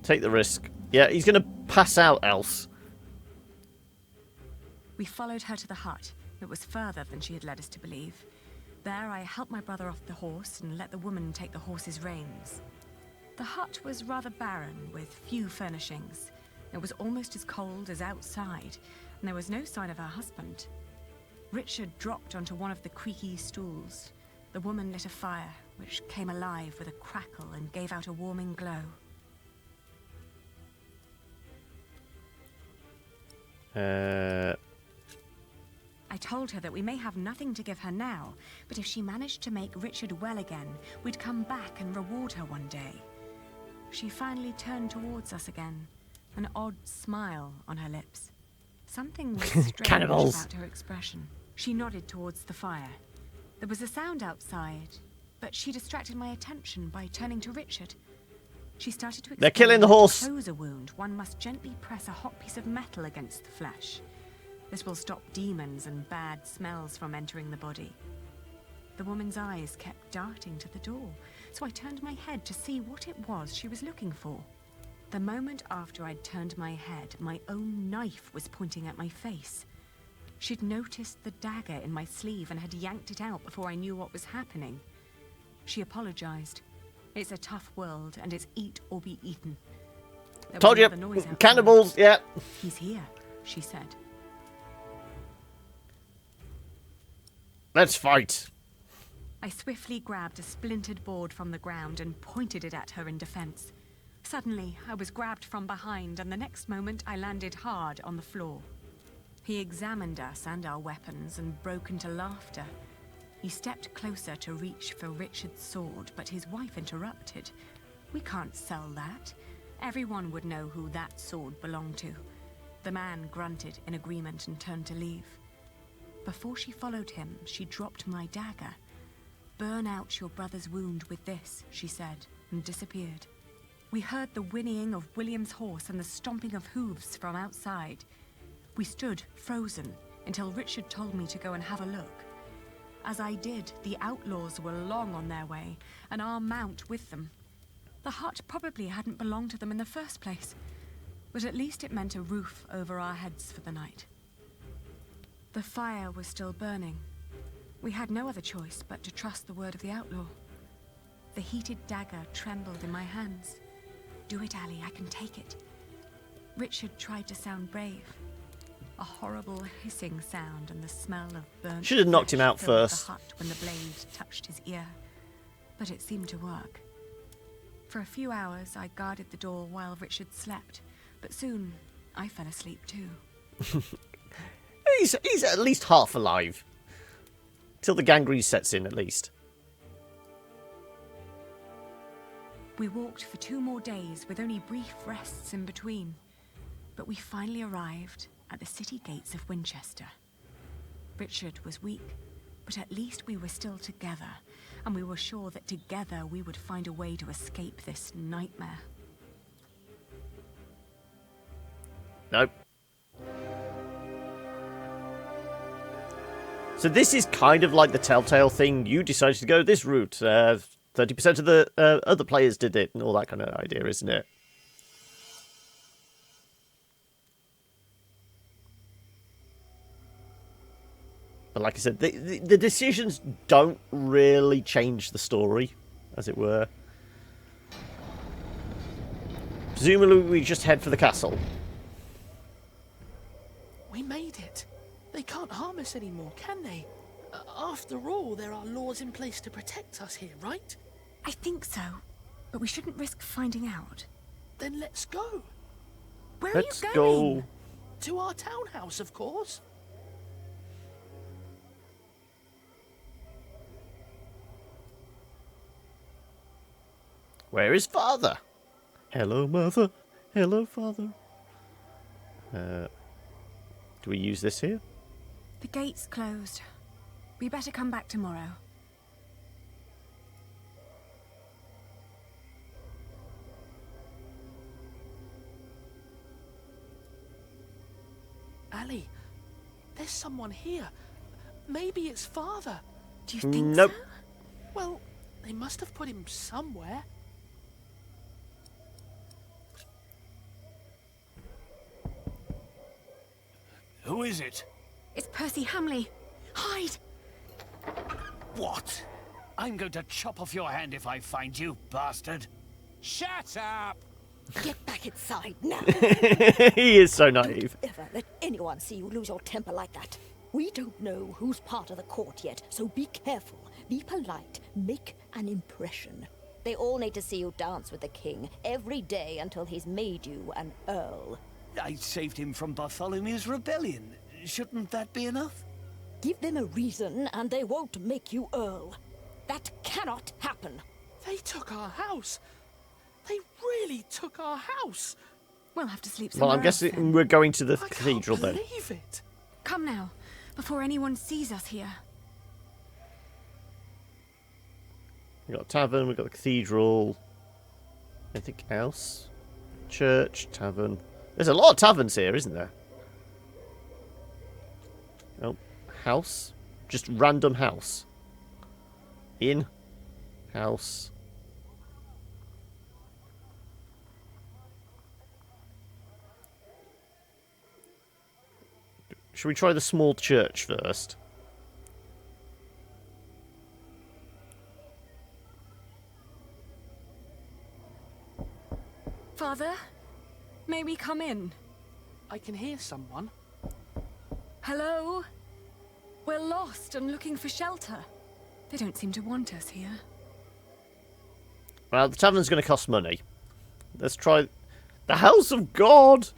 Take the risk. Yeah, he's going to pass out else. We followed her to the hut. It was further than she had led us to believe. There, I helped my brother off the horse and let the woman take the horse's reins. The hut was rather barren, with few furnishings. It was almost as cold as outside, and there was no sign of her husband. Richard dropped onto one of the creaky stools. The woman lit a fire, which came alive with a crackle and gave out a warming glow. I told her that we may have nothing to give her now, but if she managed to make Richard well again, we'd come back and reward her one day. She finally turned towards us again, an odd smile on her lips. Something was strange about her expression. She nodded towards the fire. There was a sound outside, but she distracted my attention by turning to Richard. She started to explain They're killing the horse. To close a wound, one must gently press a hot piece of metal against the flesh. This will stop demons and bad smells from entering the body. The woman's eyes kept darting to the door, so I turned my head to see what it was she was looking for. The moment after I'd turned my head, my own knife was pointing at my face. She'd noticed the dagger in my sleeve and had yanked it out before I knew what was happening. She apologized. It's a tough world, and it's eat or be eaten. Told you, cannibals, yeah. He's here, she said. Let's fight. I swiftly grabbed a splintered board from the ground and pointed it at her in defense. Suddenly, I was grabbed from behind, and the next moment I landed hard on the floor. He examined us and our weapons and broke into laughter. He stepped closer to reach for Richard's sword, but his wife interrupted. We can't sell that. Everyone would know who that sword belonged to. The man grunted in agreement and turned to leave. Before she followed him, she dropped my dagger. "Burn out your brother's wound with this," she said, and disappeared. We heard the whinnying of William's horse and the stomping of hooves from outside. We stood, frozen, until Richard told me to go and have a look. As I did, the outlaws were long on their way, and our mount with them. The hut probably hadn't belonged to them in the first place, but at least it meant a roof over our heads for the night. The fire was still burning. We had no other choice but to trust the word of the outlaw. The heated dagger trembled in my hands. "Do it, Ali, I can take it." Richard tried to sound brave. A horrible hissing sound and the smell of burnt Should have knocked him out filled first. the hut when the blade touched his ear. But it seemed to work. For a few hours, I guarded the door while Richard slept, but soon I fell asleep too. He's at least half alive. Till the gangrene sets in, at least. We walked for 2 more days with only brief rests in between. But we finally arrived at the city gates of Winchester. Richard was weak, but at least we were still together, and we were sure that together we would find a way to escape this nightmare. Nope. So this is kind of like the Telltale thing. You decided to go this route. 30% of the other players did it, and all that kind of idea, isn't it? But like I said, the decisions don't really change the story, as it were. Presumably we just head for the castle. We made it. They can't harm us anymore, can they? After all, there are laws in place to protect us here, right? I think so, but we shouldn't risk finding out. Then let's go. Where Let's are you going? go. To our townhouse, of course. Where is father? Hello, mother. Hello, father. Do we use this here? The gate's closed. We better come back tomorrow. Ali, there's someone here. Maybe it's father. Do you think Nope. so? Well, they must have put him somewhere. Who is it? It's Percy Hamley. Hide! What? I'm going to chop off your hand if I find you, bastard. Shut up! Get back inside now. He is so naive. Don't ever let anyone see you lose your temper like that. We don't know who's part of the court yet, so be careful, be polite, make an impression. They all need to see you dance with the king every day until he's made you an earl. I saved him from Bartholomew's rebellion. Shouldn't that be enough? Give them a reason and they won't make you earl. That cannot happen. They took our house. They really took our house. We'll have to sleep Well, somewhere I'm guessing else, then. we're going to the cathedral then. Believe it. Come now, before anyone sees us here. We've got a tavern, we've got the cathedral. Anything else? Church, tavern. There's a lot of taverns here, isn't there? Oh, house. Just random house. Inn. House. Should we try the small church first? Father, may we come in? I can hear someone. Hello? We're lost and looking for shelter. They don't seem to want us here. Well, the tavern's going to cost money. Let's try the House of God.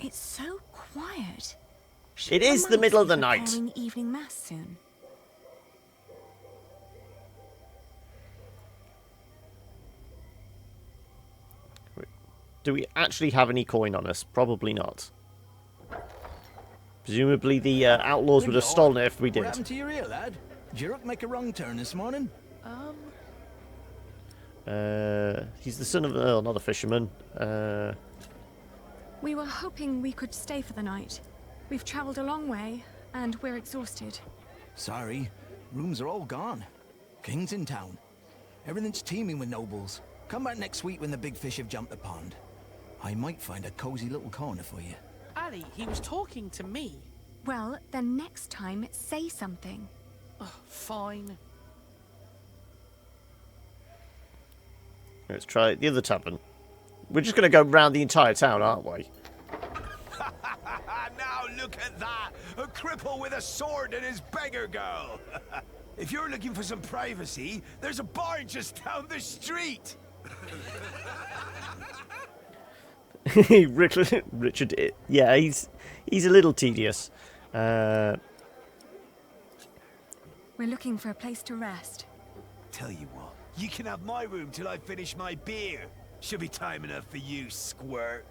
It's so quiet. It is the middle of the night. Preparing evening mass soon. Do we actually have any coin on us? Probably not. Presumably the outlaws would have stolen it if we did. What happened to your ear, lad? Did your hook make a wrong turn this morning? He's the son of an Earl, not a fisherman. We were hoping we could stay for the night. We've traveled a long way, and we're exhausted. Sorry, rooms are all gone. King's in town. Everything's teeming with nobles. Come back next week when the big fish have jumped the pond. I might find a cozy little corner for you. Ali, he was talking to me. Well, then next time, say something. Oh, fine. Let's try the other tavern. We're just going to go round the entire town, aren't we? Now look at that! A cripple with a sword and his beggar girl! If you're looking for some privacy, there's a bar just down the street! Richard, yeah, he's a little tedious. We're looking for a place to rest. Tell you what, you can have my room till I finish my beer. Should be time enough for you, squirt.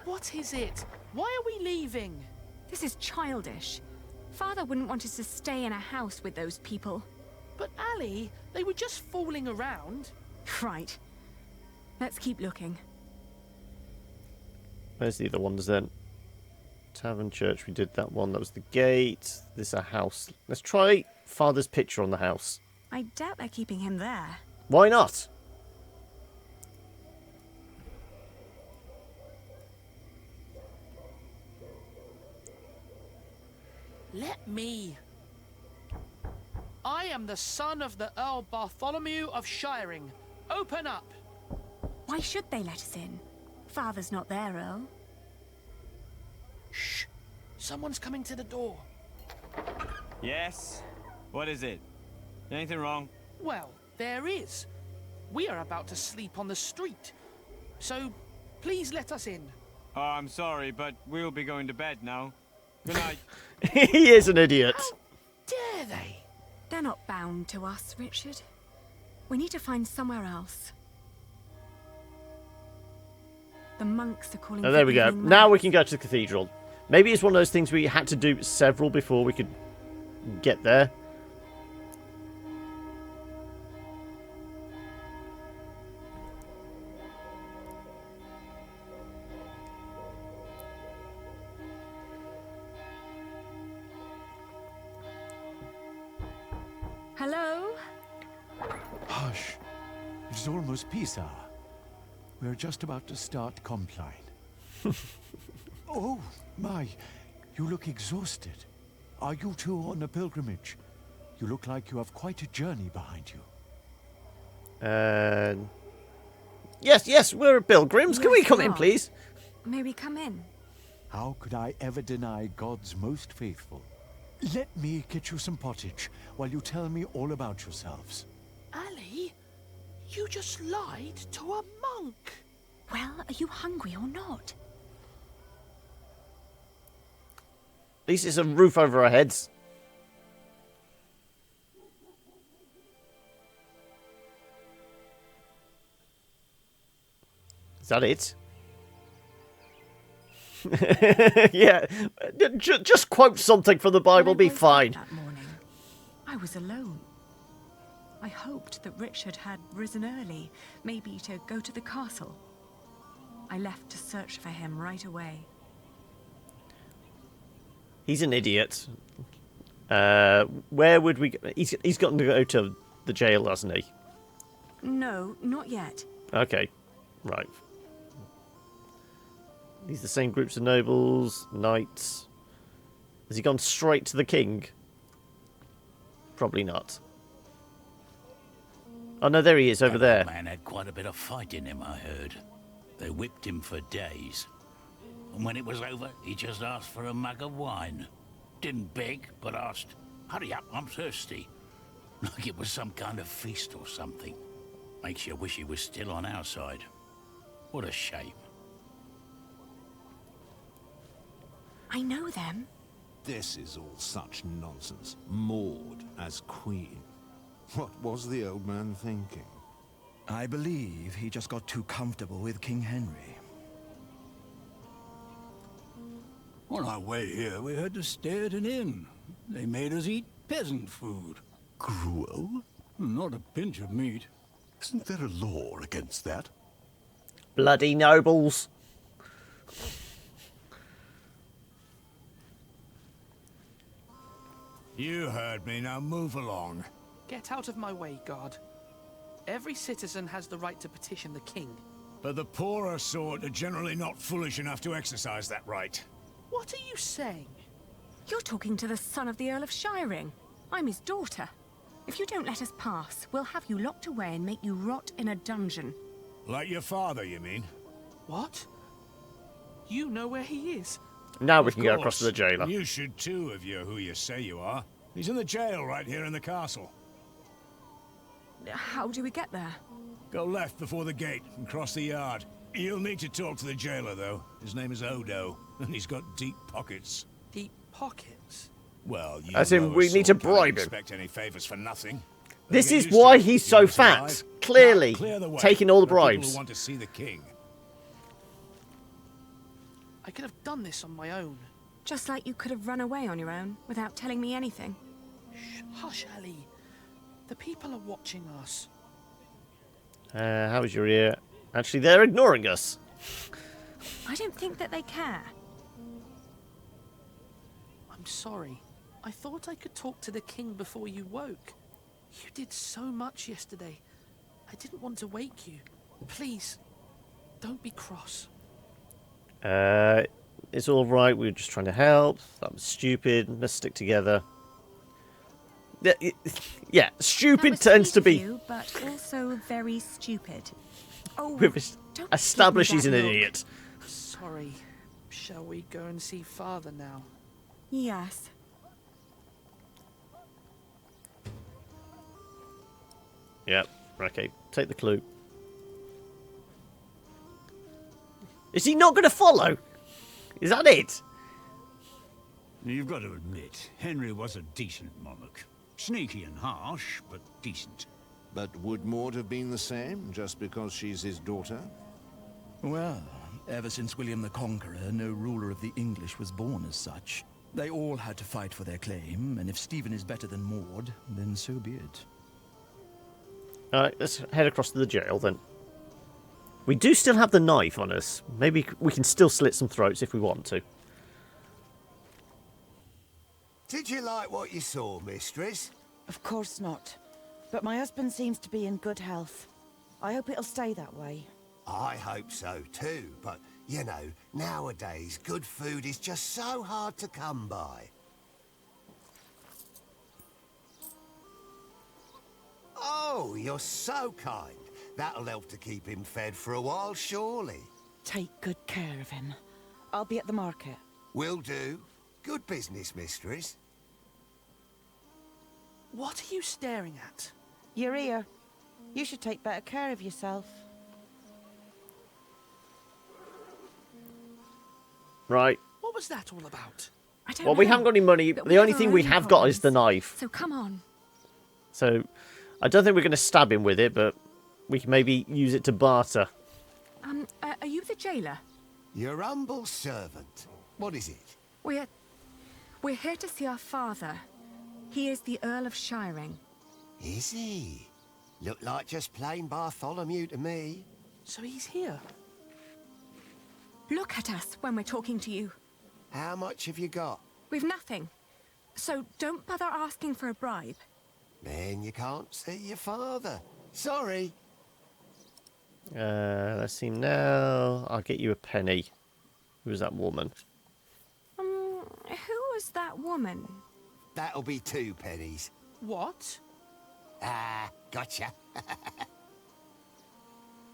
What is it? Why are we leaving? This is childish. Father wouldn't want us to stay in a house with those people. But Ali, they were just fooling around. Right. Let's keep looking. Where's the other ones then? Tavern, church, we did that one. That was the gate. This is a house. Let's try Father's picture on the house. I doubt they're keeping him there. Why not? Let me. I am the son of the Earl Bartholomew of Shiring. Open up. Why should they let us in? Father's not there, Earl. Shh. Someone's coming to the door. Yes? What is it? Anything wrong? Well, there is. We are about to sleep on the street. So, please let us in. Oh, I'm sorry, but we'll be going to bed now. Good night. He is an idiot. How dare they? They're not bound to us, Richard. We need to find somewhere else. The monks are calling. Oh, there we go. evening Now mass. we can go to the cathedral. Maybe it's one of those things we had to do several before we could get there. Hello? Hush. It's almost peace hour. We're just about to start compline. Oh, my. You look exhausted. Are you two on a pilgrimage? You look like you have quite a journey behind you. Yes, we're pilgrims. Can we come in, please? May we come in? How could I ever deny God's most faithful? Let me get you some pottage while you tell me all about yourselves. Ali, you just lied to a monk. Well, are you hungry or not? At least it's a roof over our heads. Is that it? Yeah, just quote something from the Bible, be fine. That morning, I was alone. I hoped that Richard had risen early, maybe to go to the castle. I left to search for him right away. He's an idiot. Where would we go? He's got to go to the jail, hasn't he? No, not yet. Okay, right. These are the same groups of nobles, knights. Has he gone straight to the king? Probably not. Oh no, there he is, over there. That man had quite a bit of fight in him, I heard. They whipped him for days. And when it was over, he just asked for a mug of wine. Didn't beg, but asked, "Hurry up, I'm thirsty." Like it was some kind of feast or something. Makes you wish he was still on our side. What a shame. I know them. This is all such nonsense. Maud as queen. What was the old man thinking? I believe he just got too comfortable with King Henry. On our way here, we had to stay at an inn. They made us eat peasant food. Gruel? Not a pinch of meat. Isn't there a law against that? Bloody nobles. You heard me, now move along. Get out of my way, guard. Every citizen has the right to petition the king. But the poorer sort are generally not foolish enough to exercise that right. What are you saying? You're talking to the son of the Earl of Shiring. I'm his daughter. If you don't let us pass, we'll have you locked away and make you rot in a dungeon. Like your father, you mean? What? You know where he is? Now we can go across to the jailer. You should too, if you're who you say you are. He's in the jail right here in the castle. How do we get there? Go left before the gate and cross the yard. You'll need to talk to the jailer, though. His name is Odo, and he's got deep pockets. Deep pockets? Well, you as in, we need to bribe him. Expect any favors for nothing. This is why he's so fat. Clearly, taking all the bribes. Who want to see the king. I could have done this on my own. Just like you could have run away on your own without telling me anything. Shh, hush, Ali. The people are watching us. How was your ear? Actually, they're ignoring us. I don't think that they care. I'm sorry. I thought I could talk to the king before you woke. You did so much yesterday. I didn't want to wake you. Please, don't be cross. It's all right. We were just trying to help. That was stupid. Let's stick together. Yeah, stupid tends to be. You, but also very stupid. Oh, We've established he's an idiot. Sorry. Shall we go and see Father now? Yes. Yep. Okay. Take the clue. Is he not going to follow? Is that it? You've got to admit, Henry was a decent monarch. Sneaky and harsh, but decent. But would Maud have been the same, just because she's his daughter? Well, ever since William the Conqueror, no ruler of the English was born as such. They all had to fight for their claim, and if Stephen is better than Maud, then so be it. Alright, let's head across to the jail then. We do still have the knife on us. Maybe we can still slit some throats if we want to. Did you like what you saw, mistress? Of course not. But my husband seems to be in good health. I hope it'll stay that way. I hope so too, but, you know, nowadays good food is just so hard to come by. Oh, you're so kind. That'll help to keep him fed for a while, surely. Take good care of him. I'll be at the market. Will do. Good business, mistress. What are you staring at? Your ear. You should take better care of yourself. Right. What was that all about? I don't Well, know, we haven't got any money. but The only have thing our we own have got is the problems. knife. So come on. So, I don't think we're going to stab him with it, but we can maybe use it to barter. Are you the jailer? Your humble servant. What is it? We're here to see our father. He is the Earl of Shiring. Is he? Look like just plain Bartholomew to me. So he's here. Look at us when we're talking to you. How much have you got? We've nothing. So don't bother asking for a bribe. Then you can't see your father. Sorry. Let's see now. I'll get you a penny. Who's that woman? Who was that woman? That'll be 2 pennies. What? Ah, gotcha.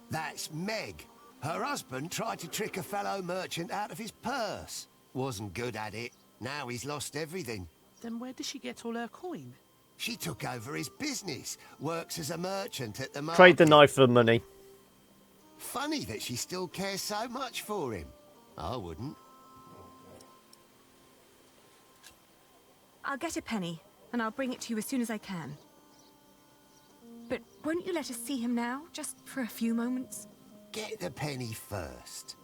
That's Meg. Her husband tried to trick a fellow merchant out of his purse. Wasn't good at it. Now he's lost everything. Then where does she get all her coin? She took over his business. Works as a merchant at the market. Trade the knife for money. Funny that she still cares so much for him. I wouldn't. I'll get a penny, and I'll bring it to you as soon as I can. But won't you let us see him now, just for a few moments? Get the penny first.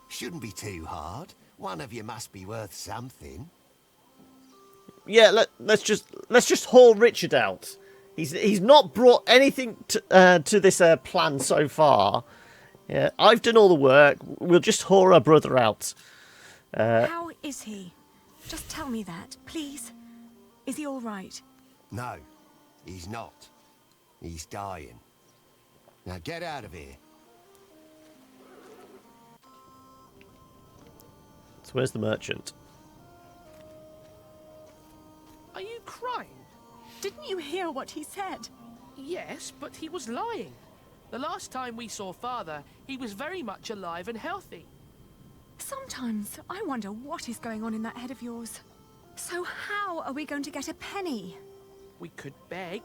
Shouldn't be too hard. One of you must be worth something. Yeah, let's just haul Richard out. He's not brought anything to this plan so far. Yeah, I've done all the work. We'll just haul our brother out. How is he? Just tell me that, please. Is he all right? No, he's not. He's dying. Now get out of here. So where's the merchant? Are you crying? Didn't you hear what he said? Yes, but he was lying. The last time we saw Father, he was very much alive and healthy. Sometimes I wonder what is going on in that head of yours. So how are we going to get a penny? We could beg.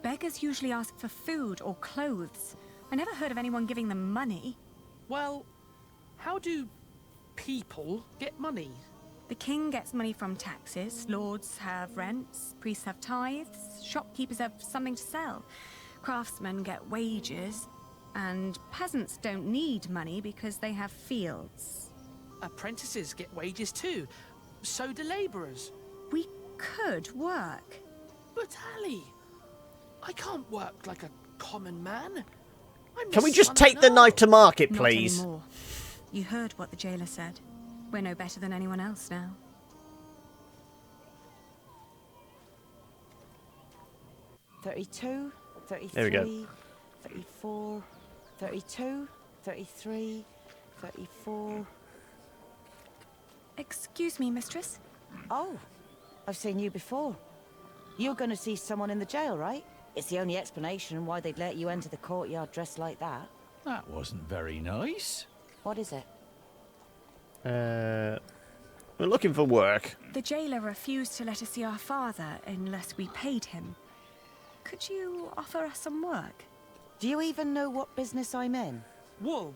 Beggars usually ask for food or clothes. I never heard of anyone giving them money. Well, how do people get money? The king gets money from taxes, lords have rents, priests have tithes, shopkeepers have something to sell, craftsmen get wages, and peasants don't need money because they have fields. Apprentices get wages too. So do labourers. We could work. But Ali, I can't work like a common man. Can we just take the knife to market, Not please? anymore. You heard what the jailer said. We're no better than anyone else now. $32, There we go. $33, $34, $32, $33, $34. Excuse me, mistress? Oh, I've seen you before. You're going to see someone in the jail, right? It's the only explanation why they'd let you enter the courtyard dressed like that. That wasn't very nice. What is it? We're looking for work. The jailer refused to let us see our father unless we paid him. Could you offer us some work? Do you even know what business I'm in? Wool.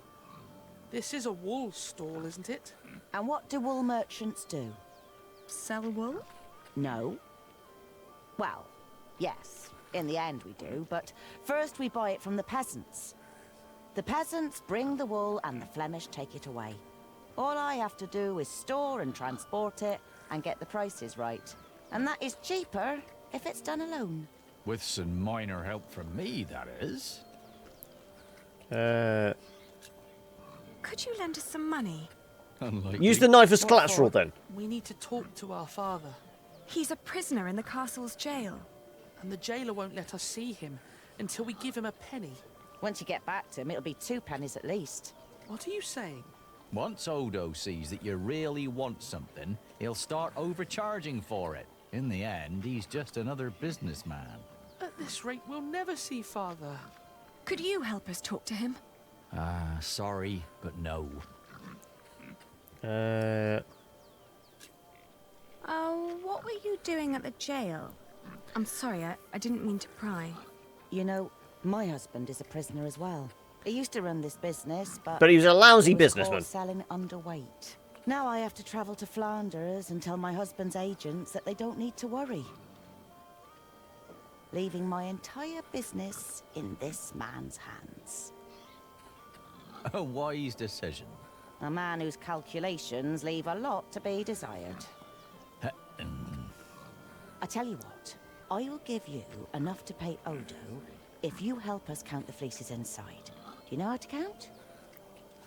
This is a wool stall, isn't it? And what do wool merchants do? Sell wool? No. Well, yes, in the end we do, but first we buy it from the peasants. The peasants bring the wool and the Flemish take it away. All I have to do is store and transport it and get the prices right. And that is cheaper if it's done alone. With some minor help from me, that is. Could you lend us some money? Unlikely. Use the knife as What collateral, for? then. We need to talk to our father. He's a prisoner in the castle's jail. And the jailer won't let us see him until we give him a penny. Once you get back to him, it'll be 2 pennies at least. What are you saying? Once Odo sees that you really want something, he'll start overcharging for it. In the end, he's just another businessman. this rate, we'll never see Father. Could you help us talk to him? Sorry, but no. Oh, what were you doing at the jail? I'm sorry, I didn't mean to pry. You know, my husband is a prisoner as well. He used to run this business, But he was a lousy he was businessman. caught selling underweight. Now I have to travel to Flanders and tell my husband's agents that they don't need to worry. Leaving my entire business in this man's hands. A wise decision. A man whose calculations leave a lot to be desired. I tell you what, I will give you enough to pay Odo if you help us count the fleeces inside. Do you know how to count?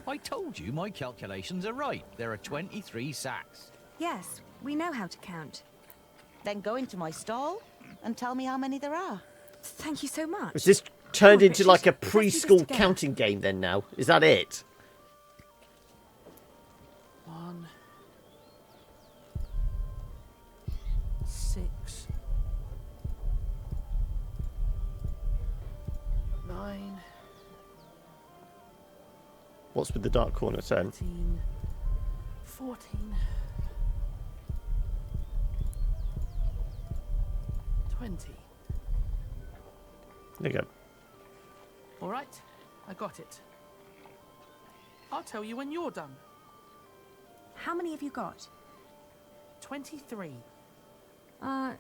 I told you my calculations are right. There are 23 sacks. Yes, we know how to count. Then go into my stall and tell me how many there are. Thank you so much. Is this turned Come on, into Richard, like a let's do this preschool together. counting game then now? Is that it? 1, 6, 9, What's with the dark corner, 10? 13, 14, 20. There you go. All right, I got it. I'll tell you when you're done. How many have you got? 23. Are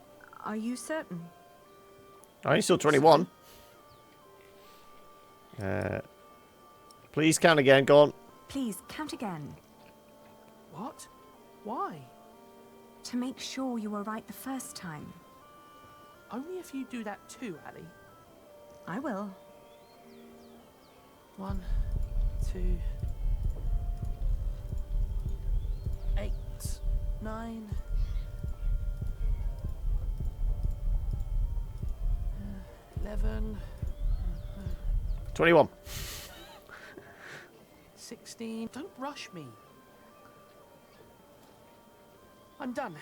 you certain? I'm still 21. Please count again, go on. Please, count again. What? Why? To make sure you were right the first time. Only if you do that too, Ali. I will. 1, 2, 8, 9, 11, 21. 16. Don't rush me. I'm done.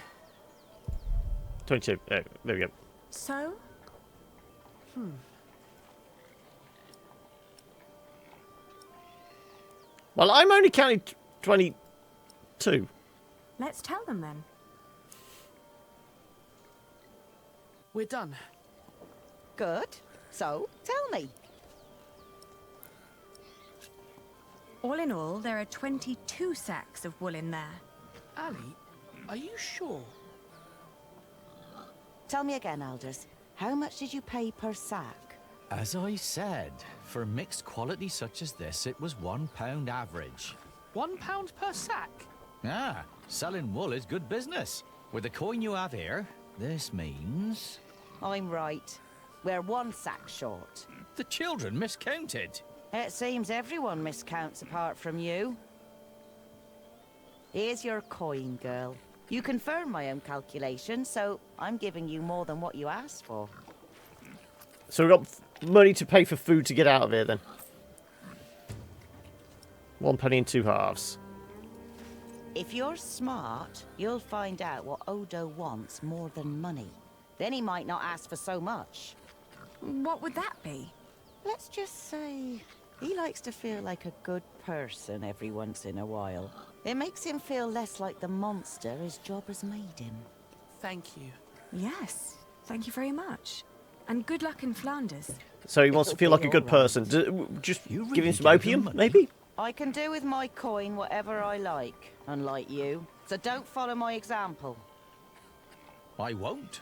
22. There we go. So? Well, I'm only counting 22. Let's tell them then. We're done. Good. So, tell me. All in all, there are 22 sacks of wool in there. Ali, are you sure? Tell me again, Aldous. How much did you pay per sack? As I said, for mixed quality such as this, it was £1 average. £1 per sack? Ah, selling wool is good business. With the coin you have here, this means... I'm right. We're 1 sack short. The children miscounted. It seems everyone miscounts apart from you. Here's your coin, girl. You confirm my own calculation, so I'm giving you more than what you asked for. So we've got money to pay for food to get out of here then. 1 penny and 2 halves. If you're smart, you'll find out what Odo wants more than money. Then he might not ask for so much. What would that be? Let's just say he likes to feel like a good person every once in a while. It makes him feel less like the monster his job has made him. Thank you. Yes, thank you very much. And good luck in Flanders. So he wants to feel like a good person. Just give him some opium, maybe? I can do with my coin whatever I like, unlike you. So don't follow my example. I won't.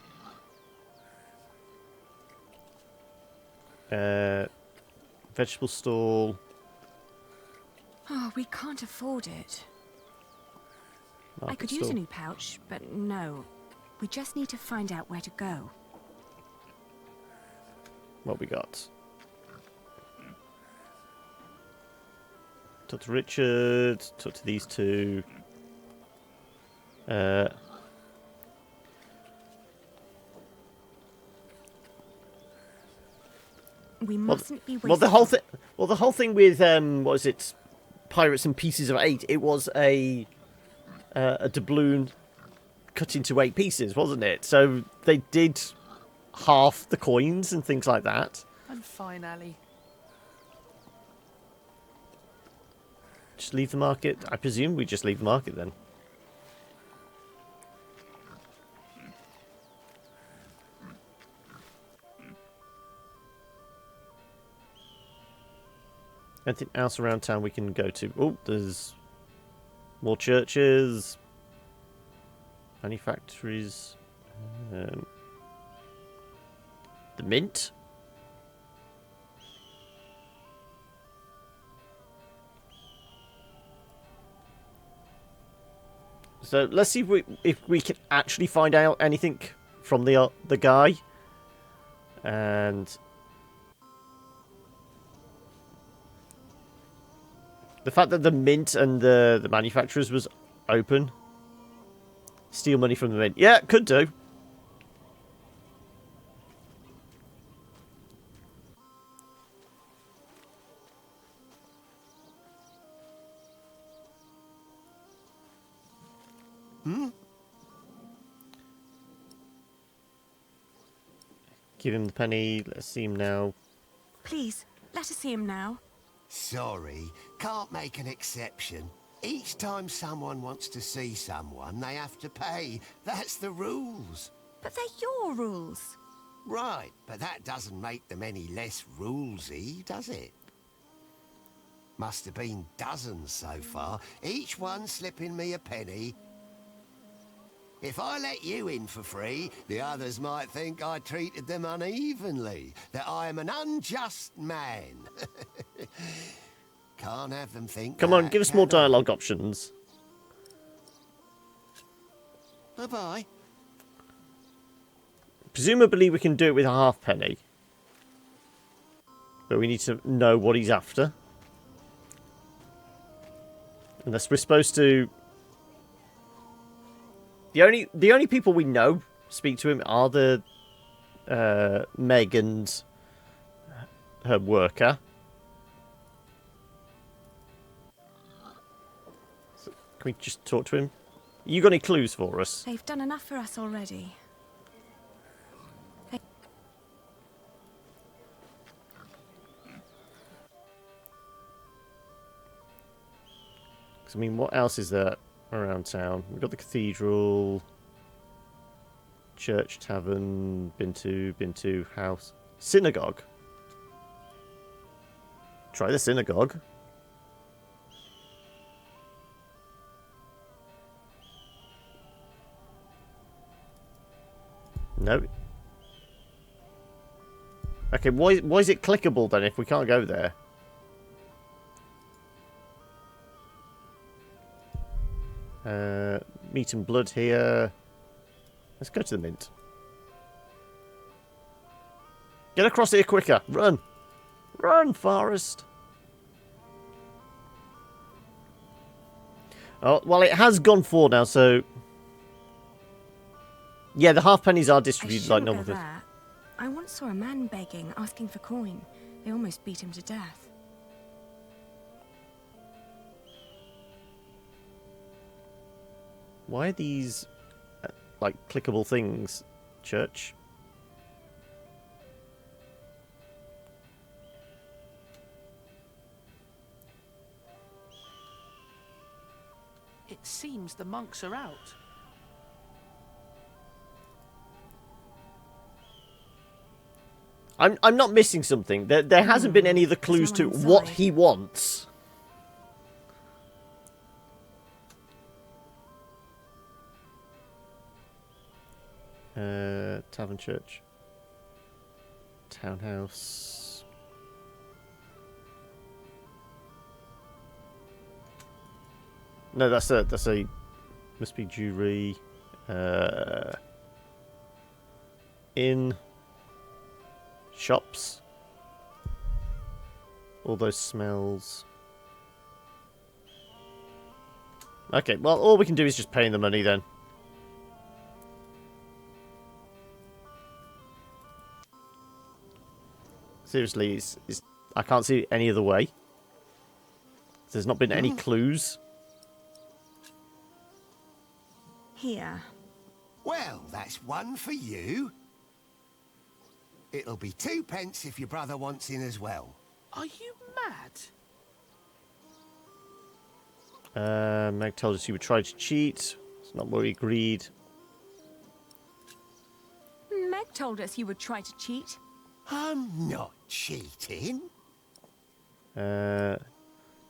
Vegetable stall. Oh, we can't afford it. I Market could use a stall. new pouch, but no. We just need to find out where to go. What we got? Talk to Richard. Talk to these two. We mustn't be wasting... Well, the whole thing with what is it? Pirates and Pieces of 8. It was a doubloon cut into 8 pieces, wasn't it? So they did half the coins and things like that. I'm fine, Ali. Just leave the market. I presume we just leave the market then. Anything else around town we can go to? Oh, there's more churches, manufactories, the mint. So let's see if we can actually find out anything from the guy. And the fact that the mint and the manufacturers was open. Steal money from the mint. Yeah, could do. Give him the penny. Let's see him now. Please, let us see him now. Sorry, can't make an exception. Each time someone wants to see someone, they have to pay. That's the rules. But they're your rules. Right, but that doesn't make them any less rulesy, does it? Must have been dozens so far, each one slipping me a penny. If I let you in for free, the others might think I treated them unevenly, that I am an unjust man. Can't have them think Come that, on, give us more dialogue options. Bye-bye. Presumably we can do it with a halfpenny. But we need to know what he's after. Unless we're supposed to... The only people we know speak to him are the Meg and her worker. So, can we just talk to him? You got any clues for us? They've done enough for us already. I mean, what else is there around town? We've got the cathedral, church, tavern, been to, house, synagogue. Try the synagogue. No. Okay, why is it clickable then if we can't go there? Meat and blood here. Let's go to the mint. Get across here quicker. Run. Run, Forest. Oh, well, it has gone forward now, so... Yeah, the halfpennies are distributed like normal things. I once saw a man begging, asking for coin. They almost beat him to death. Why are these, like, clickable things, church? It seems the monks are out. I'm not missing something. There hasn't been any of the clues to what he wants. Tavern, church, townhouse. No, that's a must be jewelry. Inn, shops. All those smells. Okay, well, all we can do is just pay the money then. Seriously, I can't see any other way. There's not been any clues. Here. Well, that's one for you. It'll be 2p if your brother wants in as well. Are you mad? Meg told us he would try to cheat. It's not what we agreed. Meg told us you would try to cheat. I'm not cheating. You're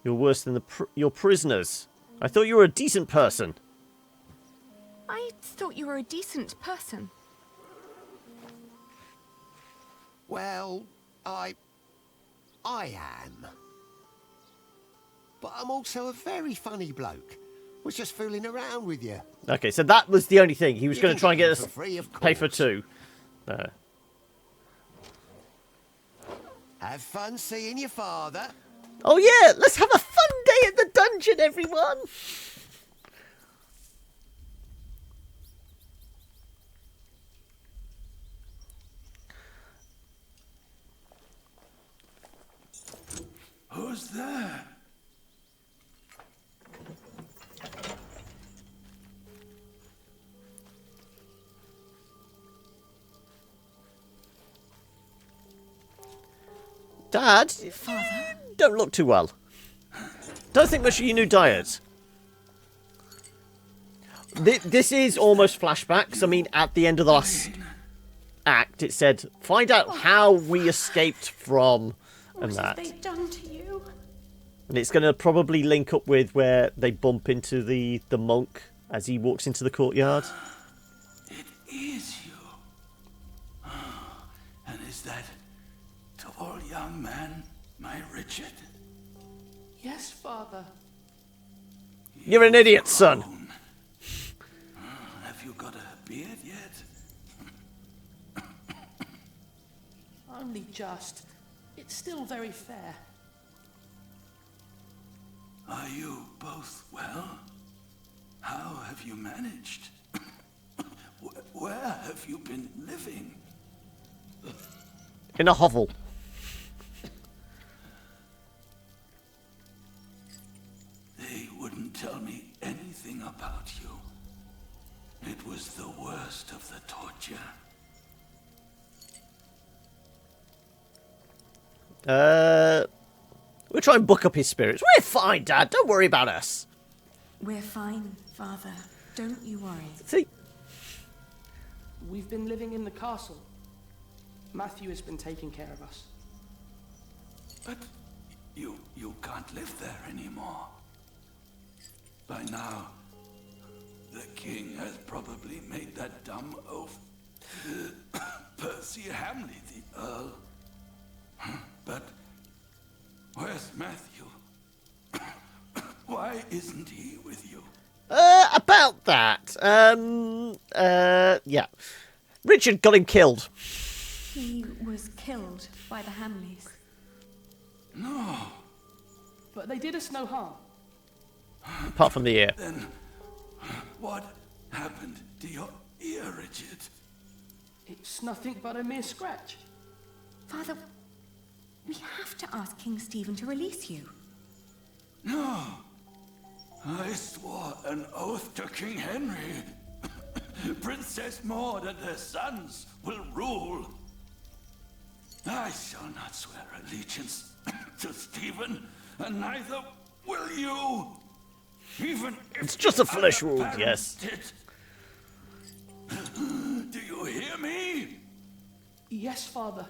worse than your prisoners. I thought you were a decent person. I thought you were a decent person. Well, I am. But I'm also a very funny bloke. Was just fooling around with you. Okay, so that was the only thing. He was You going to can try and get get them us for free, of pay for course. 2. Have fun seeing your father. Oh yeah, let's have a fun day at the dungeon, everyone. Who's there? Dad, you don't look too well. Don't think much of your new diet. This is almost flashbacks. I mean, at the end of the last act, it said, find out how we escaped from, and that. What have they done to you? And it's going to probably link up with where they bump into the monk as he walks into the courtyard. It is you. And is that tall young man my Richard? Yes, father. You're an idiot, son. Have you got a beard yet? Only just. It's still very fair. Are you both well? How have you managed? Where have you been living? In a hovel. They wouldn't tell me anything about you. It was the worst of the torture. We'll try and book up his spirits. We're fine, Dad. Don't worry about us. We're fine, Father. Don't you worry. See? We've been living in the castle. Matthew has been taking care of us. But you can't live there anymore. By now, the king has probably made that dumb oaf. Percy Hamley, the Earl. But where's Matthew? Why isn't he with you? About that. Yeah. Richard got him killed. He was killed by the Hamleys. No. But they did us no harm. Apart from the ear. Then what happened to your ear, Richard? It's nothing but a mere scratch. Father, we have to ask King Stephen to release you. No. I swore an oath to King Henry. Princess Maud and her sons will rule. I shall not swear allegiance to Stephen, and neither will you. Even if It's just a flesh wound, yes. Do you hear me? Yes, Father.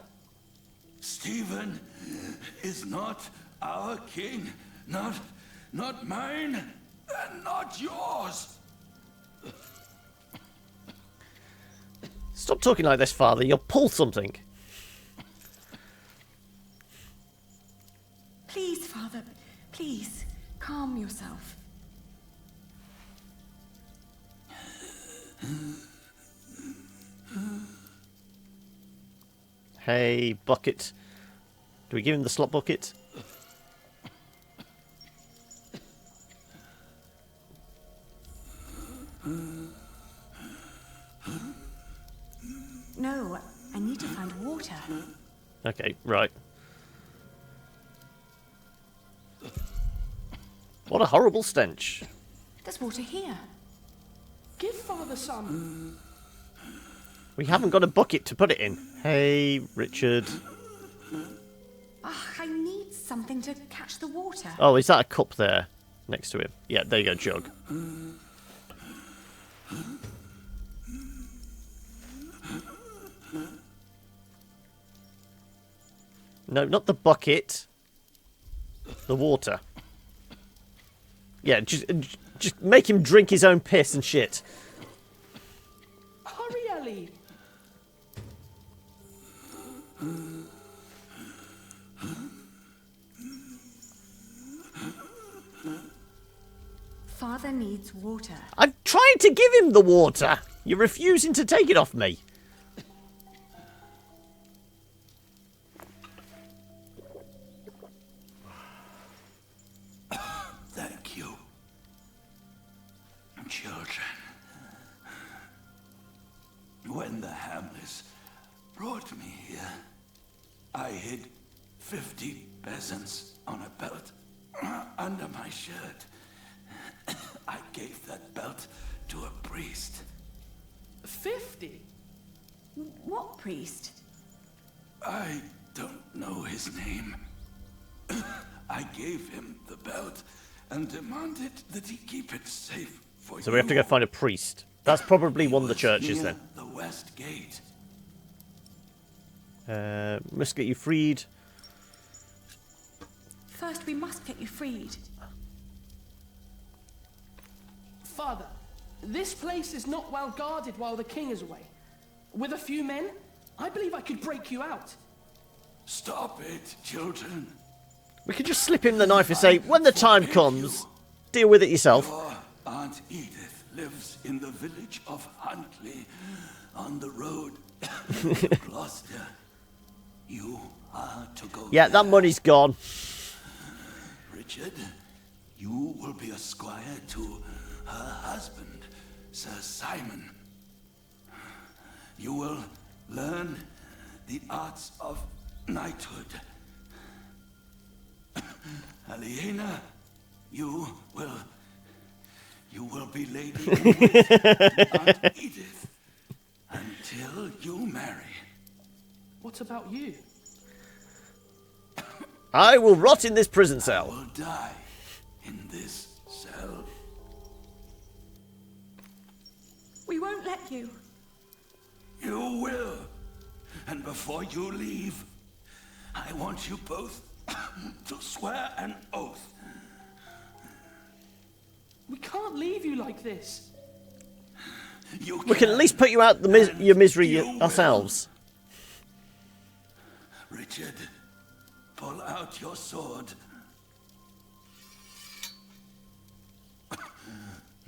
Stephen is not our king, not mine, and not yours. Stop talking like this, Father. You'll pull something. Please, Father, please, calm yourself. Hey, bucket. Do we give him the slot bucket? No, I need to find water. Okay, right. What a horrible stench. There's water here. Give Father some. We haven't got a bucket to put it in. Hey, Richard. I need something to catch the water. Oh, is that a cup there next to him? Yeah, there you go, jug. No, not the bucket. The water. Yeah, just make him drink his own piss and shit. Hurry, Ellie. Father needs water. I'm trying to give him the water. You're refusing to take it off me. Thank you, children. When the Hamlets brought me here, I hid 50 peasants on a belt under my shirt. I gave that belt to a priest. 50? What priest? I don't know his name. I gave him the belt and demanded that he keep it safe for you. So we have to go find a priest. That's probably one of the churches Near then. the west gate. Must get you freed. First, we must get you freed. Father, this place is not well guarded while the king is away. With a few men, I believe I could break you out. Stop it, children. We could just slip him the knife and say, when the time comes, deal with it yourself. Your Aunt Edith lives in the village of Huntley, on the road to Gloucester. You are to go Yeah, there. that money's gone. Richard, you will be a squire to her husband, Sir Simon. You will learn the arts of knighthood. Aliena, you will be lady in wait to Aunt Edith until you marry. What about you? I will rot in this prison I cell. will die in this cell. We won't let you. You will. And before you leave, I want you both to swear an oath. We can't leave you like this. We can at least put you out your misery ourselves. Richard, pull out your sword.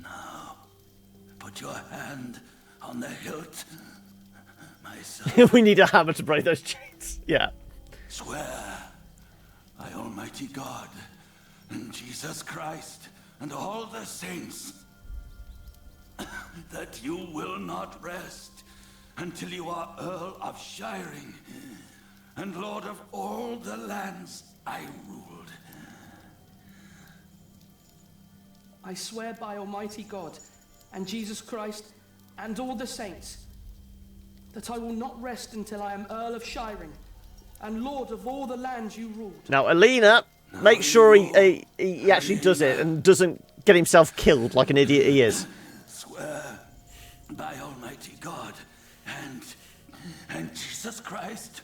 Now, put your hand on the hilt. My son. We need a hammer to break those chains. Yeah. Swear by Almighty God and Jesus Christ and all the saints that you will not rest until you are Earl of Shiring and Lord of all the lands I ruled. I swear by Almighty God and Jesus Christ and all the saints that I will not rest until I am Earl of Shiring and Lord of all the lands you ruled. Now, Aliena, make sure he actually does it and doesn't get himself killed like an idiot he is. Swear by Almighty God and Jesus Christ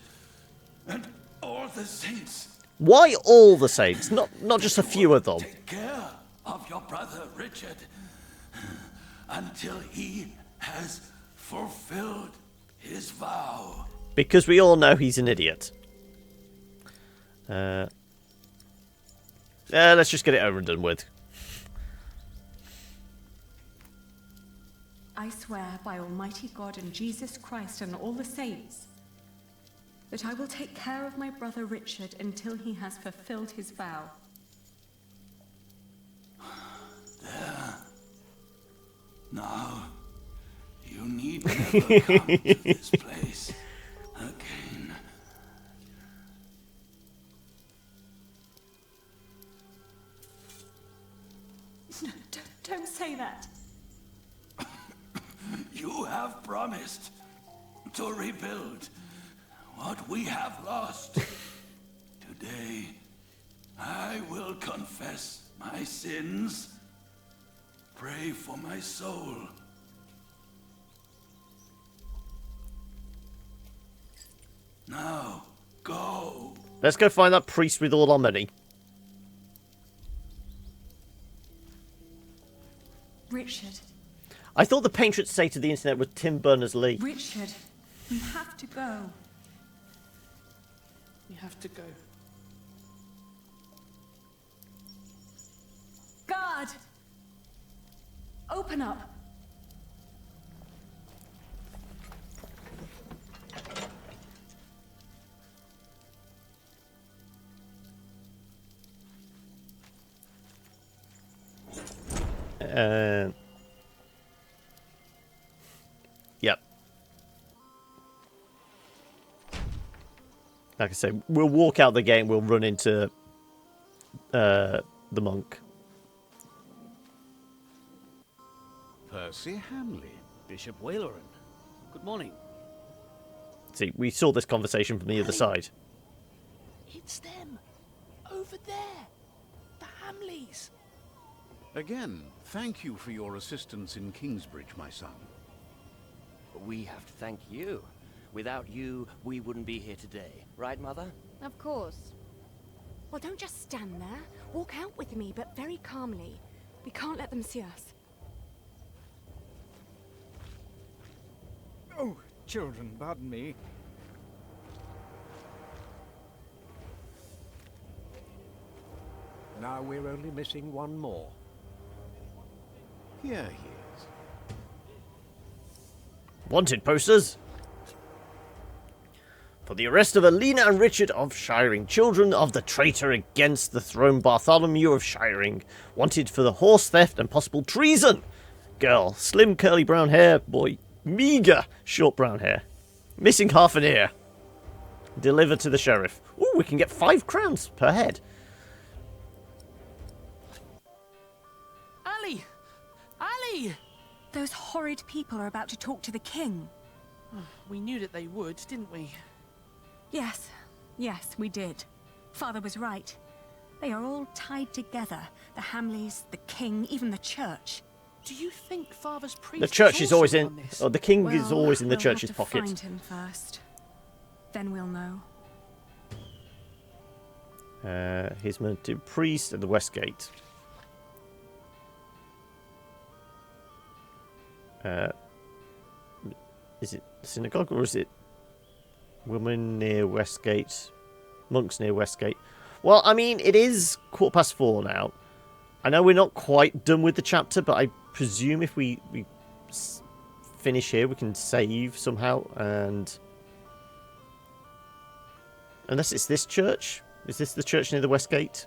and all the saints. Why all the saints? Not just a few of them. Take care of your brother Richard until he has fulfilled his vow. Because we all know he's an idiot. Let's just get it over and done with. I swear by Almighty God and Jesus Christ and all the saints that I will take care of my brother Richard until he has fulfilled his vow. There. Now, you need never come to this place again. No, don't say that. You have promised. to rebuild what we have lost. Today, I will confess my sins. Pray for my soul. Now, go. Let's go find that priest with all our money. Richard. I thought the patron saint of the internet was Tim Berners-Lee. Richard, we have to go. We have to go. Guard! Open up. Yep. Like I said, we'll walk out the gate and we'll run into the monk. Percy Hamley, Bishop Waleran. Good morning. See, we saw this conversation from the other side. It's them. Over there. The Hamleys. Again, thank you for your assistance in Kingsbridge, my son. We have to thank you. Without you, we wouldn't be here today. Right, Mother? Of course. Well, don't just stand there. Walk out with me, but very calmly. We can't let them see us. Oh, children, pardon me. Now we're only missing one more. Here he is. Wanted posters. For the arrest of Aliena and Richard of Shiring, children of the traitor against the throne Bartholomew of Shiring. Wanted for the horse theft and possible treason. Girl, slim curly brown hair. Boy, meager short brown hair. Missing half an ear. Delivered to the sheriff. Ooh, we can get 5 crowns per head. Ali! Ali! Those horrid people are about to talk to the king. We knew that they would, didn't we? Yes, we did. Father was right. They are all tied together. The Hamleys, the king, even the church. Do you think Father's priest The church is always also in. on this? Oh, the king is always in the we'll church's have to pocket. Find him first. Then we'll know. He's meant to priest at the west gate. Is it synagogue or is it women near Westgate? Monks near Westgate. Well, I mean, it is 4:15 now. I know we're not quite done with the chapter, but I presume if we finish here, we can save somehow. And unless it's this church, is this the church near the Westgate?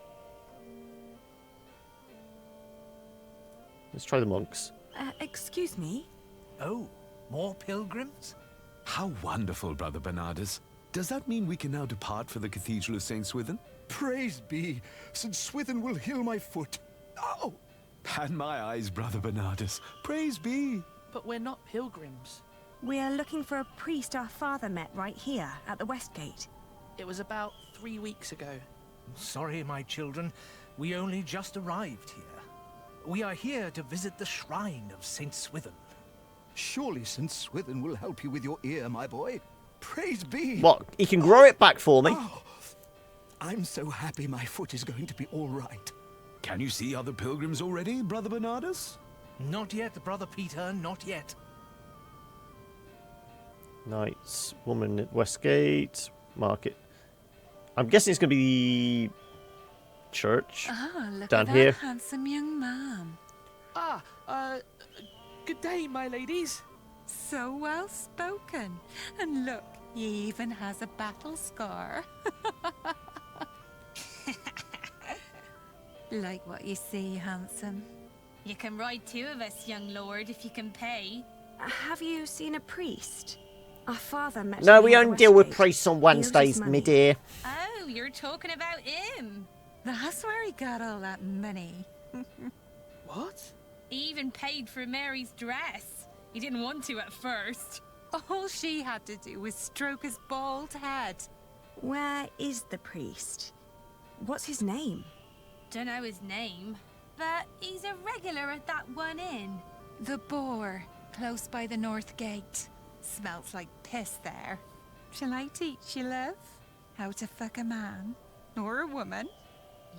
Let's try the monks. Excuse me? Oh, more pilgrims? How wonderful, Brother Bernardus. Does that mean we can now depart for the Cathedral of St. Swithin? Praise be, St. Swithin will heal my foot. Oh! And my eyes, Brother Bernardus. Praise be. But we're not pilgrims. We are looking for a priest our father met right here at the Westgate. It was about 3 weeks ago. Sorry, my children. We only just arrived here. We are here to visit the shrine of St. Swithin. Surely St. Swithin will help you with your ear, my boy. Praise be. What? He can grow it back for me? Oh, I'm so happy my foot is going to be all right. Can you see other pilgrims already, Brother Bernardus? Not yet, Brother Peter, not yet. Knights, woman at Westgate, market. I'm guessing it's going to be the church Look down at that here. handsome young man. Good day, my ladies. So well spoken. And look, he even has a battle scar. Like what you see, handsome. You can ride 2 of us, young lord, if you can pay. Have you seen a priest? Our father met No, him we at the only deal with Westgate. priests on He owes us Wednesdays, money. me dear. Oh, you're talking about him. That's where he got all that money. What? He even paid for Mary's dress. He didn't want to at first. All she had to do was stroke his bald head. Where is the priest? What's his name? Don't know his name, but he's a regular at that one inn. The Boar, close by the North Gate. Smells like piss there. Shall I teach you, love? How to fuck a man or a woman?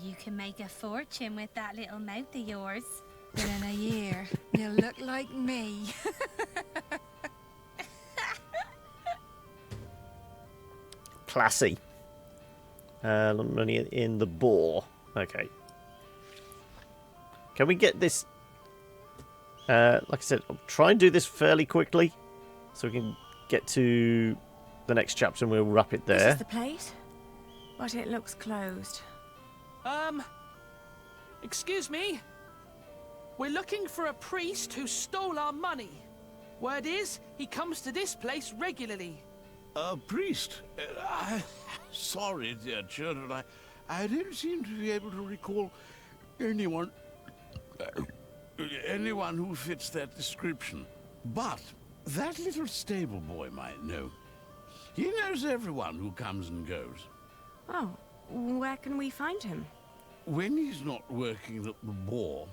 You can make a fortune with that little mouth of yours. But in a year, you'll look like me. Classy. Money in the Boar. Okay. Can we get this? Like I said, I'll try and do this fairly quickly, so we can get to the next chapter and we'll wrap it there. This is the place, but it looks closed. Excuse me? We're looking for a priest who stole our money. Word is, he comes to this place regularly. A priest? Sorry, dear children, I don't seem to be able to recall anyone who fits that description. But that little stable boy might know. He knows everyone who comes and goes. Oh, where can we find him? When he's not working at the Boar,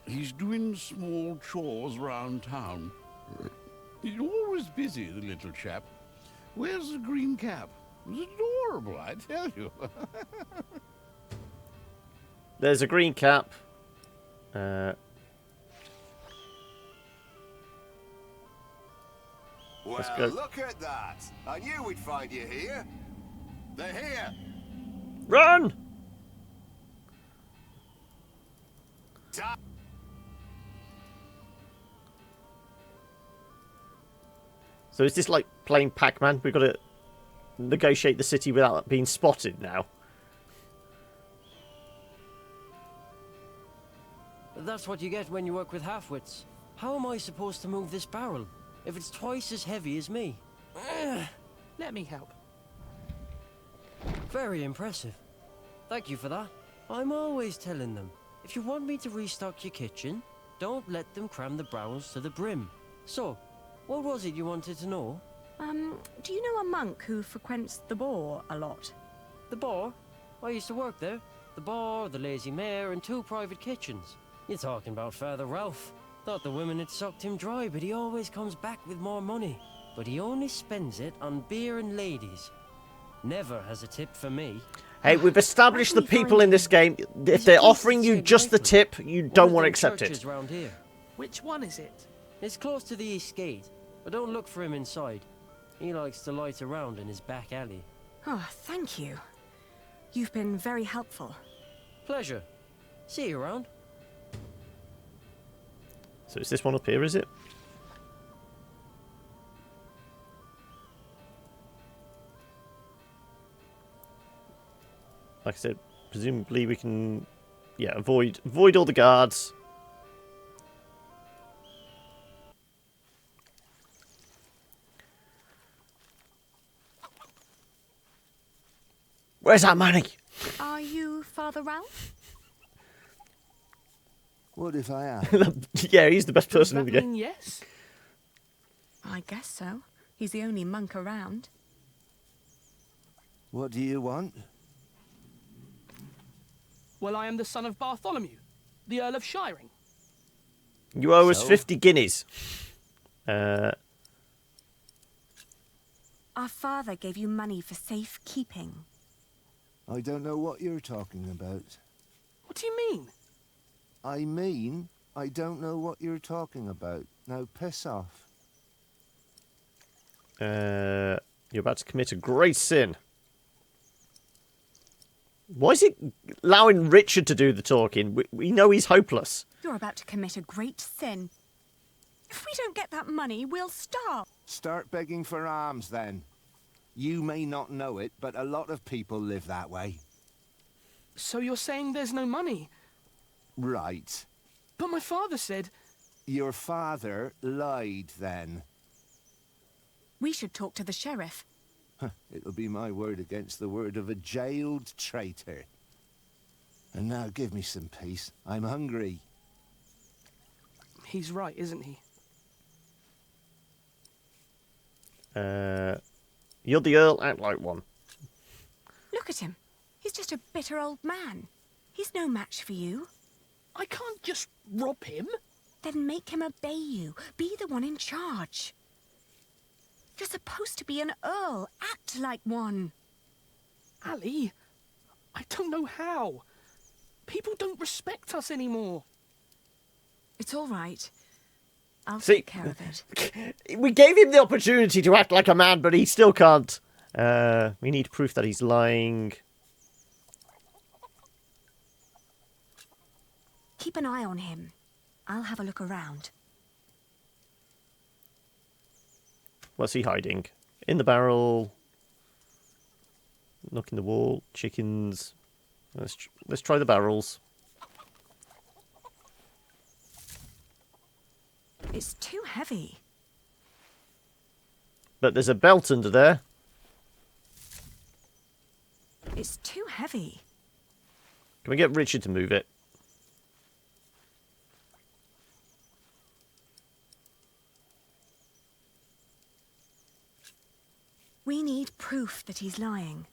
he's doing small chores round town. He's always busy, the little chap. Wears a green cap. It's adorable, I tell you. There's a green cap. Well, look at that! I knew we'd find you here. They're here. Run! So is this like playing Pac-Man? We've got to negotiate the city without being spotted now. That's what you get when you work with half-wits. How am I supposed to move this barrel if it's twice as heavy as me? Let me help. Very impressive. Thank you for that. I'm always telling them, if you want me to restock your kitchen, don't let them cram the barrels to the brim. So, what was it you wanted to know? Do you know a monk who frequents the Boar a lot? The Boar? I used to work there. The Boar, the Lazy Mare, and 2 private kitchens. You're talking about Father Ralph. Thought the women had sucked him dry, but he always comes back with more money. But he only spends it on beer and ladies. Never has a tip for me. Hey, we've established the people in this game. If they're offering you just the tip, you don't want to accept it. Round here. Which one is it? It's close to the East Gate, but don't look for him inside. He likes to loiter around in his back alley. Oh, thank you. You've been very helpful. Pleasure. See you around. So is this one up here, is it? Like I said, presumably we can, yeah, avoid all the guards. Where's our money? Are you Father Ralph? What if I am? Yeah, he's the best person in the game. Yes. I guess so. He's the only monk around. What do you want? Well, I am the son of Bartholomew, the Earl of Shiring. You owe us 50 guineas. Our father gave you money for safekeeping. I don't know what you're talking about. What do you mean? I mean, I don't know what you're talking about. Now piss off. You're about to commit a great sin. Why is it allowing Richard to do the talking? We know he's hopeless. You're about to commit a great sin. If we don't get that money, we'll starve. Start begging for alms, then. You may not know it, but a lot of people live that way. So you're saying there's no money? Right. But my father said... Your father lied, then. We should talk to the sheriff. It'll be my word against the word of a jailed traitor. And now give me some peace. I'm hungry. He's right, isn't he? You're the Earl, act like one. Look at him. He's just a bitter old man. He's no match for you. I can't just rob him. Then make him obey you. Be the one in charge. You're supposed to be an Earl. Act like one. Ali, I don't know how. People don't respect us anymore. It's all right. I'll See, take care of it. we gave him the opportunity to act like a man, but he still can't. We need proof that he's lying. Keep an eye on him. I'll have a look around. What's he hiding? In the barrel. Knocking the wall. Chickens. Let's try the barrels. It's too heavy. But there's a belt under there. It's too heavy. Can we get Richard to move it? We need proof that he's lying.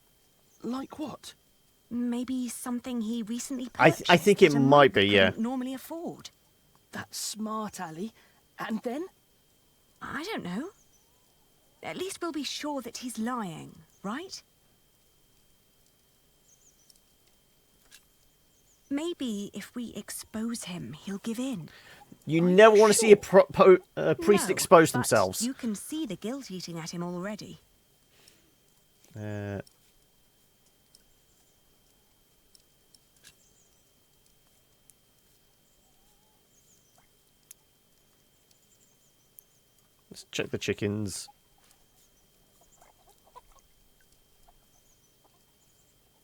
Like what? Maybe something he recently I purchased. think it that a might monk be, yeah. couldn't normally afford. That's smart, Ali. And then? I don't know. At least we'll be sure that he's lying, right? Maybe if we expose him, he'll give in. You never want to see a priest No, expose but themselves. You can see the guilt eating at him already. Let's check the chickens.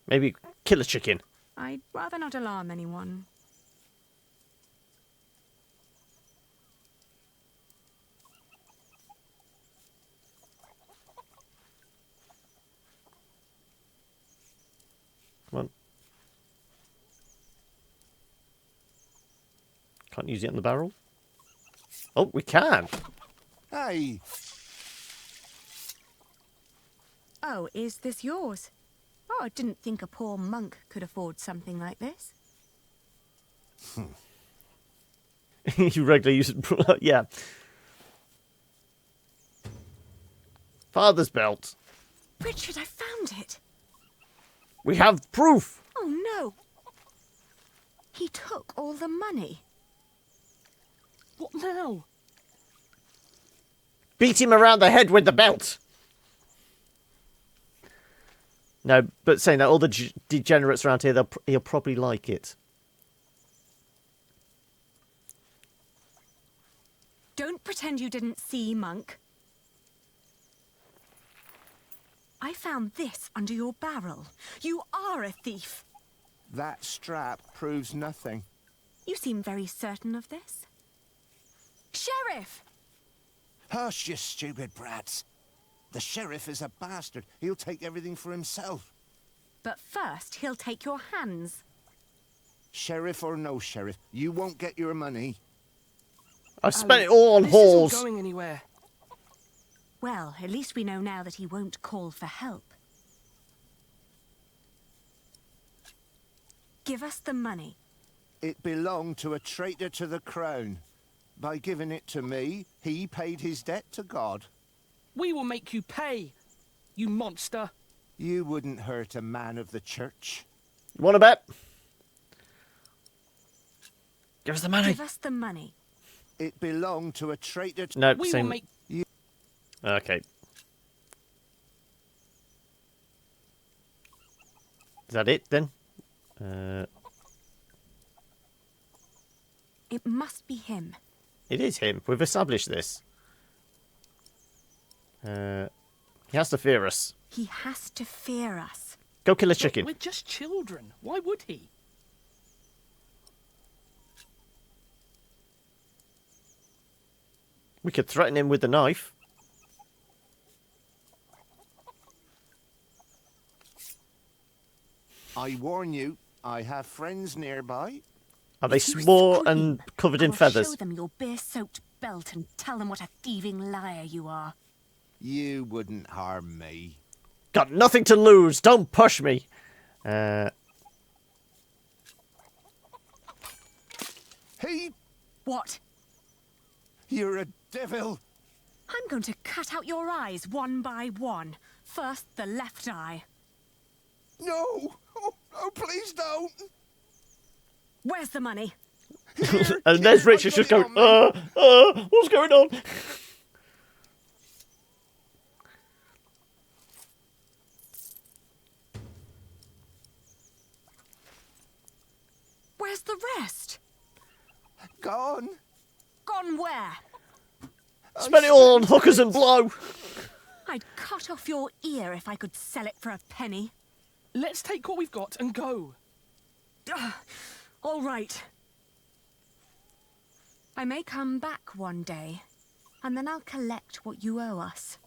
Maybe kill a chicken. I'd rather not alarm anyone. Come on. Can't use it in the barrel. Oh, we can. Hey. Oh, is this yours? Oh, I didn't think a poor monk could afford something like this. You regularly use it. Yeah. Father's belt. Richard, I found it. We have proof. Oh, no. He took all the money. What now? Beat him around the head with the belt. No, but saying that, all the degenerates around here, he'll probably like it. Don't pretend you didn't see, monk. I found this under your barrel. You are a thief. That strap proves nothing. You seem very certain of this. Sheriff! Hush, you stupid brats. The sheriff is a bastard. He'll take everything for himself. But first, he'll take your hands. Sheriff or no sheriff, you won't get your money. I've spent it all on halls. This isn't going anywhere. Well, at least we know now that he won't call for help. Give us the money. It belonged to a traitor to the crown. By giving it to me, he paid his debt to God. We will make you pay, you monster. You wouldn't hurt a man of the church. You want to bet? Give us the money. Give us the money. It belonged to a traitor to... No, we same. will make... You... Okay. Is that it, then? It must be him. It is him. We've established this. He has to fear us. He has to fear us. Go kill a chicken. We're just children. Why would he? We could threaten him with the knife. I warn you, I have friends nearby. Are they small and covered in feathers? Show them your beer-soaked belt and tell them what a thieving liar you are. You wouldn't harm me. Got nothing to lose. Don't push me. Hey! What? You're a devil. I'm going to cut out your eyes one by one. First, the left eye. No! Oh, please don't! Where's the money? And there's Richard just going, what's going on? Where's the rest? Gone. Gone where? Spend it all on hookers and blow. I'd cut off your ear if I could sell it for a penny. Let's take what we've got and go. All right. I may come back one day, and then I'll collect what you owe us.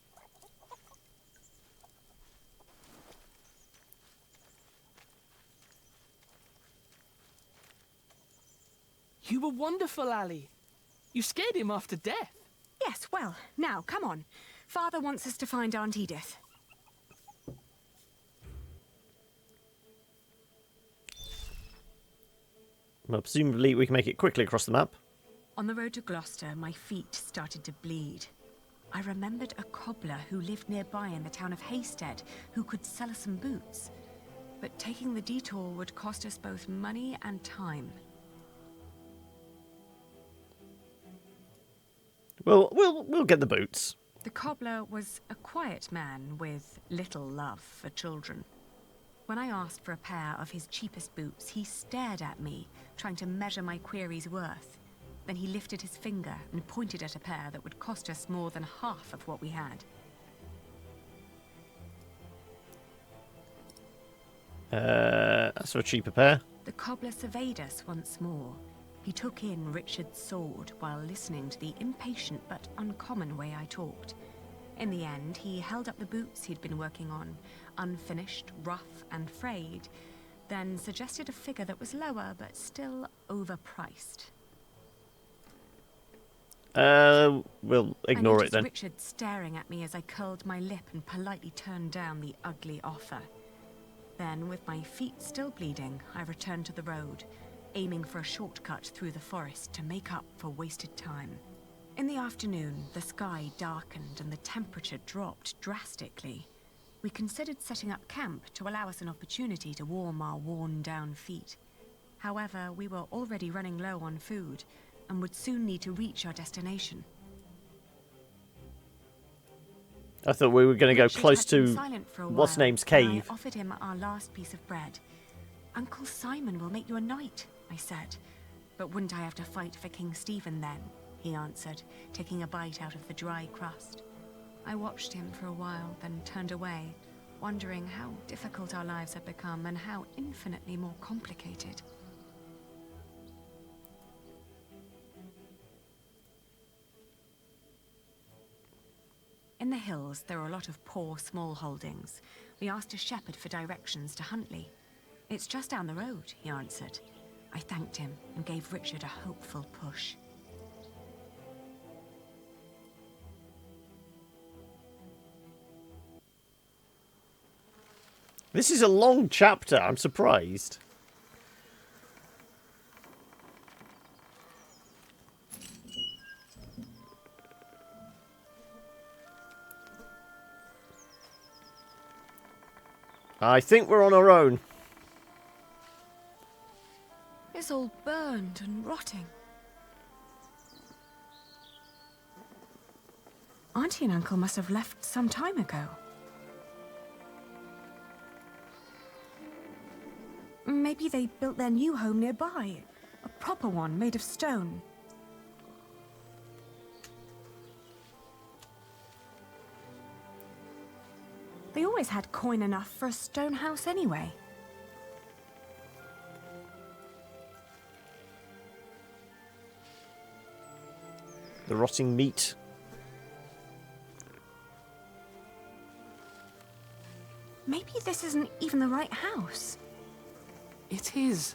You were wonderful, Ali. You scared him after death. Yes, well, now, come on. Father wants us to find Aunt Edith. Well, presumably we can make it quickly across the map. On the road to Gloucester, my feet started to bleed. I remembered a cobbler who lived nearby in the town of Hastead who could sell us some boots. But taking the detour would cost us both money and time. Well, we'll get the boots. The cobbler was a quiet man with little love for children. When I asked for a pair of his cheapest boots, he stared at me, trying to measure my query's worth. Then he lifted his finger and pointed at a pair that would cost us more than half of what we had. That's for a cheaper pair. The cobbler surveyed us once more. He took in Richard's sword while listening to the impatient but uncommon way I talked. In the end, he held up the boots he'd been working on, unfinished, rough and frayed, then suggested a figure that was lower but still overpriced. We'll ignore it then. Richard staring at me as I curled my lip and politely turned down the ugly offer. Then, with my feet still bleeding, I returned to the road, aiming for a shortcut through the forest to make up for wasted time. In the afternoon, the sky darkened and the temperature dropped drastically. We considered setting up camp to allow us an opportunity to warm our worn-down feet. However, we were already running low on food and would soon need to reach our destination. I thought we were going to go close to what's-name's cave. I offered him our last piece of bread. Uncle Simon will make you a knight, I said. But wouldn't I have to fight for King Stephen then? He answered, taking a bite out of the dry crust. I watched him for a while, then turned away, wondering how difficult our lives had become and how infinitely more complicated. In the hills, there are a lot of poor small holdings. We asked a shepherd for directions to Huntley. It's just down the road, he answered. I thanked him and gave Richard a hopeful push. This is a long chapter, I'm surprised. I think we're on our own. It's all burned and rotting. Auntie and Uncle must have left some time ago. Maybe they built their new home nearby. A proper one made of stone. They always had coin enough for a stone house anyway. The rotting meat. Maybe this isn't even the right house. It is.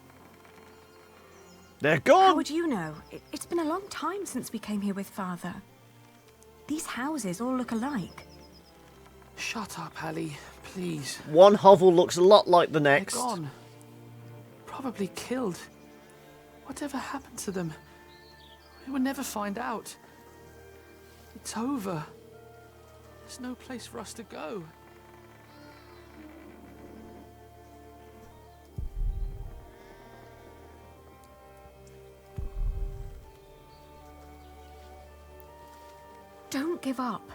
They're gone! How would you know? It's been a long time since we came here with Father. These houses all look alike. Shut up, Ali, please. One hovel looks a lot like the next. They're gone. Probably killed. Whatever happened to them? We will never find out. It's over. There's no place for us to go. Don't give up.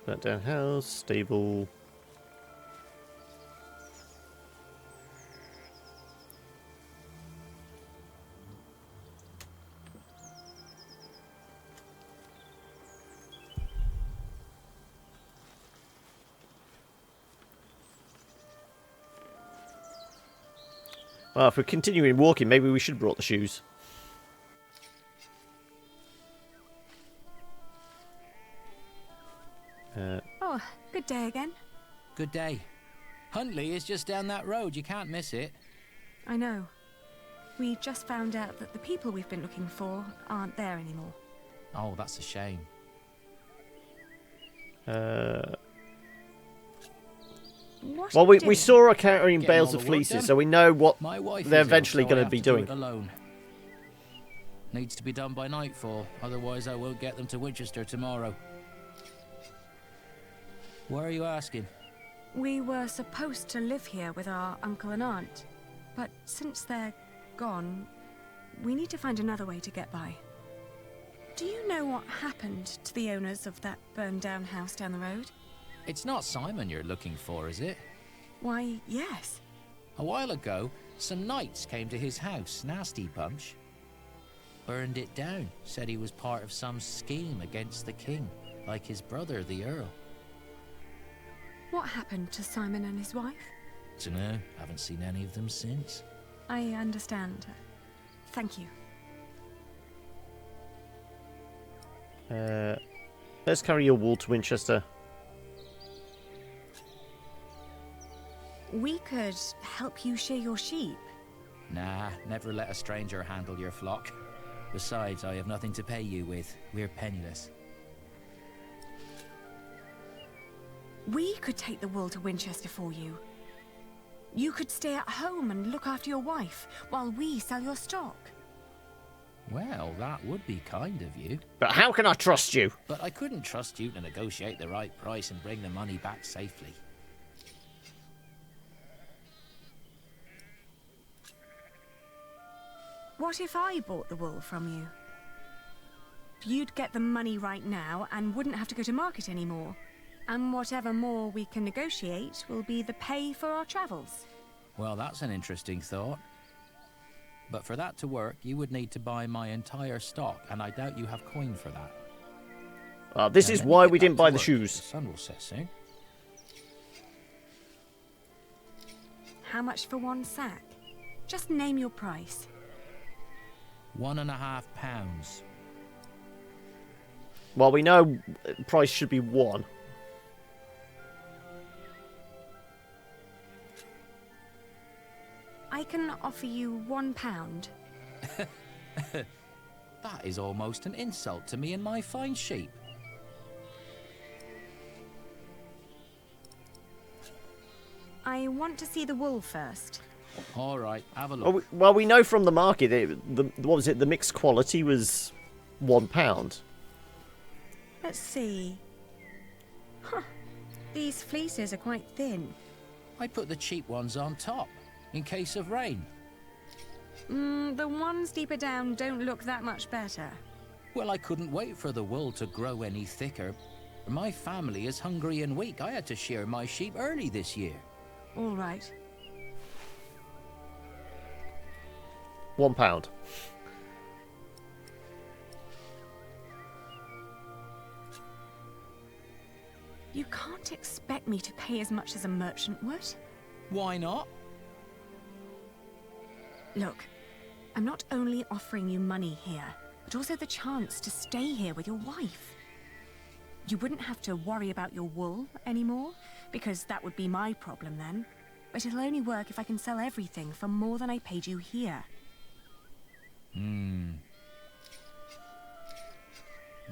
Burnt down house, stable. Well, if we're continuing walking, maybe we should have brought the shoes. Oh, good day again. Good day. Huntley is just down that road. You can't miss it. I know. We just found out that the people we've been looking for aren't there anymore. Oh, that's a shame. Well, we saw her carrying bales of fleeces, so we know what they're eventually going to be doing. Alone. Needs to be done by nightfall, otherwise I won't get them to Winchester tomorrow. Why are you asking? We were supposed to live here with our uncle and aunt, but since they're gone, we need to find another way to get by. Do you know what happened to the owners of that burned-down house down the road? It's not Simon you're looking for, is it? Why, yes. A while ago, some knights came to his house, nasty bunch. Burned it down, said he was part of some scheme against the king, like his brother, the Earl. What happened to Simon and his wife? Dunno, haven't seen any of them since. I understand. Thank you. Let's carry your wool to Winchester. We could help you shear your sheep. Nah, never let a stranger handle your flock. Besides, I have nothing to pay you with. We're penniless. We could take the wool to Winchester for you. You could stay at home and look after your wife while we sell your stock. Well, that would be kind of you. But how can I trust you? But I couldn't trust you to negotiate the right price and bring the money back safely. What if I bought the wool from you? You'd get the money right now and wouldn't have to go to market anymore. And whatever more we can negotiate will be the pay for our travels. Well, that's an interesting thought. But for that to work, you would need to buy my entire stock, and I doubt you have coin for that. This is why we didn't buy the shoes. The sun will set soon. How much for one sack? Just name your price. £1.50. Well, we know price should be 1. I can offer you £1. That is almost an insult to me and my fine sheep. I want to see the wool first. All right, have a look. Well, we know from the market, what was it? The mixed quality was £1. Let's see. Huh. These fleeces are quite thin. I put the cheap ones on top, in case of rain. The ones deeper down don't look that much better. Well, I couldn't wait for the wool to grow any thicker. My family is hungry and weak. I had to shear my sheep early this year. All right. £1. You can't expect me to pay as much as a merchant would. Why not? Look, I'm not only offering you money here, but also the chance to stay here with your wife. You wouldn't have to worry about your wool anymore, because that would be my problem then. but it'll only work if I can sell everything for more than I paid you here.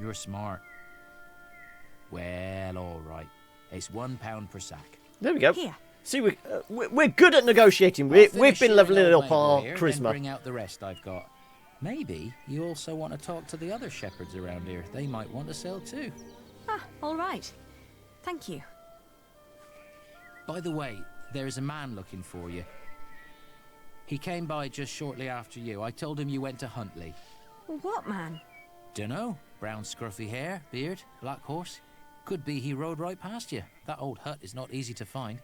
You're smart. Well, all right. It's £1 per sack. There we go. Here. See, we're good at negotiating. We've been leveling up our charisma. Bring out the rest I've got. Maybe you also want to talk to the other shepherds around here. They might want to sell too. Ah, all right. Thank you. By the way, there is a man looking for you. He came by just shortly after you. I told him you went to Huntley. What man? Dunno. Brown scruffy hair, beard, black horse. Could be he rode right past you. That old hut is not easy to find.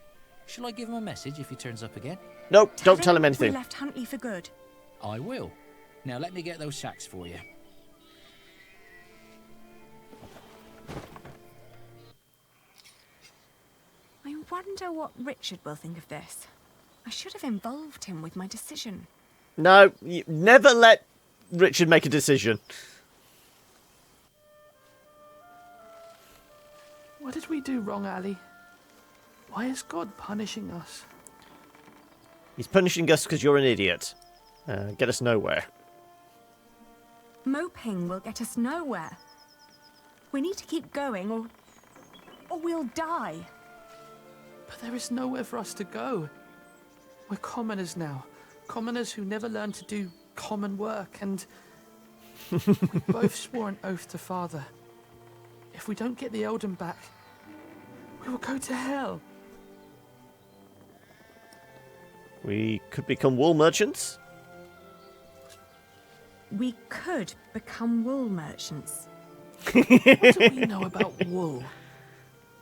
Shall I give him a message if he turns up again? Nope, don't tell him anything. We left Huntley for good. I will. Now let me get those sacks for you. I wonder what Richard will think of this. I should have involved him with my decision. No, you never let Richard make a decision. What did we do wrong, Ali? Why is God punishing us? He's punishing us because you're an idiot. Get us nowhere. Moping will get us nowhere. We need to keep going or we'll die. But there is nowhere for us to go. We're commoners now. Commoners who never learned to do common work, and we both swore an oath to Father. If we don't get the Eldon back, we will go to hell. We could become wool merchants. We could become wool merchants. What do we know about wool?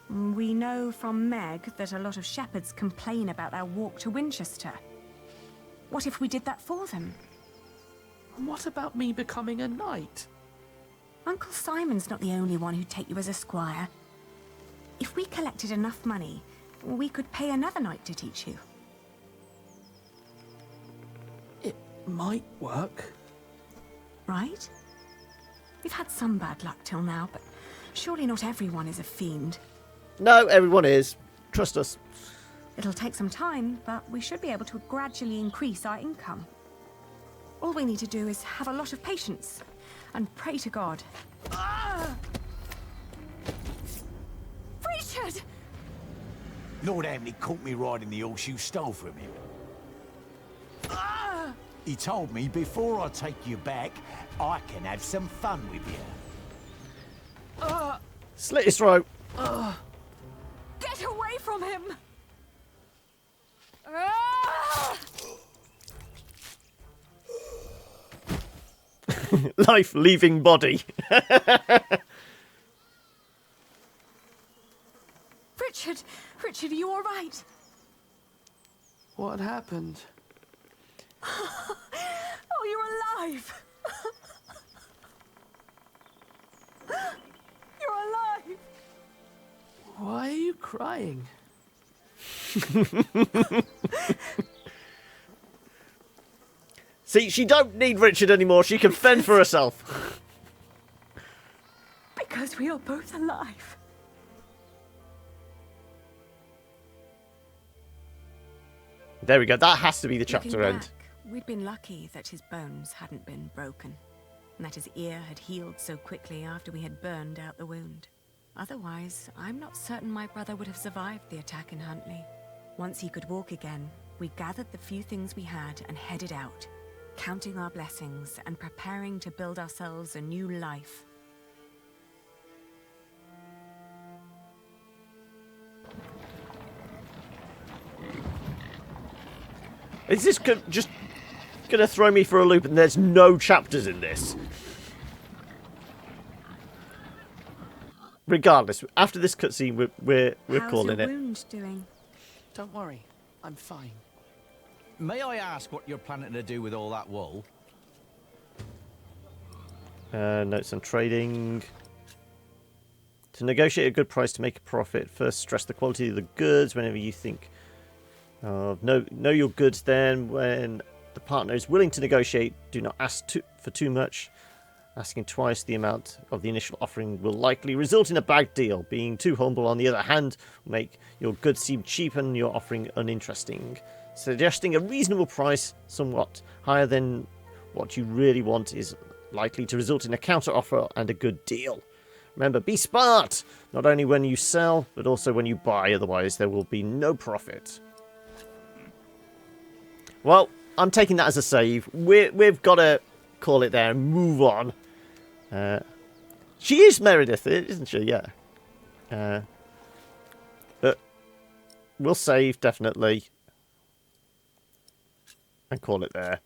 We know from Meg that a lot of shepherds complain about their walk to Winchester. What if we did that for them? And what about me becoming a knight? Uncle Simon's not the only one who'd take you as a squire. If we collected enough money, we could pay another knight to teach you. It might work. Right? We've had some bad luck till now, but surely not everyone is a fiend. No, everyone is. Trust us. It'll take some time, but we should be able to gradually increase our income. All we need to do is have a lot of patience and pray to God. Ah! Richard! Lord Amney caught me riding the horse you stole from him. Ah! He told me before I take you back, I can have some fun with you. Slit his throat. Get away from him! Ah! Life leaving body. Richard, are you all right? What happened? Oh, you're alive! You're alive! Why are you crying? See, she don't need Richard anymore. She can fend for herself. Because we are both alive. There we go. That has to be the chapter Looking end. back, we'd been lucky that his bones hadn't been broken, and that his ear had healed so quickly after we had burned out the wound. Otherwise, I'm not certain my brother would have survived the attack in Huntley. Once he could walk again, we gathered the few things we had and headed out, counting our blessings and preparing to build ourselves a new life. Is this just going to throw me for a loop and there's no chapters in this? Regardless, after this cutscene, we're calling it. How's your wound doing? Don't worry, I'm fine. May I ask what you're planning to do with all that wool? Notes on trading. To negotiate a good price to make a profit, first stress the quality of the goods whenever you think of know your goods. Then, when the partner is willing to negotiate, do not ask for too much. Asking twice the amount of the initial offering will likely result in a bad deal. Being too humble, on the other hand, will make your goods seem cheap and your offering uninteresting. Suggesting a reasonable price, somewhat higher than what you really want, is likely to result in a counter-offer and a good deal. Remember, be smart! Not only when you sell, but also when you buy, otherwise there will be no profit. Well, I'm taking that as a save. We've got to call it there and move on. She is Meredith, isn't she? Yeah. But we'll save, definitely. And call it there.